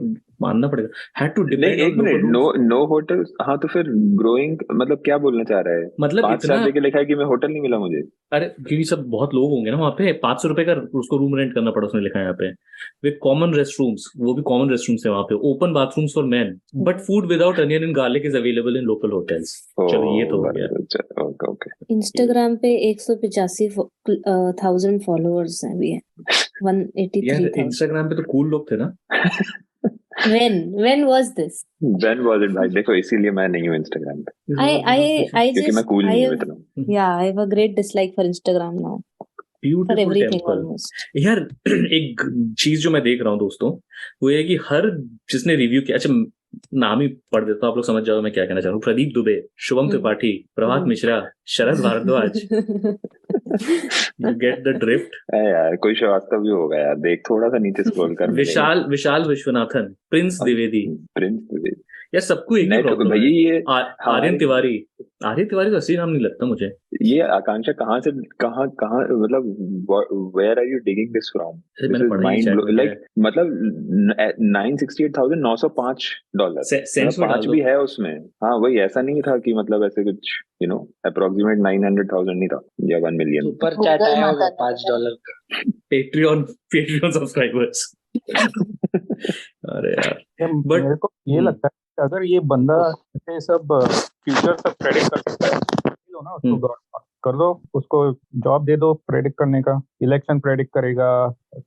Speaker 1: मानना पड़ेगा. Had to depend
Speaker 6: on no hotels. हाँ तो फिर growing मतलब क्या बोलना चाह रहा है?
Speaker 1: मतलब
Speaker 6: 5 स्टार देके लिखा है कि मैं होटल नहीं मिला मुझे.
Speaker 1: अरे क्योंकि सब बहुत लोग होंगे ना वहाँ पे, 500 रुपए का उसको रूम रेंट करना पड़ा, उसने लिखा है यहाँ पे. विद कॉमन रेस्टरूम्स, वो भी कॉमन रेस्टरूम्स है वहाँ पे, open bathrooms for main, but food without onion and garlic is available in local hotels. चलो ये तो हो गया.
Speaker 6: ओके.
Speaker 13: इंस्टाग्राम पे 185,000 फॉलोअर्स हैं अभी. 183,000.
Speaker 1: इंस्टाग्राम पे तो कूल लोग थे ना.
Speaker 13: When was this?
Speaker 6: When was it भाई? देखो इसीलिए मैं नहीं हूँ इंस्टाग्राम पे. क्योंकि मैं कूल नहीं हूँ इतना.
Speaker 13: Yeah, I have a great dislike for Instagram now.
Speaker 1: Beautiful
Speaker 13: for everything
Speaker 1: temple.
Speaker 13: almost.
Speaker 1: यार एक चीज जो मैं देख रहा हूँ दोस्तों, वो ये कि हर जिसने रिव्यू किया, अच्छा नाम ही पढ़ देता हूँ, आप लोग समझ जाओ मैं क्या कहना चाह रहा हूँ. प्रदीप दुबे, शुभम त्रिपाठी, प्रभात मिश्रा, शरद Bhardwaj. You get the drift.
Speaker 6: यार कोई श्रीवास्तव भी होगा यार, देख थोड़ा सा नीचे स्क्रॉल कर.
Speaker 1: विशाल विश्वनाथन, प्रिंस द्विवेदी. यार सबको एक ही प्रॉब्लम है.
Speaker 6: ये
Speaker 1: आर्यन तिवारी तो असली नाम नहीं लगता मुझे.
Speaker 6: ये आकांक्षा कहाँ मतलब where are you digging this from? Like मतलब $968,905 $5 भी है उसमें. हाँ वही, ऐसा नहीं था कि मतलब ऐसे कुछ approximate 900,000 नहीं था या 1 million.
Speaker 4: सुपर चैट आया होगा $5 का.
Speaker 1: Patreon subscribers. अरे यार,
Speaker 8: बट मेरे को ये लगता है कि अगर ये बंदा ऐसे सब फ्यूचर सब प्रेडिक्ट कर सकता है, ना उसको कर दो, उसको जॉब दे दो प्रेडिक्ट करने का. इलेक्शन प्रेडिक्ट करेगा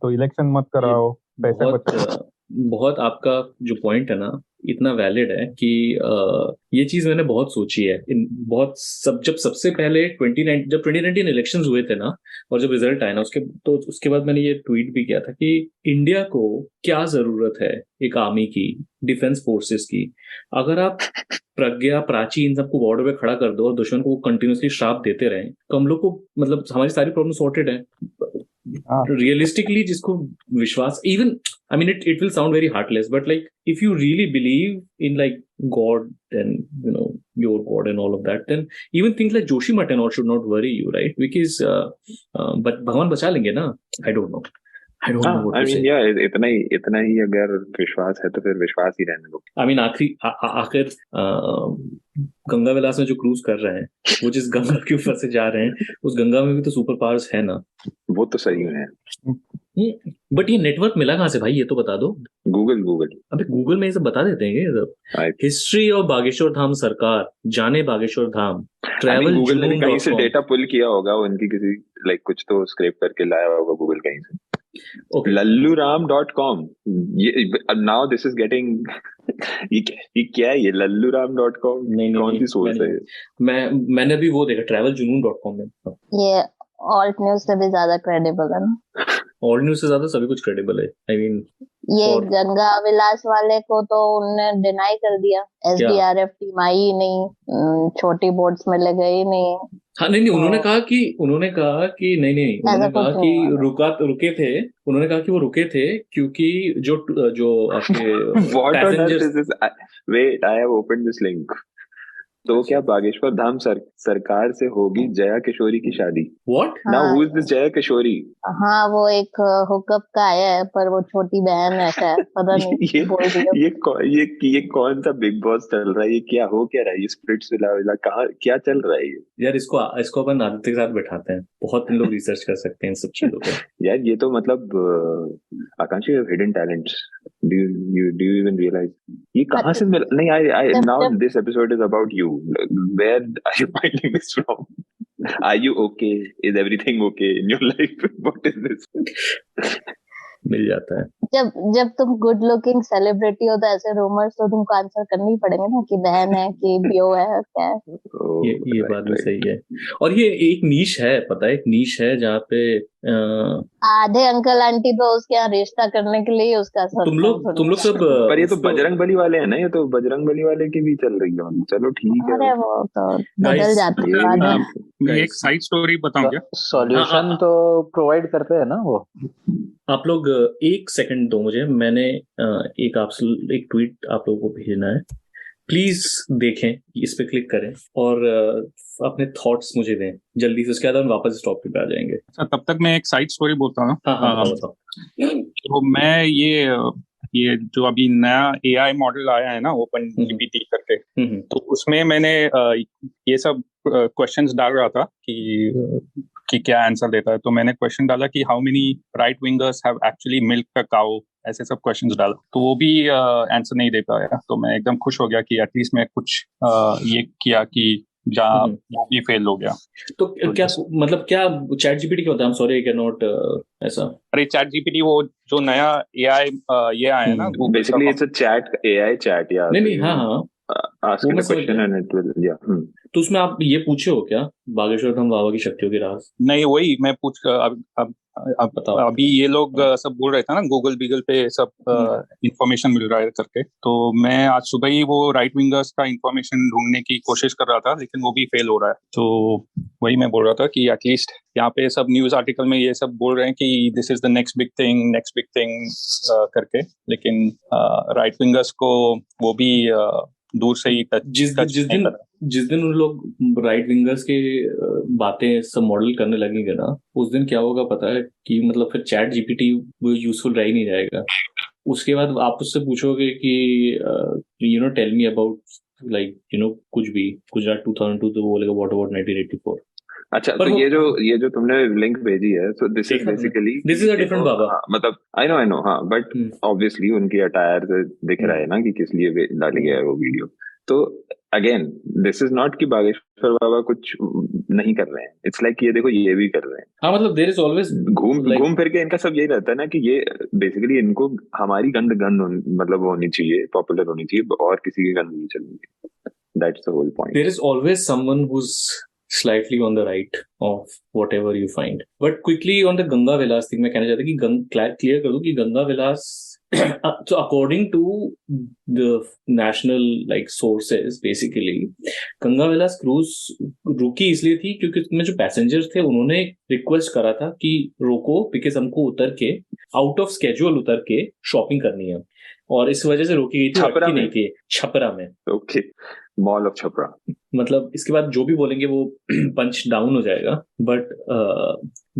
Speaker 8: तो इलेक्शन मत कराओ, पैसे बचाओ.
Speaker 1: बहुत आपका जो पॉइंट है ना इतना वैलिड है कि ये चीज मैंने बहुत सोची है. जब सबसे पहले 2019 इलेक्शंस हुए थे ना, और जब रिजल्ट आया ना उसके बाद मैंने ये ट्वीट भी किया था कि इंडिया को क्या जरूरत है एक आर्मी की, डिफेंस फोर्सेस की. अगर आप प्रज्ञा, प्राची, इन सबको बॉर्डर पे खड़ा कर दो और दुश्मन को कंटिन्यूसली श्राप देते रहे, तो हम लोग को मतलब हमारी सारी प्रॉब्लम सॉर्टेड है. Realistically, जिसको विश्वास, even I mean it will sound very heartless, but like if you really believe in like God and your God and all of that, then even things like Joshimath and all should not worry you, right? Because but भगवान बचा लेंगे ना. I don't know what to say.
Speaker 6: इतना ही अगर विश्वास है तो फिर विश्वास ही रहने दो.
Speaker 1: I mean आखिर गंगा विलास में जो क्रूज कर रहे हैं, वो जिस गंगा के ऊपर से जा रहे हैं, उस गंगा में भी तो सुपर पावर्स है ना.
Speaker 6: वो तो सही है.
Speaker 1: बट ये नेटवर्क मिला कहाँ से भाई, ये तो बता दो।
Speaker 6: गूगल।
Speaker 1: अबे गूगल में ये सब बता देते हैं ये सब। हिस्ट्री ऑफ बागेश्वर धाम सरकार, जाने बागेश्वर धाम, ट्रैवल
Speaker 6: गूगल ने कहीं से डेटा पुल किया होगा, उनकी किसी लाइक कुछ तो स्क्रैप करके लाया होगा गूगल कहीं से।
Speaker 1: Okay.
Speaker 6: lalluram.com, now this is getting ये क्या है ये lalluram.com? कौन सी सोर्स है?
Speaker 1: मैंने भी वो देखा traveljunoon.com में।
Speaker 11: ये ऑल्ट न्यूज से भी ज्यादा क्रेडिबल है ना?
Speaker 1: ऑल्ट न्यूज से ज्यादा सभी कुछ क्रेडिबल है। आई मीन
Speaker 11: ये गंगा विलास वाले को तो उन्होंने डिनाई कर दिया, SDRF टीम आई ही नहीं, छोटी बोट्स में ले गई नहीं।
Speaker 1: हाँ नहीं उन्होंने कहा कि उन्होंने कहा कि रुके थे। उन्होंने कहा कि वो रुके थे क्योंकि जो आपके passengers.
Speaker 6: Wait, I have opened this link. तो क्या बागेश्वर धाम सरकार से होगी जया किशोरी की शादी?
Speaker 1: What?
Speaker 6: Now who is this Jaya Kishori?
Speaker 11: हाँ वो एक हुकअप का आया है, पर वो छोटी बहन है, पता नहीं
Speaker 6: ये कौन सा बिग बॉस चल रहा है? ये क्या हो क्या रहा है? ये स्प्लिट्स विला कहाँ क्या चल रहा है ये?
Speaker 1: यार इसको अपन आदित्य के साथ बैठाते हैं, बहुत लोग रिसर्च कर सकते हैं इन सब चीजों पे।
Speaker 6: यार ये तो मतलब आकांक्षी hidden talents. Do you even realize? ये कहाँ से मिला? नहीं, now this episode is about you. Where are you finding this from? Are you okay? Is everything okay in your life? What is this?
Speaker 1: मिल जाता है।
Speaker 11: जब तुम गुड लुकिंग सेलिब्रिटी हो तो ऐसे रूमर्स तो तुमको आंसर करनी पड़ेंगे ना, कि बहन है कि बियो है क्या है।
Speaker 1: ये बात भी सही है। और ये एक नीश है, पता है, एक नीश है जहाँ पे
Speaker 11: आधे अंकल आंटी तो उसके यहाँ रिश्ता करने के लिए उसका
Speaker 1: तुम लोग सब।
Speaker 6: पर ये तो बजरंग बली वाले हैं ना, ये तो बजरंग बली वाले की भी चल रही है। चलो ठीक है,
Speaker 11: अरे वो तो बदल जाती है।
Speaker 8: मैं एक साइड स्टोरी बताऊं क्या?
Speaker 12: सॉल्यूशन तो प्रोवाइड करते हैं ना वो।
Speaker 1: आप लोग एक सेकंड दो मुझे, मैंने एक ट्वीट आप लोगों को भेजना है, प्लीज देखें, इस पे क्लिक करें और अपने थॉट्स मुझे दें जल्दी से, उसके बाद हम वापस इस टॉपिक पे आ जाएंगे।
Speaker 8: तब तक मैं एक साइड स्टोरी बोलता हूँ।
Speaker 1: बताओ।
Speaker 8: तो मैं ये जो अभी नया AI मॉडल आया है ना, ओपन GPT करके, तो उसमें मैंने ये सब क्वेश्चंस डाल रहा था कि क्या आंसर देता है। तो मैंने क्वेश्चन डाला कि how many right wingers have actually milked a cow, ऐसे सब क्वेश्चंस डाला, तो वो भी आंसर नहीं दे पाया। तो मैं एकदम खुश हो गया कि एटलीस्ट मैं कुछ ये किया कि जहाँ वो भी फेल हो गया।
Speaker 1: तो क्या मतलब क्या चैट जीपीटी क्या होता है? I'm sorry I cannot ऐसा।
Speaker 8: अरे चैट जीपीटी वो जो नया AI ये आया है ना,
Speaker 6: basically it's a chat, AI chat यार।
Speaker 1: नहीं हाँ
Speaker 6: ask a question and it will, yeah।
Speaker 1: तो उसमें आप ये पूछे हो क्या बागेश्वर धाम बाबा की शक्तियों के राज?
Speaker 8: नहीं, वही मैं अब बताओ। अभी ये लोग सब बोल रहे थे ना, गूगल बीगल पे सब इंफॉर्मेशन मिल रहा है करके, तो मैं आज सुबह ही वो राइट विंगर्स का इंफॉर्मेशन ढूंढने की कोशिश कर रहा था, लेकिन वो भी फेल हो रहा है। तो वही मैं बोल रहा था कि एटलीस्ट यहाँ पे सब न्यूज आर्टिकल में ये सब बोल रहे हैं कि this is the next big thing करके, लेकिन राइट विंगर्स को वो भी दूर से ही
Speaker 1: जिस दिन उन लोग राइट विंगर्स के बातें सब मॉडल करने लगेंगे ना, उस दिन क्या होगा पता है? कि मतलब फिर चैट जीपीटी वो यूजफुल रह ही नहीं जाएगा। उसके बाद आप उससे पूछोगे कि टेल मी अबाउट लाइक कुछ भी गुजरात 2002, तो वो बोलेगा व्हाट अबाउट 1984।
Speaker 6: अच्छा, तो ये जो तुमने लिंक भेजी है, so this is a different baba. मतलब आई नो हाँ, बट ऑब्वियसली उनकी अटायर से दिख रहा है ना कि किस लिए डाल गया है वो वीडियो। तो अगेन दिस इज नॉट कि बागेश्वर बाबा कुछ नहीं कर रहे हैं, इट्स लाइक ये देखो ये भी कर रहे हैं।
Speaker 1: हाँ, मतलब देयर इज ऑलवेज
Speaker 6: घूम फिर के इनका सब यही रहता है ना कि ये बेसिकली इनको हमारी गंद मतलब होनी चाहिए, पॉपुलर होनी चाहिए, और किसी की गंद नहीं चलनी चाहिए। That's the whole point.
Speaker 1: There is always someone who is slightly on the right of whatever you find. But quickly on the Ganga Vilas thing, मैं कहना चाहता कि clear कर दूं कि Ganga Vilas so according to the national like sources basically Ganga Vilas cruise रुकी इसलिए थी क्योंकि उसमें जो पैसेंजर्स थे उन्होंने रिक्वेस्ट करा था कि रोको, बिकॉज हमको उतर के आउट ऑफ स्केड्यूल उतर के शॉपिंग करनी है, और इस वजह से रोकी गई थी।
Speaker 6: छपरा
Speaker 1: नहीं थी, छपरा में।
Speaker 6: Okay mall of Chhapra.
Speaker 1: मतलब इसके बाद जो भी बोलेंगे वो पंच डाउन हो जाएगा, but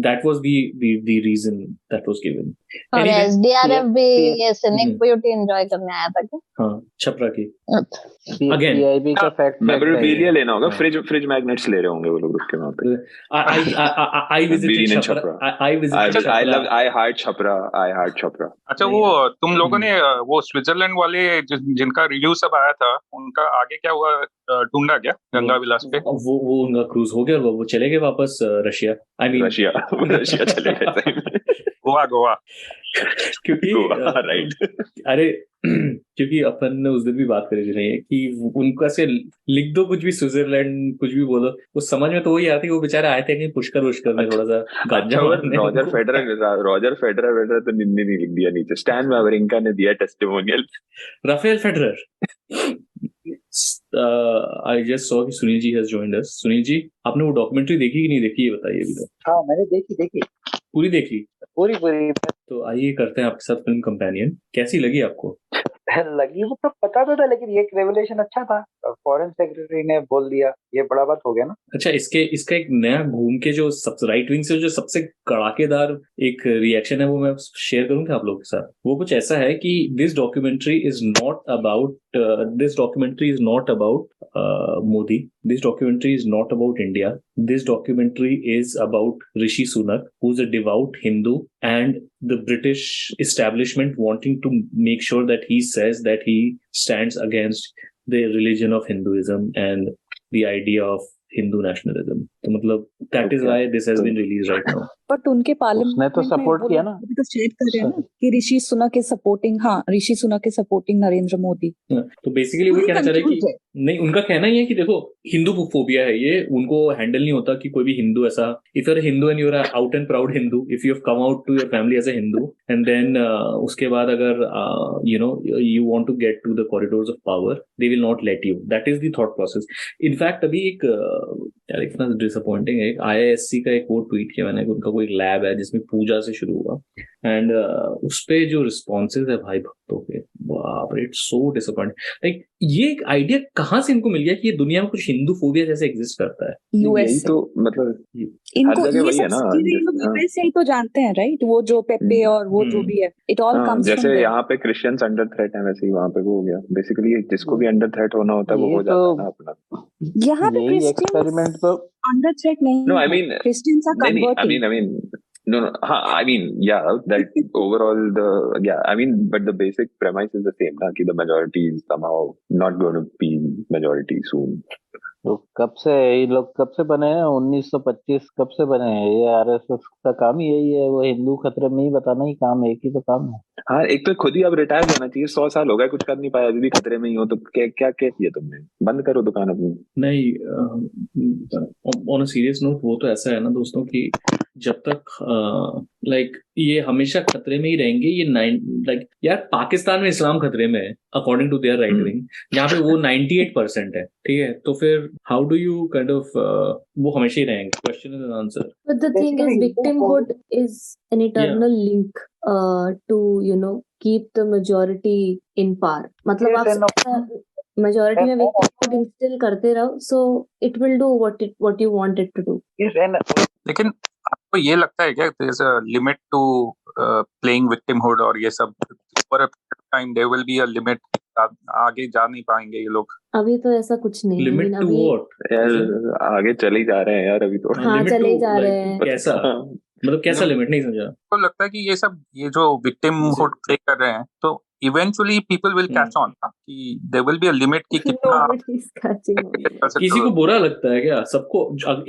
Speaker 1: that was the reason that was given.
Speaker 11: और SDRF भी ये सिनिक ब्यूटी एंजॉय करने आया था क्या?
Speaker 1: हाँ, छपरा की।
Speaker 12: Again, PIB का फैक्ट
Speaker 6: मेमोरेबिलिया लेना होगा, फ्रिज मैग्नेट्स ले रहे होंगे वो लोग रुक के वहाँ पे।
Speaker 1: I visited Chhapra. I visited Chhapra.
Speaker 6: I heart Chhapra.
Speaker 8: अच्छा, वो तुम लोगों ने वो स्विट्जरलैंड वाले जिनका रिव्यू सब आया था, उनका आगे क्या हुआ ढूंढा क्या गंगा विलास पे?
Speaker 1: वो उनका क्रूज हो गया, वो चले गए वापस रशिया।
Speaker 6: रशिया चले गए।
Speaker 8: गोवा
Speaker 1: क्योंकि
Speaker 6: राइट।
Speaker 1: अरे क्योंकि अपन ने उस दिन भी बात करी थी कि उनका से लिख दो कुछ भी, स्विट्जरलैंड कुछ भी बोलो, वो समझ में तो वही आती है। वो बेचारे आए थे कहीं पुष्कर में थोड़ा सा गांजा।
Speaker 6: रॉजर फेडरर तो नहीं लिख दिया नीचे, स्टैन वावरिंका ने दिया testimonial.
Speaker 1: Rafael Federer. I just saw कि Sunil ji has joined us. Sunil ji, आपने वो डॉक्यूमेंट्री देखी कि नहीं देखी, ये बताइए अभी तक।
Speaker 7: हाँ, मैंने देखी।
Speaker 1: पूरी देख ली?
Speaker 7: पूरी।
Speaker 1: तो आइए करते हैं आपके साथ फिल्म कंपेनियन। कैसी लगी आपको?
Speaker 7: लगी वो तो पता तो था, लेकिन ये रेवलेशन अच्छा था। फॉरेन सेक्रेटरी ने बोल दिया, ये बड़ा बात हो गया ना।
Speaker 1: अच्छा, इसका एक नया घूम के जो सबसे राइट विंग से जो सबसे कड़ाकेदार एक रिएक्शन है वो मैं शेयर करूंगा आप लोगों के साथ। वो कुछ ऐसा है कि this documentary is not about Modi. This documentary is not about India. This documentary is about Rishi Sunak, who's a devout Hindu, and the British establishment wanting to make sure that he says that he stands against the religion of Hinduism and the idea of Hindu nationalism. तो मतलब that is why this has been released right now.
Speaker 9: But उनके parliament
Speaker 12: उसने तो support किया ना,
Speaker 9: तो state कर रहे हैं ना कि ऋषि सुनक इज सपोर्टिंग नरेंद्र मोदी।
Speaker 1: तो बेसिकली वो कहना चाह रहे हैं कि नहीं, उनका कहना ही है कि देखो हिंदू फोबिया है ये, उनको हैंडल नहीं होता कि कोई भी हिंदू ऐसा, if you are Hindu and you are out and proud Hindu, if you have come out to your family as a Hindu and then उसके बाद अगर you want to get to the corridors of power, they will not let you. That is the thought process. In fact अभी एक इतना disappointing है, IISc का एक वो ट्वीट किया मैंने, उनका कोई लैब है जिसमें पूजा से शुरू हुआ एंड उस पे जो रिस्पॉन्सेज है भाई भक्तों के, बाप रे, इट्स सो डिसअपॉइंटिंग। लाइक ये एक आइडिया कहाँ से इनको मिल गया कि ये दुनिया में कुछ हिंदू फोबिया जैसे एग्जिस्ट करता है?
Speaker 6: यही तो मतलब
Speaker 9: इनको ये वही है ना, यूएस से ही तो जानते हैं, राइट? वो जो पेपे और वो जो भी है, इट ऑल कम्स फ्रॉम
Speaker 6: जैसे यहाँ पे क्रिश्चियंस अंडर थ्रेट है, वैसे ही वहाँ पे वो हो गया। बेसिकली जिसको भी अंडर थ्रेट होना होता है वो हो जाता है ना अपना।
Speaker 9: यहाँ पे
Speaker 12: एक्सपेरिमेंट तो
Speaker 9: अंडर थ्रेट नहीं,
Speaker 6: no I mean
Speaker 9: Christians are converting.
Speaker 6: I mean no I mean yeah, that overall but the basic premise is the same na, ki the majority is somehow not going to be majority soon.
Speaker 12: तो कब से ये लोग कब से बने हैं? 1925 कब से बने हैं? ये RSS का काम ही यही है, वो हिंदू खतरे में ही बताना ही काम, एक ही तो काम है।
Speaker 6: हाँ, एक तो खुद ही अब रिटायर होना चाहिए, 100 साल हो गए कुछ कर नहीं पाया, अभी भी खतरे में ही हो, तो क्या किया तुमने? बंद करो दुकान अपनी।
Speaker 1: नहीं, ऑन अ सीरियस नोट, वो तो ऐसा है ना दोस्तों कि जब तक लाइक ये हमेशा खतरे में ही रहेंगे। ये यार पाकिस्तान में इस्लाम खतरे में है according to their right wing, यहाँ पे वो 98% है, ठीक है? तो फिर how do you kind of वो हमेशा ही रहेंगे। Question is an answer.
Speaker 13: But the thing is victimhood is an eternal link to keep the majority in power. मतलब आप majority में victimhood instill करते रहो, so it will do what you want it to do.
Speaker 8: लेकिन आपको ये लगता है क्या there's a limit to playing victimhood और ये सब? for a time there will be a limit, आगे जा नहीं पाएंगे ये लोग?
Speaker 13: अभी तो ऐसा कुछ नहीं।
Speaker 1: लिमिट टू व्हाट
Speaker 6: यार? आगे चले ही जा रहे हैं यार अभी तो।
Speaker 13: हाँ, चले जा रहे हैं।
Speaker 1: कैसा मतलब कैसा लिमिट? नहीं समझा।
Speaker 8: तो लगता है कि ये जो victimhood प्ले कर रहे हैं, तो eventually people will catch on कि there will be a limit कि कितना
Speaker 1: किसी को बुरा लगता है क्या? सबको,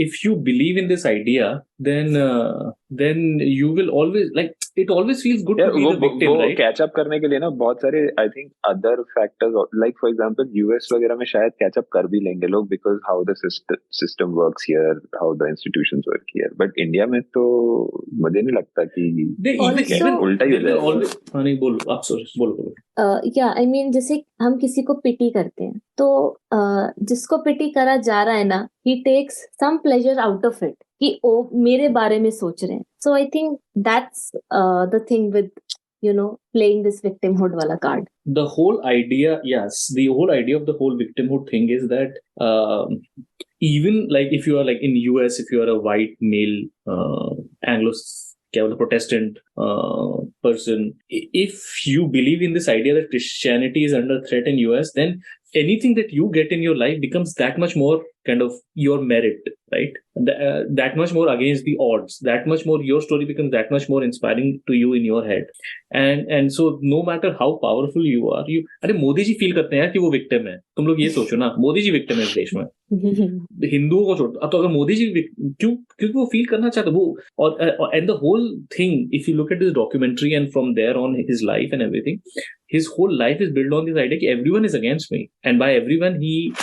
Speaker 1: if you believe in this idea then you will always like it always feels good to be the victim, right?
Speaker 6: Catch up करने के लिए ना बहुत सारे I think other factors, like for example US वगैरह में शायद कैच अप कर भी लेंगे लोग, because how the system works here, how the institutions work here. But India में तो मुझे नहीं लगता कि उल्टा ही हो जाएगा।
Speaker 1: नहीं बोलो आप, बोलो।
Speaker 13: या आई मीन जैसे हम किसी को पिटी करते हैं, तो जिसको पिटी करा जा रहा है ना, he takes some pleasure out of it कि ओ मेरे बारे में सोच रहे हैं। So I think that's the thing with playing this victimhood wala card.
Speaker 1: The whole idea of the whole victimhood thing is that even like if you are like in US, if you are a white male Protestant person, if you believe in this idea that Christianity is under threat in US, then anything that you get in your life becomes that much more kind of your merit, right? That much more against the odds, that much more your story becomes that much more inspiring to you in your head. And so no matter how powerful you are, अरे Modi ji feel करते हैं कि वो victim है. तुम लोग ये सोचो ना, मोदी जी विक्टिम है इस देश में. हिंदुओं को छोड़, अब तो अगर मोदी जी क्योंकि वो फील करना चाहते वो, और and the whole thing, if you look at this documentary and from there on his life and everything, his whole life is built on this idea that everyone is against me, and by everyone he,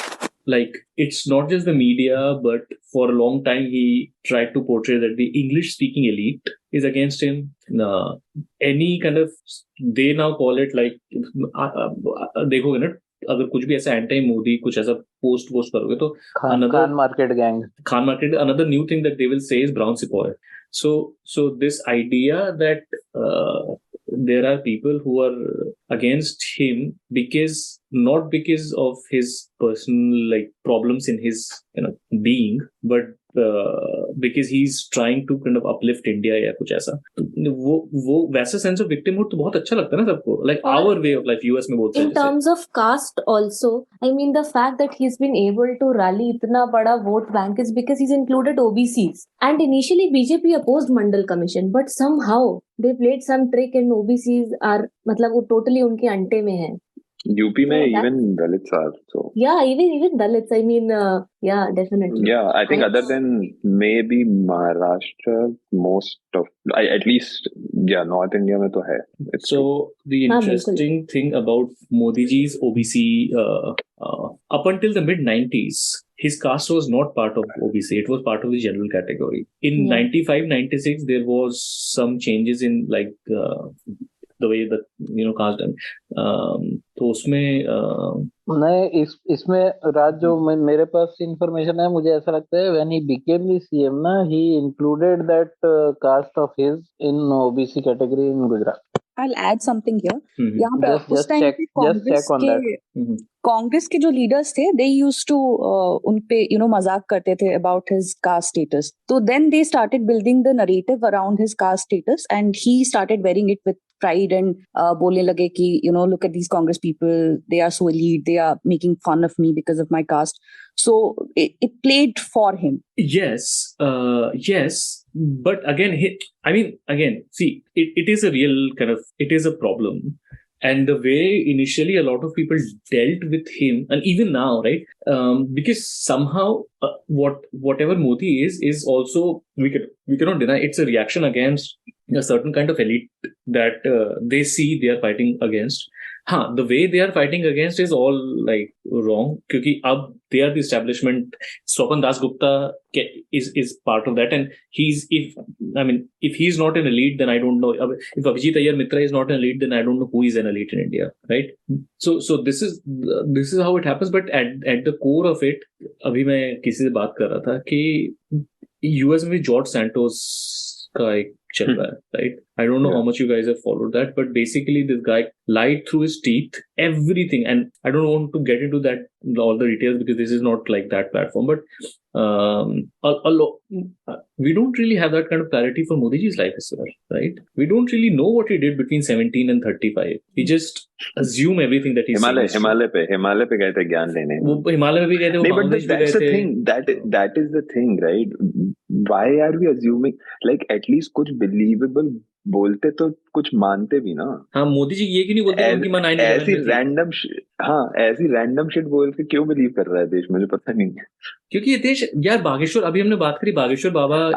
Speaker 1: like, it's not just the media, but for a long time he tried to portray that the English speaking elite is against him. Any kind of, they now call it like, देखोगे ना, अगर कुछ भी ऐसा anti Modi कुछ ऐसा post करोगे तो
Speaker 12: Khan market gang,
Speaker 1: another new thing that they will say is brown sepoy. So this idea that there are people who are against him not because of his personal like problems in his being, but because he's trying to kind of uplift India या कुछ ऐसा, वो वैसा sense of victimhood तो बहुत अच्छा लगता है ना सबको, like our way of life US में बोलते हैं.
Speaker 13: In terms of caste also, I mean the fact that he's been able to rally इतना बड़ा vote bank is because he's included OBCs, and initially BJP opposed Mandal Commission, but somehow they played some trick and OBCs are मतलब वो totally उनके अंटे में है.
Speaker 6: UP में even Dalits are so.
Speaker 13: Yeah, even Dalits. I mean, yeah, definitely.
Speaker 6: Yeah, I think other than maybe Maharashtra, most of at least North India में तो है.
Speaker 1: So the interesting thing about Modi ji's OBC up until the mid 90s, his caste was not part of OBC. It was part of the general category. In 95, 96, there was some changes in like. The way that caste done. तो उसमें
Speaker 12: नहीं इसमें राज जो मेरे पास information है, मुझे ऐसा लगता है when he became the CM ना, he included that caste of his in OBC category in Gujarat.
Speaker 9: I'll add something here. यहाँ पे उस टाइम पे कांग्रेस के जो लीडर्स थे, they used to उनपे मजाक करते थे about his caste status. So then they started building the narrative around his caste status, and he started wearing it with pride and बोलने लगे कि look at these Congress people, they are so elite, they are making fun of me because of my caste. So it played for him.
Speaker 1: Yes, but again, see, it is a real kind of, it is a problem. And the way initially a lot of people dealt with him, and even now, right? Because somehow whatever Modi is also, we cannot deny it's a reaction against a certain kind of elite that they see they are fighting against. The way they are fighting against is all like wrong, because अब they are the establishment. Swapan Dasgupta is part of that, and if he's not an elite, then I don't know. If Abhijit Iyer Mitra is not an elite, then I don't know who is an elite in India, right? So this is how it happens. But at the core of it, अभी मैं किसी से बात कर रहा था कि US में जॉर्ज सैंटोस का एक चल रहा है, right? I don't know how much you guys have followed that, but basically this guy lied through his teeth, everything. And I don't want to get into that, all the details, because this is not like that platform, but we don't really have that kind of clarity for Modi ji's life as well, right? We don't really know what he did between 17 and 35. We just assume everything that he's
Speaker 6: Himalaya पे गए थे ज्ञान लेने.
Speaker 1: वो हिमालय में भी गए थे, वो
Speaker 6: but that's the thing. That is the thing, right? Why are we assuming, like, at least कुछ believable बोलते तो कुछ मानते भी ना.
Speaker 1: हाँ, मोदी जी ये क्यों नहीं बोलते उनकी मां 9/11
Speaker 6: ऐसी रैंडम शिट बोल के क्यों बिलीव कर रहा है देश, मुझे पता नहीं.
Speaker 1: क्योंकि ये देश यार, बागेश्वर, अभी हमने बात करी बागेश्वर बाबा.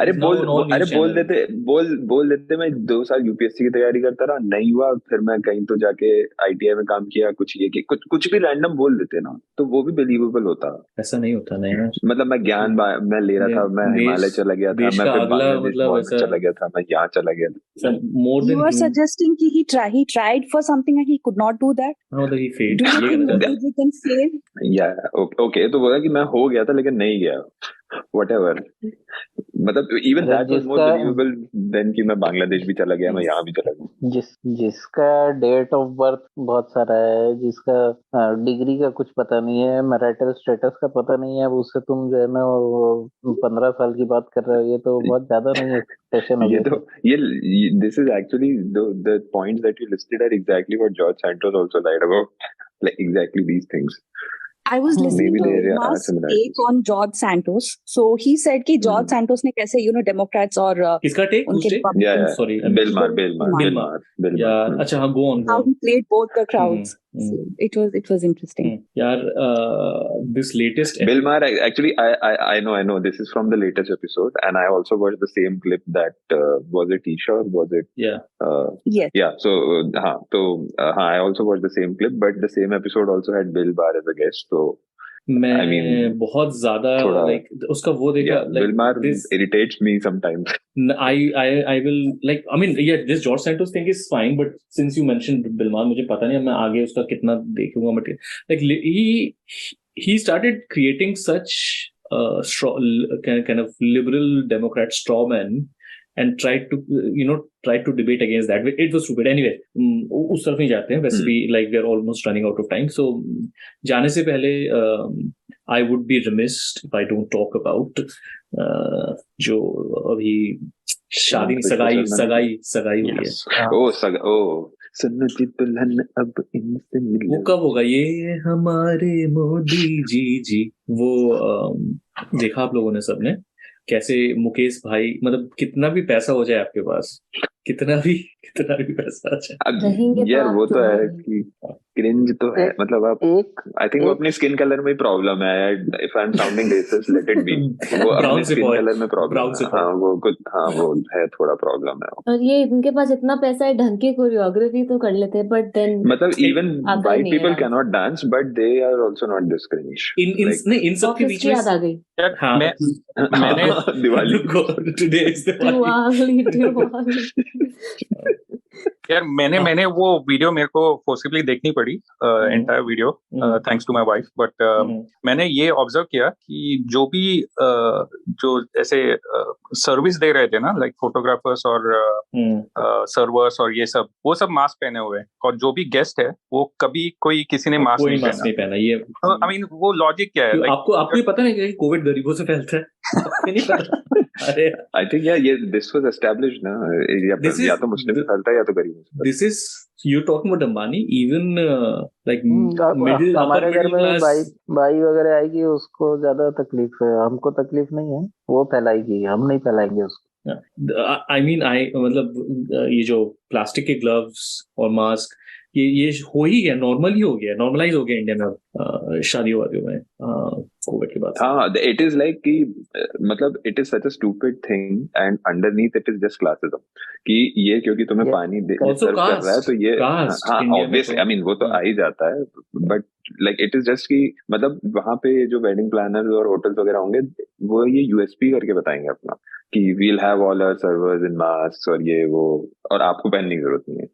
Speaker 6: बोल देते मैं 2 साल यूपीएससी की तैयारी करता रहा, नहीं हुआ, फिर मैं कहीं तो जाके आईटीआई में काम किया, कुछ भी रैंडम बोल देते ना, तो वो भी बिलीवेबल होता.
Speaker 1: ऐसा नहीं होता. नहीं,
Speaker 6: मतलब मैं ज्ञान मैं ले रहा था, मैं हिमालय चला गया था, मैं फिर बांग्लादेश चला गया था, मैं यहाँ चला गया था.
Speaker 9: You are suggesting he tried for something and he could not do that?
Speaker 1: No, he failed.
Speaker 9: Do you think Modi can fail?
Speaker 6: Yeah, okay, तो बोला कि मैं हो गया था लेकिन नहीं गया. whatever. मतलब even that was more believable than कि मैं बांग्लादेश भी चला गया, मैं यहाँ भी चला गया.
Speaker 12: जिसका डेट ऑफ बर्थ बहुत सारा है, जिसका डिग्री का कुछ पता नहीं है, मैरिटल स्टेटस का पता नहीं है, उससे तुम जो है ना 15 साल की बात कर रहे हो, ये तो बहुत ज्यादा नहीं है एक्सपेक्टेशन.
Speaker 6: ये तो this is actually the points that you listed are exactly what George Santos also lied about, like exactly these things.
Speaker 9: I was listening to Bimar's take on George Santos. So he said कि George Santos ने कैसे Democrats और
Speaker 1: किसका take?
Speaker 6: Sorry, Bilmar.
Speaker 1: Yeah, अच्छा हाँ, go on.
Speaker 9: How he played both the crowds. So it was interesting.
Speaker 1: यार this latest
Speaker 6: Bilmar, actually I know this is from the latest episode, and I also watched the same clip that was it Isha or was it
Speaker 9: yes.
Speaker 6: Yeah, so I also watched the same clip, but the same episode also had Bill Barr as a guest. So
Speaker 1: मैं बहुत ज्यादा like उसका वो देखा, like
Speaker 6: Bill Barr irritates me sometimes.
Speaker 1: I will like, I mean yeah, this George Santos thing is fine, but since you mentioned Bill Barr, मुझे पता नहीं मैं आगे उसका कितना देखूंगा, but like he started creating such kind of liberal Democrat straw man and tried to debate against that. It was stupid. Anyway, उस तरफ नहीं जाते हैं वैसे भी, like we are almost running out of time. So जाने से पहले I would be remiss if I don't talk about जो अभी शादी सगाई हुई है.
Speaker 6: सुनो जी दुल्हन अब इनसे मिलो.
Speaker 1: वो कब होगा? ये हमारे मोदी जी वो देखा आप लोगों ने सबने कैसे मुकेश भाई, मतलब कितना भी पैसा हो जाए आपके पास, कितना भी पैसा आ जाए
Speaker 6: यार, वो तो है कि क्रिंज तो है. मतलब आप आई थिंक वो अपनी स्किन कलर में प्रॉब्लम है. If I am sounding racist, let it be. वो अपनी स्किन कलर में प्रॉब्लम है. वो है थोड़ा प्रॉब्लम है.
Speaker 13: और ये इनके पास इतना पैसा है, ढंग की कोरियोग्राफी तो कर लेते हैं, बट देन
Speaker 6: मतलब even white people can not dance, but they are also not this cringe.
Speaker 1: इन सब के बीच में
Speaker 13: याद आ गई.
Speaker 1: मैंने
Speaker 6: दिवाली
Speaker 1: टुडे इज दिवाली.
Speaker 8: यार मैंने वो वीडियो मेरे को फोर्सिबली देखनी पड़ी, entire video, thanks to my wife. But मैंने ये ऑब्जर्व किया कि जो भी जो ऐसे सर्विस दे रहे थे ना, लाइक फोटोग्राफर्स और सर्वर्स और ये सब, वो सब मास्क पहने हुए हैं. और जो भी गेस्ट है वो कभी किसी ने मास्क नहीं पहना.
Speaker 1: ये
Speaker 8: आई मीन वो लॉजिक क्या है?
Speaker 1: आपको ये पता नहीं कि कोविड गरीबों से फैलता है? नहीं पता. अरे
Speaker 6: आई थिंक ये दिस वाज एस्टैब्लिश्ड ना, या तो मुस्लिम से फैलता है या तो गरीबों से.
Speaker 1: This is you talking about Ambani, even like
Speaker 12: हमारे घर में भाई वगैरह आएगी, उसको ज्यादा तकलीफ है, हमको तकलीफ नहीं है. वो फैलाएगी, हम नहीं फैलाएंगे उसको.
Speaker 1: I mean मतलब ये जो प्लास्टिक के ग्लव्स और मास्क, ये हो ही गया, नॉर्मल ही हो गया, नॉर्मलाइज हो गया इंडिया में शादी वादियों में कोविड के बाद.
Speaker 6: हाँ, इट इज लाइक कि मतलब it is such a stupid thing and underneath it is just classicism कि ये क्योंकि तुम्हें पानी सर्व कर रहा है तो ये ऑब्वियसली, आई मीन वो तो आ ही जाता है. But like it is just कि मतलब वहां पे जो वेडिंग प्लानर्स और होटल्स वगैरह होंगे वो ये यूएसपी करके बताएंगे अपना कि we'll have all our servers in mask और ये वो, और आपको पहनने की जरूरत नहीं है.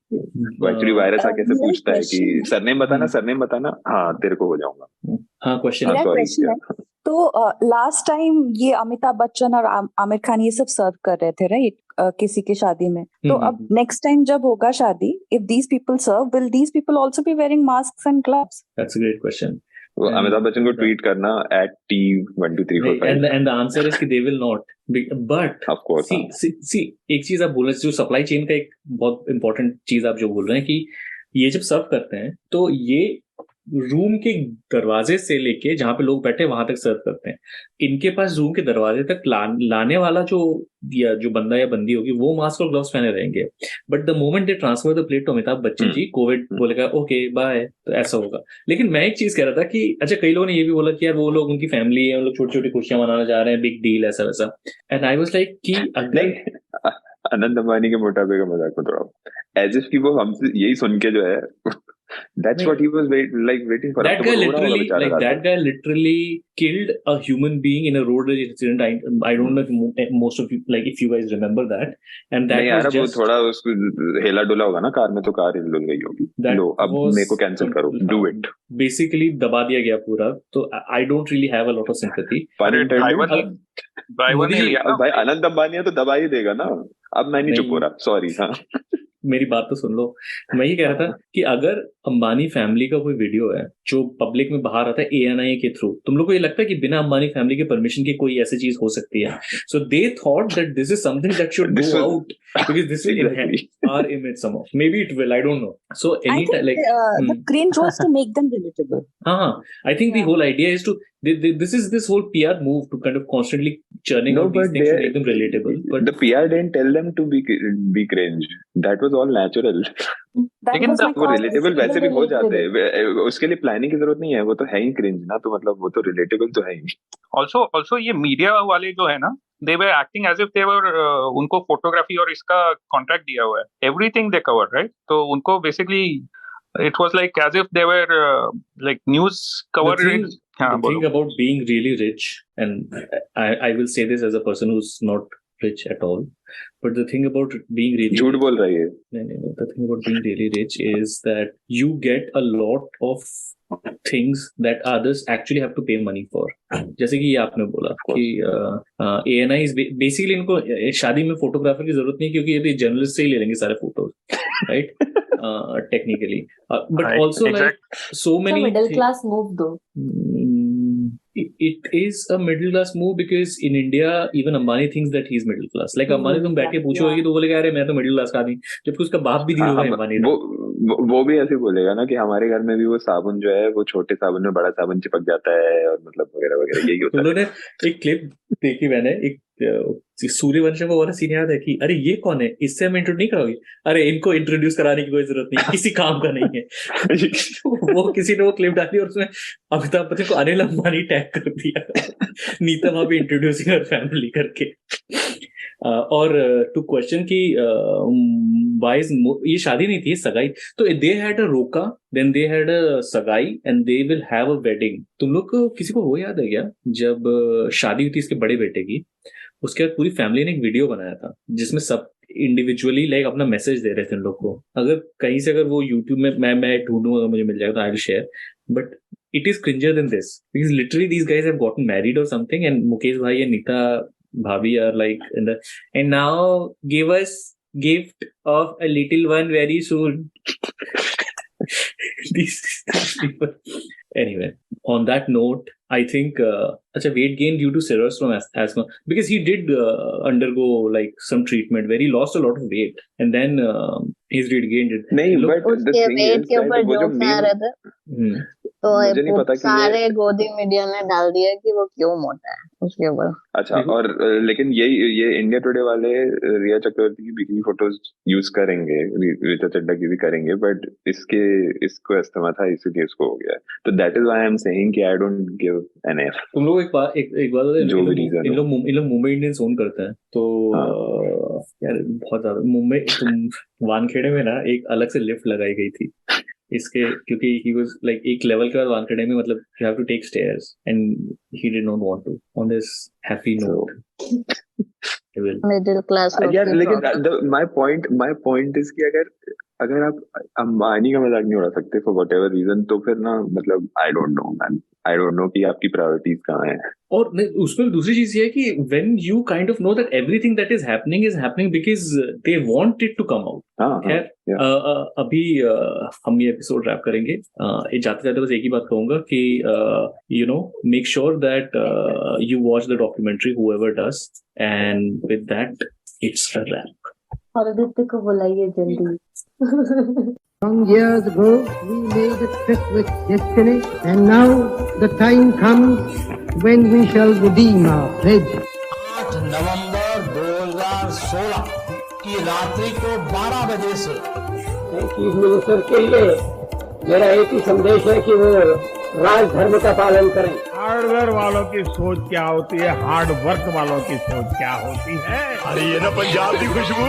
Speaker 6: वो एक्चुअली वायरस आके से पूछता है कि सरनेम बताना, हाँ तेरे को हो जाऊंगा.
Speaker 1: हाँ, क्वेश्चन.
Speaker 9: तो लास्ट टाइम ये अमिताभ बच्चन और आमिर खान ये सब सर्व कर रहे थे, राइट, किसी की शादी में. तो अब नेक्स्ट टाइम जब होगा शादी, if these people serve, will these people also be wearing masks and gloves?
Speaker 1: That's a great question.
Speaker 6: Amitabh Bachchan को ट्वीट करना @T1234
Speaker 1: and the answer is कि they will not, but
Speaker 6: of course
Speaker 1: see एक चीज आप बोल रहे हैं, जो सप्लाई चेन का एक बहुत इंपॉर्टेंट चीज आप जो बोल रहे हैं कि ये जब सर्व करते हैं तो ये रूम के दरवाजे से लेके जहां पे लोग बैठे वहां तक सर्व करते हैं. इनके पास रूम के दरवाजे तक लाने वाला जो बंदा या बंदी होगी वो मास्क और ग्लव्स पहने रहेंगे. But the moment they transfer the plate to Amitabh Bachchan ji, Covid बोलेगा ओके बाय, तो ऐसा होगा. लेकिन मैं एक चीज कह रहा था कि अच्छा, कई लोगों ने ये भी बोला कि यार वो लोग, उनकी फैमिली है, उन लोग छोटी छोटी खुशियां मनाना जा रहे हैं, बिग डील ऐसा वैसा. एंड आई वाज लाइक कि अगर
Speaker 6: अनंत अंबानी के मोटापे का मजाक मत उड़ाओ, एज इफ कि वो हमसे यही सुन के जो है That's what he was waiting for.
Speaker 1: That guy literally killed a human being in a road rage incident. I don't know if most of you, like, if you guys remember that. And that was just...
Speaker 6: थोड़ा उसको हेला डुला होगा ना car में, तो car हिल गई होगी. लो, अब मेरे को कैंसिल करो. Do it.
Speaker 1: Basically दबा दिया गया पूरा. तो I don't really have a lot of sympathy.
Speaker 6: भाई अनंत अंबानी है तो दबा ही देगा ना. अब मैं नहीं चुप हो रहा. सॉरी. हाँ,
Speaker 1: मेरी बात तो सुन लो. मैं ये कह रहा था कि अगर अंबानी फैमिली का कोई वीडियो है जो पब्लिक में बाहर आता है ANI के थ्रू, तुम लोग को ये लगता है कि बिना अंबानी फैमिली के परमिशन के कोई ऐसी चीज हो सकती है? So they thought that this is something that should go out because this will enhance our image somehow. Maybe it will, I don't know. So any like
Speaker 9: the cringe was to make them relatable.
Speaker 1: I think the whole idea is to this whole PR move to kind of constantly churning out these things to make them relatable. But
Speaker 6: the PR didn't tell them to be cringe. That was all natural. लेकिन वो relatable वैसे भी हो जाते हैं. उसके लिए planning की जरूरत नहीं है. वो तो है ही क्रिंज ना, तो मतलब वो तो रिलेटेबल तो है ही.
Speaker 8: Also ये मीडिया वाले जो है ना, they were acting as if they were उनको फोटोग्राफी और इसका कॉन्ट्रैक्ट दिया हुआ है. Everything they covered, right? तो उनको basically it was like as if they were like news coverage.
Speaker 1: The thing about being really rich, and I will say this as a person who's not rich at all, but the thing about being really
Speaker 6: झूठ बोल रही है.
Speaker 1: No. The thing about being really rich is that you get a lot of things that others actually have to pay money for. जैसे कि ये आपने बोला कि ANI is basically इनको शादी में फोटोग्राफर की जरूरत नहीं, क्योंकि ये जर्नलिस्ट से ही ले लेंगे सारे photos, right? Technically, but right, also exactly. Like so many
Speaker 13: middle class move though.
Speaker 1: It is a middle class move because in India even Ambani thinks that he's middle class. Like Ambani तुम बैठ के पूछोगे तो बोलेगा अरे मैं तो middle class का आदमी, जबकि उसका बाप भी दिया हुआ है Ambani.
Speaker 6: वो भी ऐसे बोलेगा ना कि हमारे घर में भी वो साबुन जो है वो छोटे साबुन में बड़ा साबुन चिपक जाता है और मतलब वगैरह वगैरह यही होता है. उन्होंने
Speaker 1: एक क्लिप देखी मैंने, एक सूर्यवंशम को वाला सीन याद है कि अरे ये कौन है, इससे हम इंट्रोड्यूस नहीं कराओगे? अरे इनको इंट्रोड्यूस कराने की कोई जरूरत नहीं, किसी काम का नहीं है. वो किसी ने वो क्लिप डाली और उसमें अमिताभ बच्चन को अनिल अंबानी टैग कर दिया. नीता भाभी इंट्रोड्यूसिंग हर फैमिली करके. और टू क्वेश्चन की वाइज ये शादी नहीं थी, सगाई. तो दे हैड अ रोका, देन दे हैड अ सगाई and they will have a wedding. तुम लोग को किसी को वो याद है क्या, जब शादी हुई थी इसके बड़े बेटे की, उसके बाद पूरी फैमिली ने एक वीडियो बनाया था जिसमें सब इंडिविजुअली लाइक अपना मैसेज दे रहे थे उन लोग को. अगर कहीं से अगर वो यूट्यूब में मैं ढूंढूंगा, अगर मुझे मिल जाएगा तो I will share. But it is cringer than this because literally these guys have gotten married और something and Mukesh bhai and Nita भाभी are like and now give us gift of a little one very soon. These people. Anyway, on that note, I think weight gain due to cirrhosis from asthma, because he did undergo like some treatment where he lost a lot of weight and then he's regained it.
Speaker 6: But the thing is that वो जो meme
Speaker 11: तो सारे गोदी media ने डाल दिया कि वो क्यों मोटा है उसके ऊपर.
Speaker 6: अच्छा, और लेकिन ये इंडिया टुडे वाले रिया चक्रवर्ती की बिकिनी फोटोज यूज करेंगे, ऋचा चड्ढा की भी करेंगे, बट इसको अस्थमा था इसीलिए इसको हो गया. तो that is why I am saying कि I don't give an F.
Speaker 1: तुम लोग एक बात इन लोग मुंबई इंडियंस ओन करते हैं तो यार बहुत ज्यादा. मुंबई वानखेड़े में ना एक अलग से लिफ्ट लगाई गई थी इसके, क्योंकि he was like एक लेवल के बाद वानखेड़े में मतलब you have to take stairs and he did not want to. On this happy note,
Speaker 11: middle class.
Speaker 6: यार लेकिन my point is कि अगर आप अंबानी का मजाक नहीं उड़ा सकते for whatever reason, तो फिर ना मतलब I don't know man. I don't know कि आपकी प्रायोरिटीज कहाँ हैं.
Speaker 1: और उसमें दूसरी चीज ये है कि when you kind of know that everything that is happening because they want it to come out. खैर अभी हम ये एपिसोड रैप करेंगे. जाते जाते बस एक ही बात कहूंगा कि make sure that you watch the documentary, whoever does, and with that it's a wrap.
Speaker 13: और आदित्य को बुलाइए जल्दी.
Speaker 2: Long years ago, we made a trip with destiny, and now the time comes when we shall redeem our pledge.
Speaker 3: 8 नवंबर 2016 की रात्रि को 12 बजे से
Speaker 2: chief minister के लिए मेरा एक ही संदेश है कि वो राज धर्म का पालन करें.
Speaker 5: हार्डवेयर वालों की सोच क्या होती है, हार्ड वर्क वालों की सोच क्या होती है.
Speaker 14: अरे ये ना पंजाब की खुशबू.